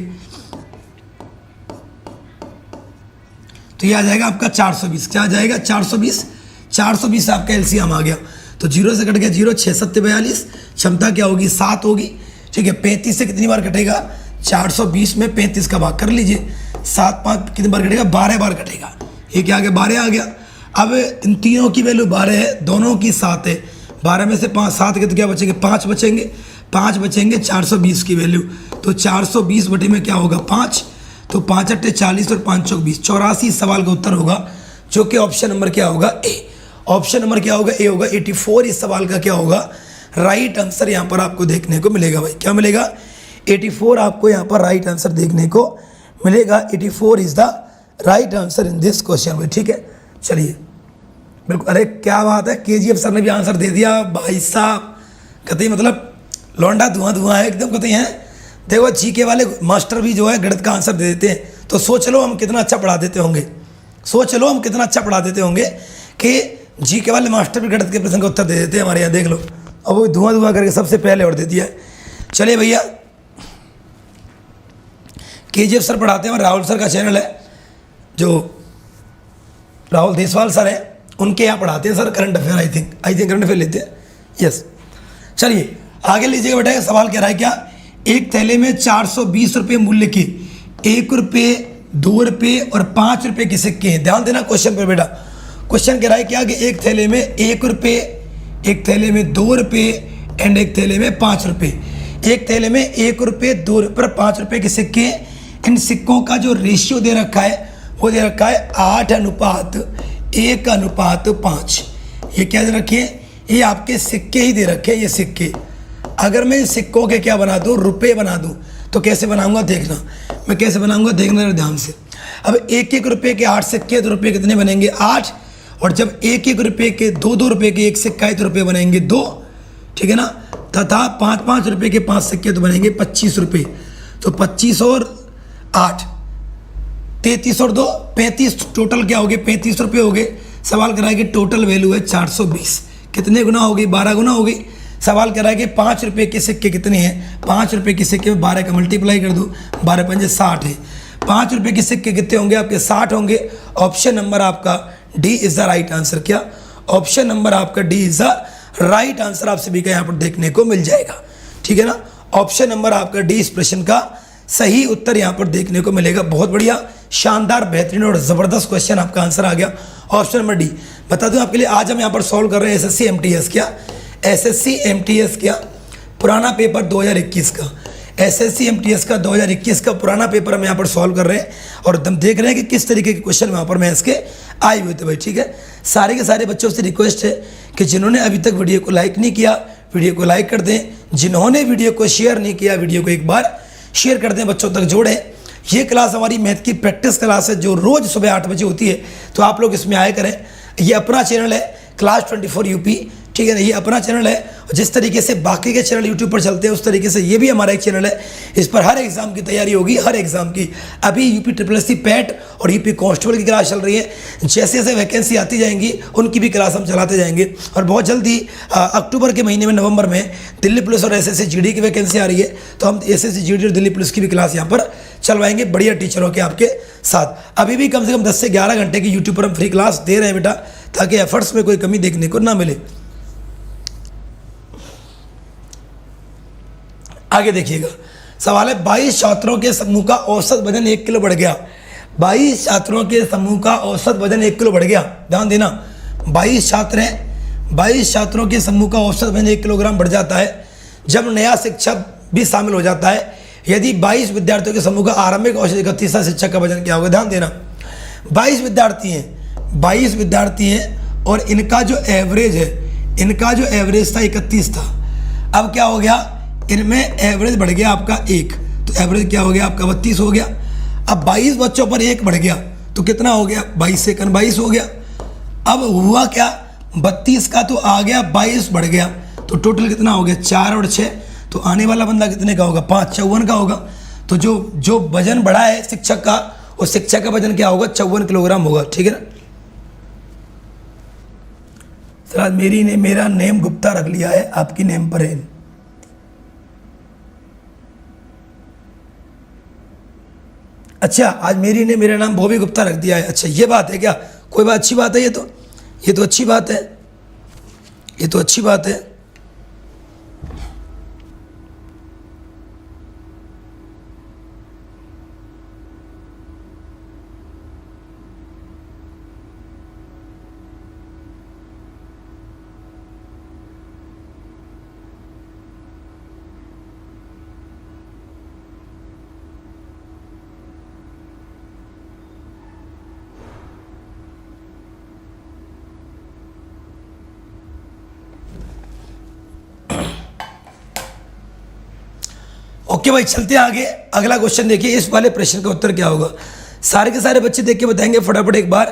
तो ये आ जाएगा आपका 420। क्या आ जाएगा? 420। 420 आपका एलसीएम आ गया, तो 0 से कट गया 0, 6 7 42, क्षमता क्या होगी? 7 होगी। ठीक है, 35 से कितनी बार कटेगा? 420 में 35 का भाग कर लीजिए, 7 5 कितनी बार कटेगा? 12 बार कटेगा। ये क्या आ गया? 12 आ गया। अब इन तीनों की वैल्यू 12 है, दोनों की 7 है। 12 में से 5 7 के तो क्या बचेंगे? 5 बचेंगे। 5 बचेंगे 420 की वैल्यू, तो 420 बटे में क्या होगा? 5, तो 5 8 40 और 5 चौक 20, 84 सवाल का उत्तर होगा, जो कि ऑप्शन नंबर क्या होगा? ए। ऑप्शन नंबर क्या होगा, ए होगा 84। इस सवाल का क्या होगा, राइट आंसर यहाँ पर आपको देखने को मिलेगा भाई। क्या मिलेगा, 84 आपको यहाँ पर राइट आंसर देखने को मिलेगा। 84 is the right answer in this question भाई, ठीक है। चलिए बिल्कुल, अरे क्या बात है, केजीएफ सर ने भी आंसर दे दिया भाई साहब, कहते मतलब लौंडा धुआं धुआं है एकदम, कहते हैं। देखो जीके वाले मास्टर भी जो है गणित का आंसर दे देते हैं, तो सोच लो हम कितना अच्छा पढ़ा देते होंगे, सोच लो हम कितना अच्छा पढ़ा देते होंगे कि जीके वाले मास्टर भी गणित के प्रश्न का उत्तर दे देते हैं हमारे यहाँ, देख लो। अब वो धुआं धुआं करके सबसे पहले और दे दिया है। चलिए भैया, केजीएफ सर पढ़ाते हैं, राहुल सर का चैनल है, जो राहुल देसवाल सर है, उनके यहाँ पढ़ाते हैं sir current affair. I think current affair लेते हैं, यस। चलिए आगे लीजिएगा बेटा, सवाल कह रहा है क्या, एक थैले में 420 रुपये मूल्य के 1 रुपये, 2 रुपये और 5 रुपये के सिक्के हैं। ध्यान देना क्वेश्चन पर बेटा, क्वेश्चन कह रहा है क्या कि एक थैले में 1 रुपये, एक थैले में 2 रुपये एंड एक थैले में 5 रुपये। एक थैले में 1 रुपये, 2 रुपये और 5 रुपये के सिक्के। इन सिक्कों का जो रेशियो दे रखा है वो दे रखा है 8:1:5। ये क्या दे रखे हैं, ये आपके सिक्के ही दे रखे हैं, ये सिक्के। अगर मैं इन सिक्कों के क्या बना दूँ, रुपये बना दूँ, तो कैसे बनाऊंगा देखना, मैं कैसे बनाऊंगा देखना ध्यान से। अब 1-1 रुपये के 8 सिक्के, तो रुपये कितने बनेंगे 8। और जब 1-1 रुपये के 2-2 रुपये के 1 सिक्का है तो रुपये बनेंगे 2, ठीक है ना। तथा 5-5 रुपये के 5 सिक्के तो बनेंगे 25 रुपये। तो 25 और 8, 33 और 2 35, टोटल क्या हो गए 35 रुपये हो गए। सवाल कराया कि टोटल वैल्यू है 420, कितने गुना होगी, 12 गुना होगी। सवाल कह रहा है कि 5 रुपये के सिक्के कितने हैं, 5 रुपये के सिक्के में 12 का मल्टीप्लाई कर दूँ, 12 पंजे 60 है। 5 रुपये के सिक्के कितने होंगे आपके, 60 होंगे। ऑप्शन नंबर आपका D is the right answer. क्या, ऑप्शन नंबर आपका D is the right answer आप सभी का यहाँ पर देखने को मिल जाएगा, ठीक है ना। ऑप्शन नंबर आपका डी इस प्रश्न का सही उत्तर यहाँ पर देखने को मिलेगा। बहुत बढ़िया, शानदार, बेहतरीन और ज़बरदस्त क्वेश्चन आपका आंसर आ गया, ऑप्शन नंबर डी। बता दूं आपके लिए, आज हम यहाँ पर सॉल्व कर रहे हैं एसएससी एमटीएस क्या, एसएससी एमटीएस क्या पुराना पेपर 2021 का, एसएससी एमटीएस का 2021 का पुराना पेपर हम यहाँ पर सॉल्व कर रहे हैं। और हम देख रहे हैं कि किस तरीके के क्वेश्चन वहाँ पर मैं इसके आए हुए थे भाई, ठीक है। सारे के सारे बच्चों से रिक्वेस्ट है कि जिन्होंने अभी तक वीडियो को लाइक नहीं किया, वीडियो को लाइक कर दें। जिन्होंने वीडियो को शेयर नहीं किया, वीडियो को एक बार शेयर कर दें, बच्चों तक जोड़ें। ये क्लास हमारी मैथ की प्रैक्टिस क्लास है, जो रोज़ सुबह 8 बजे होती है, तो आप लोग इसमें आया करें। ये अपना चैनल है क्लास 24 यूपी, ठीक है ना, ये अपना चैनल है। जिस तरीके से बाकी के चैनल यूट्यूब पर चलते हैं, उस तरीके से ये भी हमारा एक चैनल है। इस पर हर एग्जाम की तैयारी होगी, हर एग्जाम की। अभी यूपी SSC पैट और यूपी कांस्टेबल की क्लास चल रही है। जैसे जैसे वैकेंसी आती जाएंगी, उनकी भी क्लास हम चलाते जाएंगे। और बहुत जल्दी अक्टूबर के महीने में, नवंबर में दिल्ली पुलिस और SSC GD की वैकेंसी आ रही है, तो हम SSC GD और दिल्ली पुलिस की भी क्लास यहाँ पर चलवाएंगे बढ़िया टीचरों के आपके साथ। अभी भी कम से कम 10 से 11 घंटे की यूट्यूब पर हम फ्री क्लास दे रहे हैं बेटा, ताकि एफर्ट्स में कोई कमी देखने को ना मिले। आगे देखिएगा, सवाल है 22 छात्रों के समूह का औसत वजन 1 किलो बढ़ गया। 22 छात्रों के समूह का औसत वजन 1 किलो बढ़ गया। ध्यान देना, 22 छात्र हैं, 22 छात्रों के समूह का औसत वजन 1 किलोग्राम बढ़ जाता है जब नया शिक्षक भी शामिल हो जाता है। यदि 22 विद्यार्थियों के समूह का आरंभिक औसत 31 शिक्षक का वजन क्या होगा। ध्यान देना, 22 विद्यार्थी हैं, 22 विद्यार्थी हैं और इनका जो एवरेज है, इनका जो एवरेज था 31 था। अब क्या हो गया, इनमें एवरेज बढ़ गया आपका 1, तो एवरेज क्या हो गया आपका 32 हो गया। अब 22 बच्चों पर 1 बढ़ गया तो कितना हो गया, 22 से 22 हो गया। अब हुआ क्या, 32 का तो आ गया, 22 बढ़ गया, तो टोटल कितना हो गया 4 और 6, तो आने वाला बंदा कितने का होगा 5, 54 का होगा। तो जो वजन बढ़ा है शिक्षक का, उस शिक्षक का वजन क्या होगा 54 किलोग्राम होगा, ठीक है ना। सर आज मेरी ने मेरा नेम गुप्ता रख लिया है, आपकी नेम पर है। अच्छा, आज मेरी ने मेरा नाम बॉबी गुप्ता रख दिया है। अच्छा ये बात है क्या, कोई बात, अच्छी बात है, ये तो अच्छी बात है, ये तो अच्छी बात है। ओके भाई, चलते हैं आगे। अगला क्वेश्चन देखिए, इस वाले प्रश्न का उत्तर क्या होगा। सारे के सारे बच्चे देख के बताएंगे फटाफट एक बार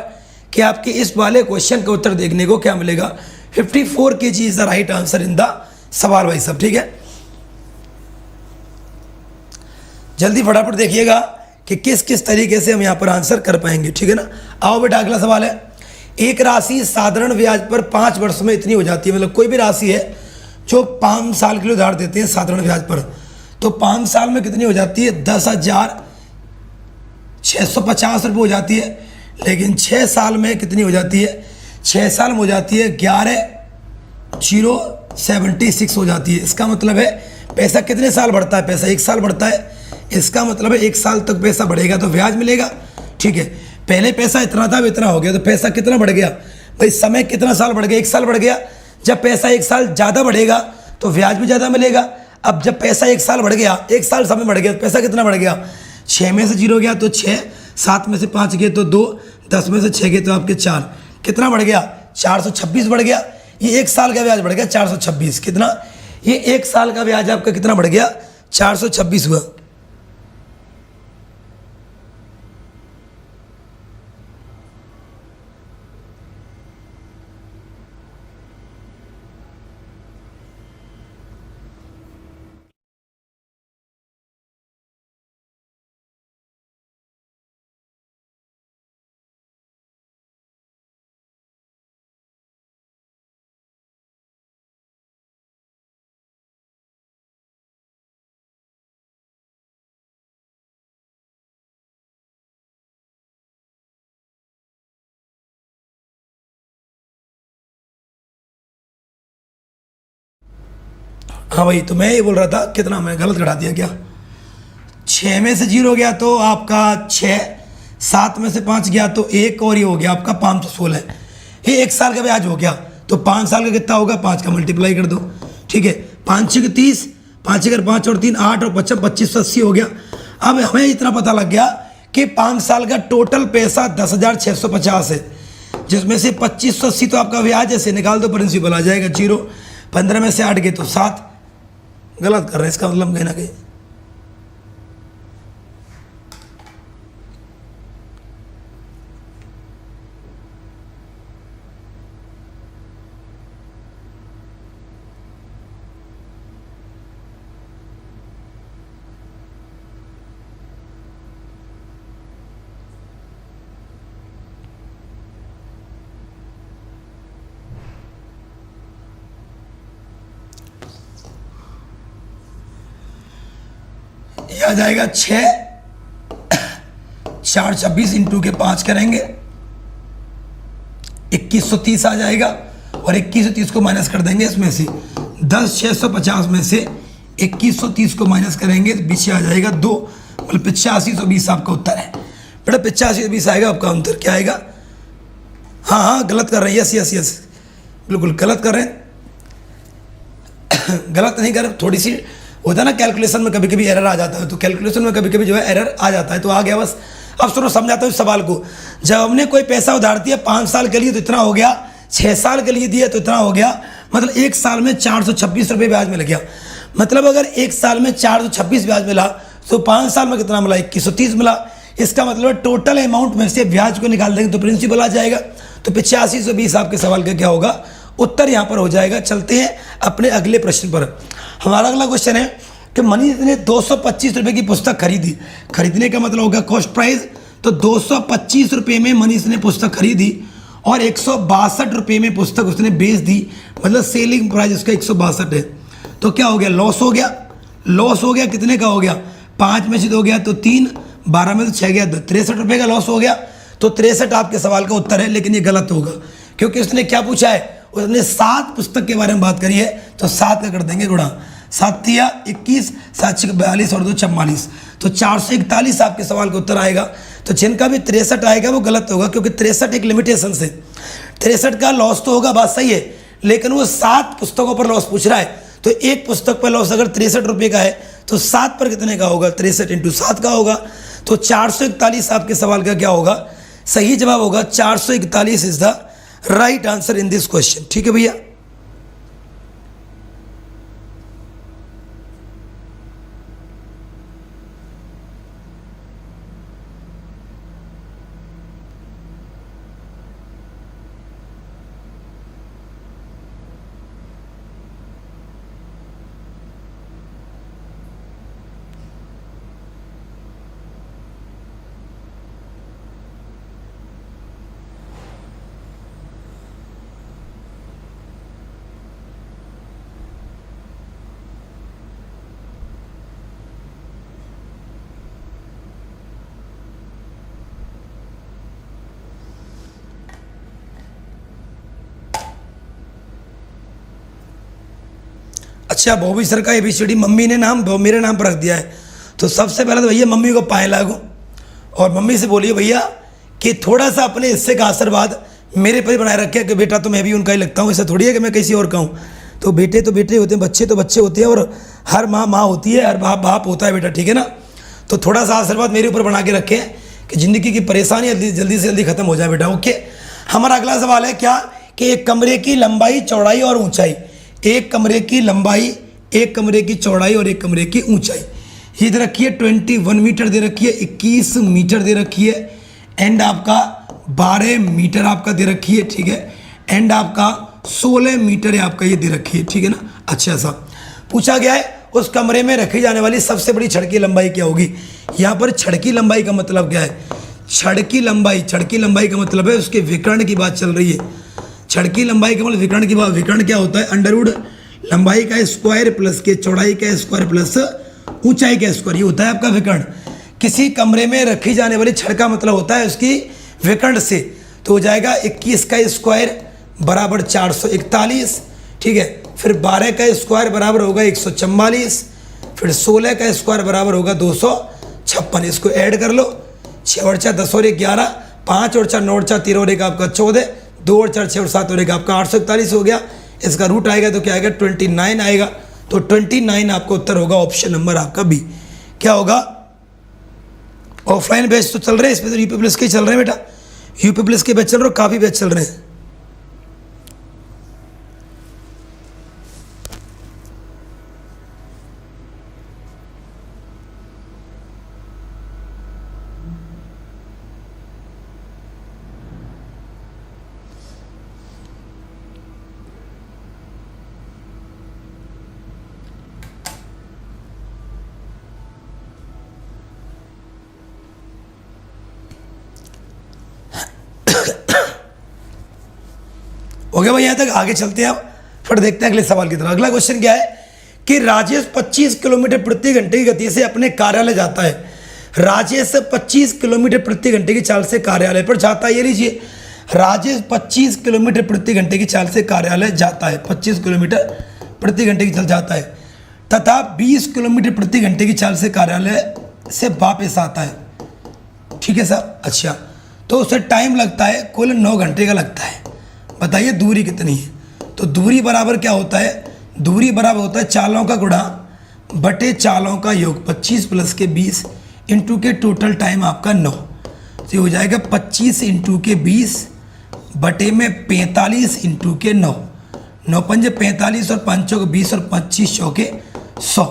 कि आपके इस वाले क्वेश्चन का उत्तर देखने को क्या मिलेगा। 54 kg is the right answer in the सवाल भाई सब, ठीक है। जल्दी फटाफट देखिएगा कि किस किस तरीके से हम यहाँ पर आंसर कर पाएंगे, ठीक है ना। आओ बेटा, अगला सवाल है। एक राशि साधारण ब्याज पर 5 वर्ष में इतनी हो जाती है, मतलब कोई भी राशि है जो 5 साल के लिए उधार देते हैं साधारण ब्याज पर, तो 5 साल में कितनी हो जाती है, 10,650 रुपये हो जाती है। लेकिन 6 साल में कितनी हो जाती है, 6 साल में हो जाती है 11,076 हो जाती है। इसका मतलब है पैसा कितने साल बढ़ता है, पैसा 1 साल बढ़ता है। इसका मतलब है 1 साल तक पैसा बढ़ेगा तो ब्याज मिलेगा, ठीक है। पहले पैसा इतना था, अब इतना हो गया, तो पैसा कितना बढ़ गया भाई, समय कितना साल बढ़ गया, 1 साल बढ़ गया। जब पैसा 1 साल ज़्यादा बढ़ेगा तो ब्याज भी ज़्यादा मिलेगा। अब जब पैसा 1 साल बढ़ गया, 1 साल समय बढ़ गया, तो पैसा कितना बढ़ गया, 6 में से 0 गया तो 6, 7 में से 5 गए तो 2, 10 में से 6 गए तो आपके 4, कितना बढ़ गया, 426 बढ़ गया। ये 1 साल का ब्याज बढ़ गया 426, कितना, ये 1 साल का ब्याज आपका कितना बढ़ गया, 426 हुआ। हाँ भाई, तो मैं ये बोल रहा था, कितना मैं गलत घटा दिया क्या, 6 में से 0 गया तो आपका 6, 7 में से 5 गया तो 1, और ये हो गया आपका 516। ये 1 साल का ब्याज हो गया, तो 5 साल का कितना होगा, 5 का मल्टीप्लाई कर दो, ठीक है। 5 6 30, 5 अगर 5 और 3 8 और 55 2580 हो गया। अब हमें इतना पता लग गया कि 5 साल का टोटल पैसा 10,650 है, जिसमें से 2580 तो आपका ब्याज ऐसे निकाल दो, प्रिंसिपल आ जाएगा 0। 15 में से 8 गए तो 7, गलत कर रहे हैं, इसका मतलब कहीं ना कहीं यह आ जाएगा 6 4 26 इंटू के 5 करेंगे 2130 आ जाएगा, और 2130 को माइनस कर देंगे इसमें से 10,650 में से 2130 को माइनस करेंगे तो पीछे आ जाएगा 2, मतलब 8520 आपका उत्तर है बेटा। 8520 आएगा आपका उत्तर, क्या आएगा, हाँ हाँ गलत कर रहे हैं, यस यस यस बिल्कुल गलत कर रहे हैं। गलत नहीं कर रहे, थोड़ी सी होता है ना कैलकुलेशन में कभी कभी एरर आ जाता है, तो कैलकुलेशन में कभी कभी जो है एरर आ जाता है, तो आ गया बस। अब सुनो, समझाता हूँ इस सवाल को। जब हमने कोई पैसा उधार दिया 5 साल के लिए तो इतना हो गया, 6 साल के लिए दिया तो इतना हो गया, मतलब 1 साल में 426 रुपये ब्याज मिल गया। मतलब अगर 1 साल में 426 ब्याज मिला तो 5 साल में कितना मिला, 2130 मिला। इसका मतलब टोटल अमाउंट में से ब्याज को निकाल देंगे तो प्रिंसिपल आ जाएगा। तो 8520 आपके सवाल का क्या होगा, उत्तर यहाँ पर हो जाएगा। चलते हैं अपने अगले प्रश्न पर। हमारा अगला क्वेश्चन है कि मनीष ने 225 रुपये की पुस्तक खरीदी। खरीदने का मतलब होगा कॉस्ट प्राइस, तो 225 रुपये में मनीष ने पुस्तक खरीदी और 162 रुपये में पुस्तक उसने बेच दी, मतलब सेलिंग प्राइस उसका 162 है। तो क्या हो गया, लॉस हो गया। लॉस हो गया, कितने का हो गया, 5 में से 2 गया तो 3, 12 में से 6 गया तो 63 रुपये का लॉस हो गया। तो 63 आपके सवाल का उत्तर है, लेकिन ये गलत होगा क्योंकि उसने क्या पूछा है, उसने 7 पुस्तक के बारे में बात करी है, तो 7 का कर देंगे गुणा, 7 या 21, 7 6 42 और 2 44, तो 441 आपके सवाल का उत्तर आएगा। तो जिनका भी 63 आएगा वो गलत होगा, क्योंकि 63 एक लिमिटेशन से, 63 का लॉस तो होगा, बात सही है, लेकिन वो 7 पुस्तकों पर लॉस पूछ रहा है। तो एक पुस्तक पर लॉस अगर 63 रुपये का है तो 7 पर कितने का होगा, 63 इंटू 7 का होगा। तो 441 आपके सवाल का क्या होगा, सही जवाब होगा 441 is the right answer in this question. ठीक है भैया। अच्छा बॉबी सर का ABCD मम्मी ने नाम मेरे नाम पर रख दिया है। तो सबसे पहले तो भैया मम्मी को पाए लागू और मम्मी से बोलिए भैया कि थोड़ा सा अपने हिस्से का आशीर्वाद मेरे पर ही बनाए रखे कि बेटा तो मैं भी उनका ही लगता हूँ, ऐसा थोड़ी है कि मैं किसी और का हूँ। तो बेटे होते हैं, बच्चे तो बच्चे होते हैं और हर माँ होती है, हर बाप होता है बेटा, ठीक है ना। तो थोड़ा सा आशीर्वाद मेरे ऊपर बना के रखें कि ज़िंदगी की परेशानी जल्दी से जल्दी खत्म हो जाए बेटा। ओके, हमारा अगला सवाल है क्या कि एक कमरे की लंबाई, चौड़ाई और ऊंचाई, एक कमरे की लंबाई, एक कमरे की चौड़ाई और एक कमरे की ऊंचाई ये दे रखी है 21 मीटर दे रखी है, 21 मीटर दे रखी है, एंड आपका 12 मीटर आपका दे रखी है, ठीक है, एंड आपका 16 मीटर है आपका ये दे रखी है, ठीक है ना। अच्छा सा पूछा गया है उस कमरे में रखी जाने वाली सबसे बड़ी छड़ की लंबाई क्या होगी। यहाँ पर छड़ की लंबाई का मतलब क्या है, छड़ की लंबाई का मतलब है उसके विकर्ण की बात चल रही है। छड़ की लंबाई का मतलब विकर्ण की बात, विकर्ण क्या होता है, अंडरवुड लंबाई का स्क्वायर प्लस के चौड़ाई का स्क्वायर प्लस ऊंचाई का स्क्वायर, ये होता है आपका विकर्ण। किसी कमरे में रखी जाने वाली छड़ का मतलब होता है उसकी विकर्ण से, तो हो जाएगा 21 का स्क्वायर बराबर 441, ठीक है, फिर 12 का स्क्वायर बराबर होगा 144, फिर 16 का स्क्वायर बराबर होगा 256। इसको ऐड कर लो, 6 और 4 10 और 1 11, 5 और 4 9 और 4 13 और 1 आपका 14, 2 और 4 6 और 7 और 1 आपका 841 हो गया। इसका रूट आएगा तो क्या आएगा 29 आएगा। तो 29 आपका उत्तर होगा ऑप्शन नंबर आपका बी। क्या होगा, ऑफलाइन बैच तो चल रहे हैं, इसमें तो यूपी प्लस के चल रहे हैं बेटा, यूपी प्लस के बैच चल रहे हैं, काफ़ी बैच चल रहे हैं। हो गया भाई यहाँ तक, आगे चलते हैं अब, फिर देखते हैं अगले सवाल की तरफ। अगला क्वेश्चन क्या है कि राजेश 25 किलोमीटर प्रति घंटे की गति से अपने कार्यालय जाता है। राजेश 25 किलोमीटर प्रति घंटे की चाल से कार्यालय पर जाता है, ये लीजिए, राजेश 25 किलोमीटर प्रति घंटे की चाल से कार्यालय जाता है, 25 किलोमीटर प्रति घंटे की चाल जाता है, तथा 20 किलोमीटर प्रति घंटे की चाल से कार्यालय से वापस आता है, ठीक है सर। अच्छा, तो उसे टाइम लगता है कुल 9 घंटे का लगता है। बताइए दूरी कितनी है, तो दूरी बराबर क्या होता है, दूरी बराबर होता है चालों का गुणा बटे चालों का योग, 25 प्लस के 20 इंटू के टोटल टाइम आपका 9, तो हो जाएगा 25 इंटू के 20 बटे में 45 इंटू के 9, 9 पंजे 45 और 5 चौके 20 और 25 चौके 100,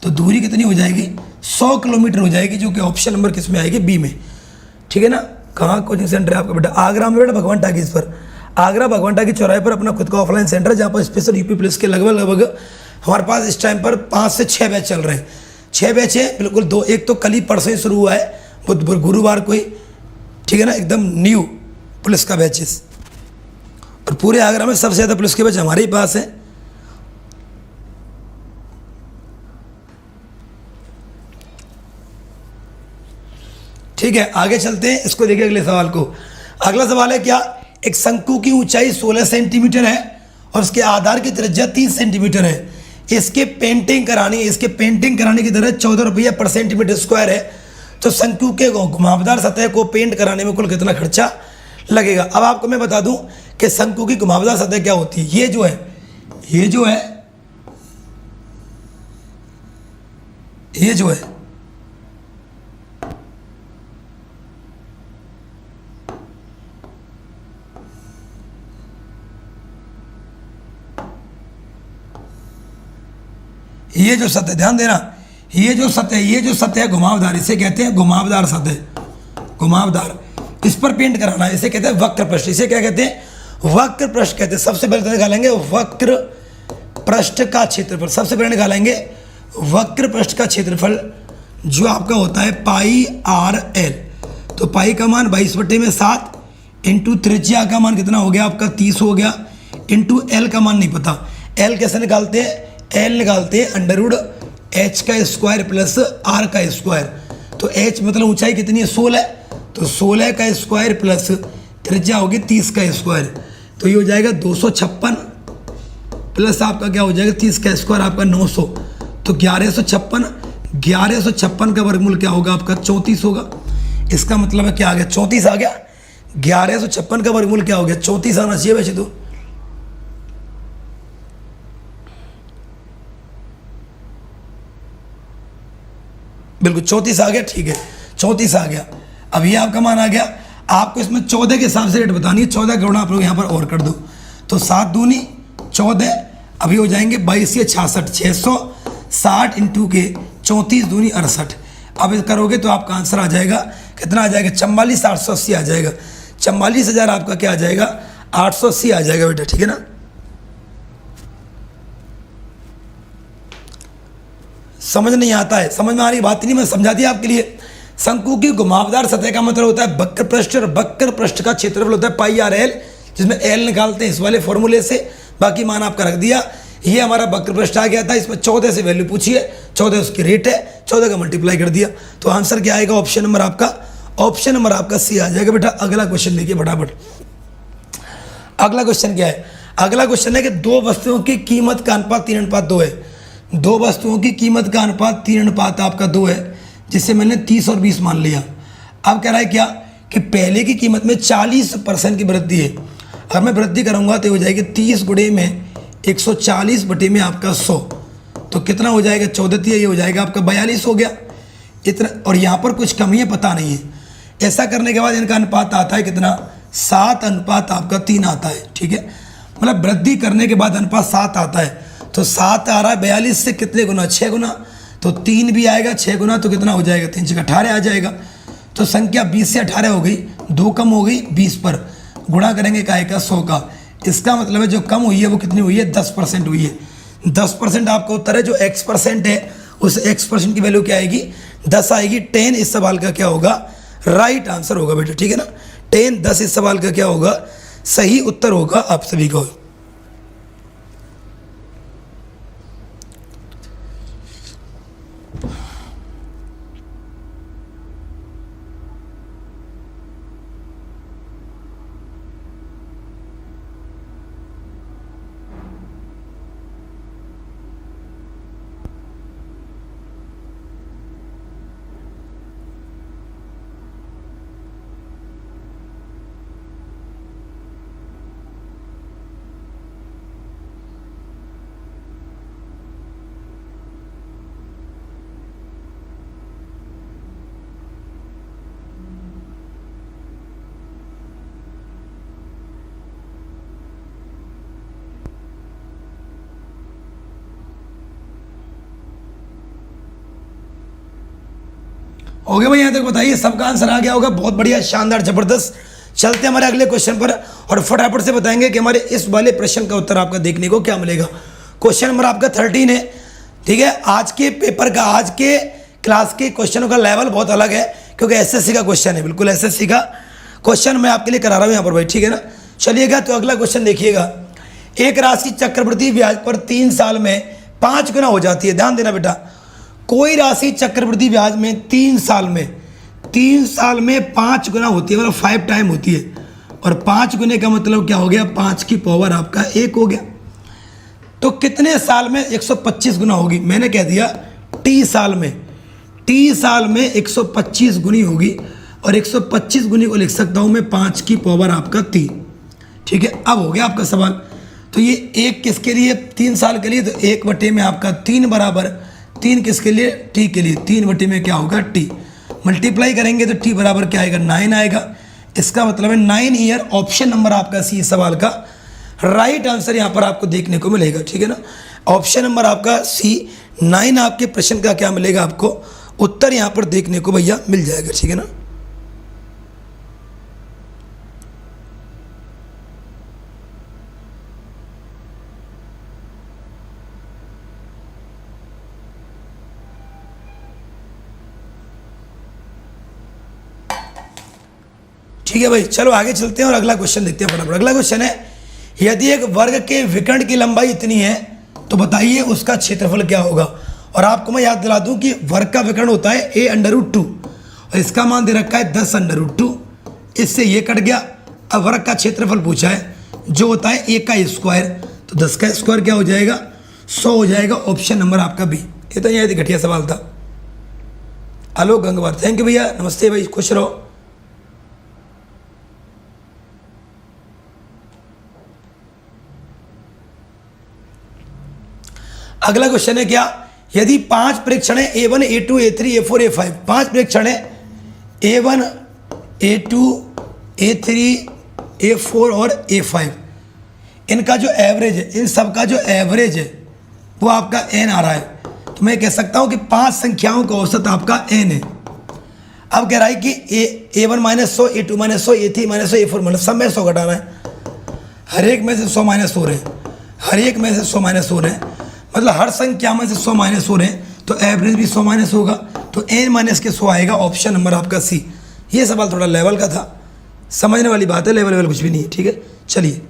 तो दूरी कितनी हो जाएगी 100 किलोमीटर हो जाएगी, जो कि ऑप्शन नंबर किस में आएगी, बी में, ठीक है ना। कहाँ कोचिंग सेंटर है आपका बेटा, आगरा में बेटा, भगवान टाकीज पर, आगरा भगवान टाकी चौराहे पर अपना खुद का ऑफलाइन सेंटर है, जहाँ पर स्पेशल यूपी प्लस के लगभग हमारे पास इस टाइम पर 5 से 6 बैच चल रहे हैं, 6 बैच है बिल्कुल, 2 एक तो कल ही परसों ही शुरू हुआ है, गुरुवार को ही, ठीक है ना, एकदम न्यू पुलिस का बैचेस, और पूरे आगरा में सबसे ज़्यादा पुलिस के बैच हमारे ही पास है। ठीक है, आगे चलते हैं, इसको देखिए अगले सवाल को। अगला सवाल है क्या, एक शंकु की ऊंचाई 16 सेंटीमीटर है और उसके आधार की त्रिज्या 30 सेंटीमीटर है। इसके पेंटिंग कराने की दर 14 रुपया पर सेंटीमीटर स्क्वायर है। तो शंकु के घुमावदार सतह को पेंट कराने में कुल कितना खर्चा लगेगा। अब आपको मैं बता दूं कि शंकु की घुमावदार सतह क्या होती है। ये जो है ये जो सतह, ध्यान देना, ये जो सतह घुमावदार, इसे कहते हैं घुमावदार सतह, घुमावदार, इस पर पेंट कराना है, इसे कहते हैं वक्र पृष्ठ। इसे क्या कहते हैं, वक्र पृष्ठ कहते हैं। सबसे पहले निकालेंगे वक्र पृष्ठ का क्षेत्रफल, सबसे पहले निकालेंगे वक्र पृष्ठ का क्षेत्रफल, जो आपका होता है पाई आर एल। तो पाई का मान 22/7 इंटू त्रिज्या का मान कितना हो गया आपका 30 हो गया, इंटू एल का मान नहीं पता। एल कैसे निकालते हैं, एल निकालते हैं अंडरवुड एच का स्क्वायर प्लस आर का स्क्वायर। तो एच मतलब ऊंचाई कितनी है 16, तो 16 का स्क्वायर प्लस त्रिज्या होगी 30 का स्क्वायर, तो ये हो जाएगा 256 प्लस आपका क्या हो जाएगा 30 का स्क्वायर आपका 900, तो 1156 का वर्गमूल क्या होगा आपका 34 होगा। इसका मतलब है क्या आ गया 34 आ गया। 1156 का वर्गमूल क्या हो गया 34 आना चाहिए वैसे तो। बिल्कुल 34 आ गया, ठीक है 34 आ गया। अब ये आपका मान आ गया। आपको इसमें 14 के हिसाब से रेट बतानी है। 14 का गुणा आप लोग यहाँ पर और कर दो, तो 7 दूनी 14, अभी हो जाएंगे 22 या 66, 660 इंटू के 34 दूनी 68। अब इस करोगे तो आपका आंसर आ जाएगा कितना आ जाएगा 44,880 आ जाएगा। 44,000 आपका क्या आ जाएगा 880 आ जाएगा बेटा, ठीक है ना। समझ नहीं आता है, समझ में आ रही बात नहीं, मैं समझा दिया आपके लिए। शंकु की घुमावदार सतह का मतलब होता है वक्र पृष्ठ, और वक्र पृष्ठ का क्षेत्रफल होता है पाई आर एल, जिसमें एल निकालते हैं इस वाले फॉर्मूले से। बाकी मान आपका रख दिया। ये हमारा वक्र पृष्ठ आ गया था, इसमें 14 से वैल्यू पूछी है, 14 उसकी रेट है, 14 का मल्टीप्लाई कर दिया, तो आंसर क्या आएगा ऑप्शन नंबर आपका सी आ जाएगा बेटा। अगला क्वेश्चन देखिए फटाफट। अगला क्वेश्चन क्या है? अगला क्वेश्चन है कि दो वस्तुओं की कीमत का अनुपात 3:2 है। दो वस्तुओं की कीमत का अनुपात 3:2 आपका 2 है, जिसे मैंने 30 और 20 मान लिया। अब कह रहा है क्या कि पहले की कीमत में 40% की वृद्धि है। अगर मैं वृद्धि करूंगा तो हो जाएगी 30 गुणे में 140 बटे में आपका 100, तो कितना हो जाएगा 14, ये हो जाएगा आपका 42 हो गया इतना। और यहाँ पर कुछ कमी है पता नहीं है। ऐसा करने के बाद इनका अनुपात आता है कितना 7:3 आपका 3 आता है, ठीक है। मतलब वृद्धि करने के बाद अनुपात 7 आता है, तो 7 आ रहा है 42 से कितने गुना 6 गुना, तो 3 भी आएगा 6 गुना, तो कितना हो जाएगा 3 6 18 आ जाएगा। तो संख्या 20 से 18 हो गई, 2 कम हो गई 20 पर, गुणा करेंगे का 100 का। इसका मतलब है जो कम हुई है वो कितनी हुई है 10% हुई है। 10% आपका उत्तर है। जो x% है उस x% की वैल्यू क्या आएगी 10 आएगी। 10 इस सवाल का क्या होगा राइट आंसर होगा बेटा, ठीक है ना। 10 इस सवाल का क्या होगा सही उत्तर होगा आप सभी को। हो गया भाई, यहाँ तक बताइए सबका आंसर आ गया होगा। बहुत बढ़िया, शानदार, जबरदस्त। चलते हैं हमारे अगले क्वेश्चन पर और फटाफट से बताएंगे कि हमारे इस वाले प्रश्न का उत्तर आपका देखने को क्या मिलेगा। क्वेश्चन नंबर आपका 13 है, ठीक है। आज के पेपर का, आज के क्लास के क्वेश्चनों का लेवल बहुत अलग है, क्योंकि एसएससी का क्वेश्चन है, बिल्कुल एसएससी का क्वेश्चन मैं आपके लिए करा रहा हूँ यहाँ पर भाई, ठीक है ना। चलिएगा तो अगला क्वेश्चन देखिएगा। एक राशि चक्रवृद्धि ब्याज पर 3 साल में 5 गुना हो जाती है। ध्यान देना बेटा, कोई राशि चक्रवृद्धि ब्याज में 3 साल में 5 गुना होती है, मतलब 5 टाइम होती है। और 5 गुने का मतलब क्या हो गया 5 की पावर आपका 1 हो गया। तो कितने साल में 125 गुना होगी? मैंने कह दिया टी साल में 125 गुनी होगी, और 125 गुनी को लिख सकता हूँ मैं 5 की पावर आपका 3, ठीक है। अब हो गया आपका सवाल। तो ये 1 किसके लिए 3 साल के लिए, तो 1 बटे में आपका 3 बराबर 3 किसके लिए टी के लिए, 3 बटे में क्या होगा टी। मल्टीप्लाई करेंगे तो टी बराबर क्या आएगा 9 आएगा। इसका मतलब है 9 ईयर। ऑप्शन नंबर आपका सी सवाल का राइट आंसर यहाँ पर आपको देखने को मिलेगा, ठीक है ना। ऑप्शन नंबर आपका सी 9 आपके प्रश्न का क्या मिलेगा आपको उत्तर यहाँ पर देखने को भैया मिल जाएगा, ठीक है ना। ठीक है भाई, चलो आगे चलते हैं और अगला क्वेश्चन देखते हैं फटाफट। अगला क्वेश्चन है, यदि एक वर्ग के विकर्ण की लंबाई इतनी है तो बताइए उसका क्षेत्रफल क्या होगा। और आपको मैं याद दिला दूं कि वर्ग का विकर्ण होता है a√2 और इसका मान दे रखा है 10√2। इससे ये कट गया। अब वर्ग का क्षेत्रफल पूछा है जो होता है a का स्क्वायर, तो 10 का स्क्वायर क्या हो जाएगा, 100 हो जाएगा। ऑप्शन नंबर आपका बी। ये तो यहाँ घटिया सवाल था। आलोक गंगवार, थैंक यू भैया, नमस्ते भाई, खुश रहो। अगला क्वेश्चन है क्या, यदि 5 प्रेक्षण है A1 A2 A3 A4 A5, 5 प्रेक्षण है A1 A2 A3 A4 और A5, इनका जो एवरेज है, इन सब का जो एवरेज है वो आपका n आ रहा है। तो मैं कह सकता हूं कि 5 संख्याओं का औसत आपका n है। अब कह रहा है कि A1 -100 A2 -100 A3 -100 A4 मतलब सब में 100 घटाना है, हर एक में से 100 माइनस हो रहे हैं, हर एक में से 100 माइनस हो रहे हैं, मतलब हर संख्या में से 100 माइनस हो रहे हैं, तो एवरेज भी 100 माइनस होगा, तो n माइनस के 100 आएगा। ऑप्शन नंबर आपका सी। ये सवाल थोड़ा लेवल का था, समझने वाली बात है, लेवल कुछ भी नहीं है, ठीक है। चलिए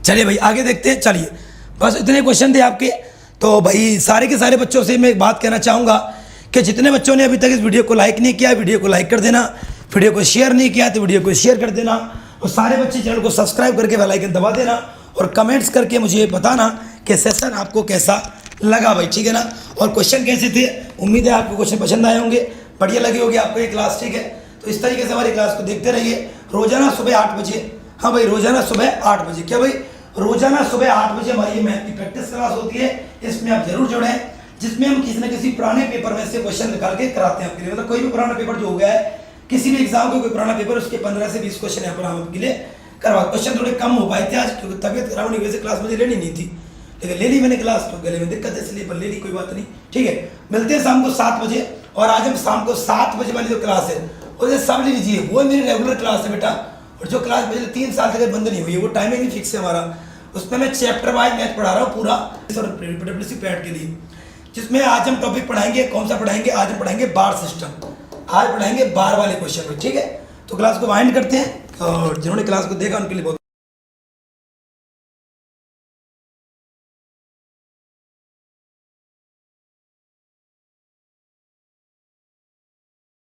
चलिए भाई आगे देखते हैं। चलिए बस इतने क्वेश्चन थे आपके। तो भाई सारे के सारे बच्चों से मैं एक बात कहना चाहूँगा कि जितने बच्चों ने अभी तक इस वीडियो को लाइक नहीं किया, वीडियो को लाइक कर देना, वीडियो को शेयर नहीं किया तो वीडियो को शेयर कर देना, और सारे बच्चे चैनल को सब्सक्राइब करके बेल आइकन दबा देना, और कमेंट्स करके मुझे बताना कि सेशन आपको कैसा लगा भाई, ठीक है ना। और क्वेश्चन कैसे थे, उम्मीद है आपको क्वेश्चन पसंद आए होंगे, बढ़िया लगे होगी आपको ये क्लास, ठीक है। तो इस तरीके से हमारी क्लास को देखते रहिए रोजाना सुबह 8 बजे। हाँ भाई रोजाना सुबह 8 बजे, क्या भाई रोजाना सुबह 8 बजे हमारी ये मैथ की प्रैक्टिस क्लास होती है, इसमें आप जरूर जुड़ें, जिसमें हम किसी न किसी पुराने पेपर में से क्वेश्चन निकाल के कराते हैं आपके लिए। मतलब कोई भी पुराना पेपर जो हो गया है, किसी भी एग्जाम का कोई पुराना पेपर, उसके 15 से 20 क्वेश्चन यहाँ पर हम आपके लिए करवा। क्वेश्चन थोड़े कम हो पाए थे आज क्योंकि तबियत खराब होने की वजह से क्लास मुझे लेनी नहीं थी, लेकिन ले ली मैंने क्लास, तो गले में दिक्कत है इसलिए पर ले ली, कोई बात नहीं, ठीक है। मिलते हैं शाम को 7 बजे, और आज हम शाम को 7 बजे वाली जो क्लास है उसे सब ले लीजिए, वो मेरी रेगुलर क्लास है बेटा। और जो क्लास पिछले 3 साल तक बंद नहीं हुई है, वो टाइमिंग फिक्स है हमारा, उसमें मैं चैप्टर वाइज मैथ पढ़ा रहा हूँ पूरा डब्ल्यूसी पैड के लिए, जिसमें आज हम टॉपिक पढ़ाएंगे, कौन सा पढ़ाएंगे, आज हम पढ़ाएंगे बार सिस्टम, आज पढ़ाएंगे बार वाले क्वेश्चन में, ठीक है। तो क्लास को वाइंड करते हैं, और जिन्होंने क्लास को देखा उनके लिए बहुत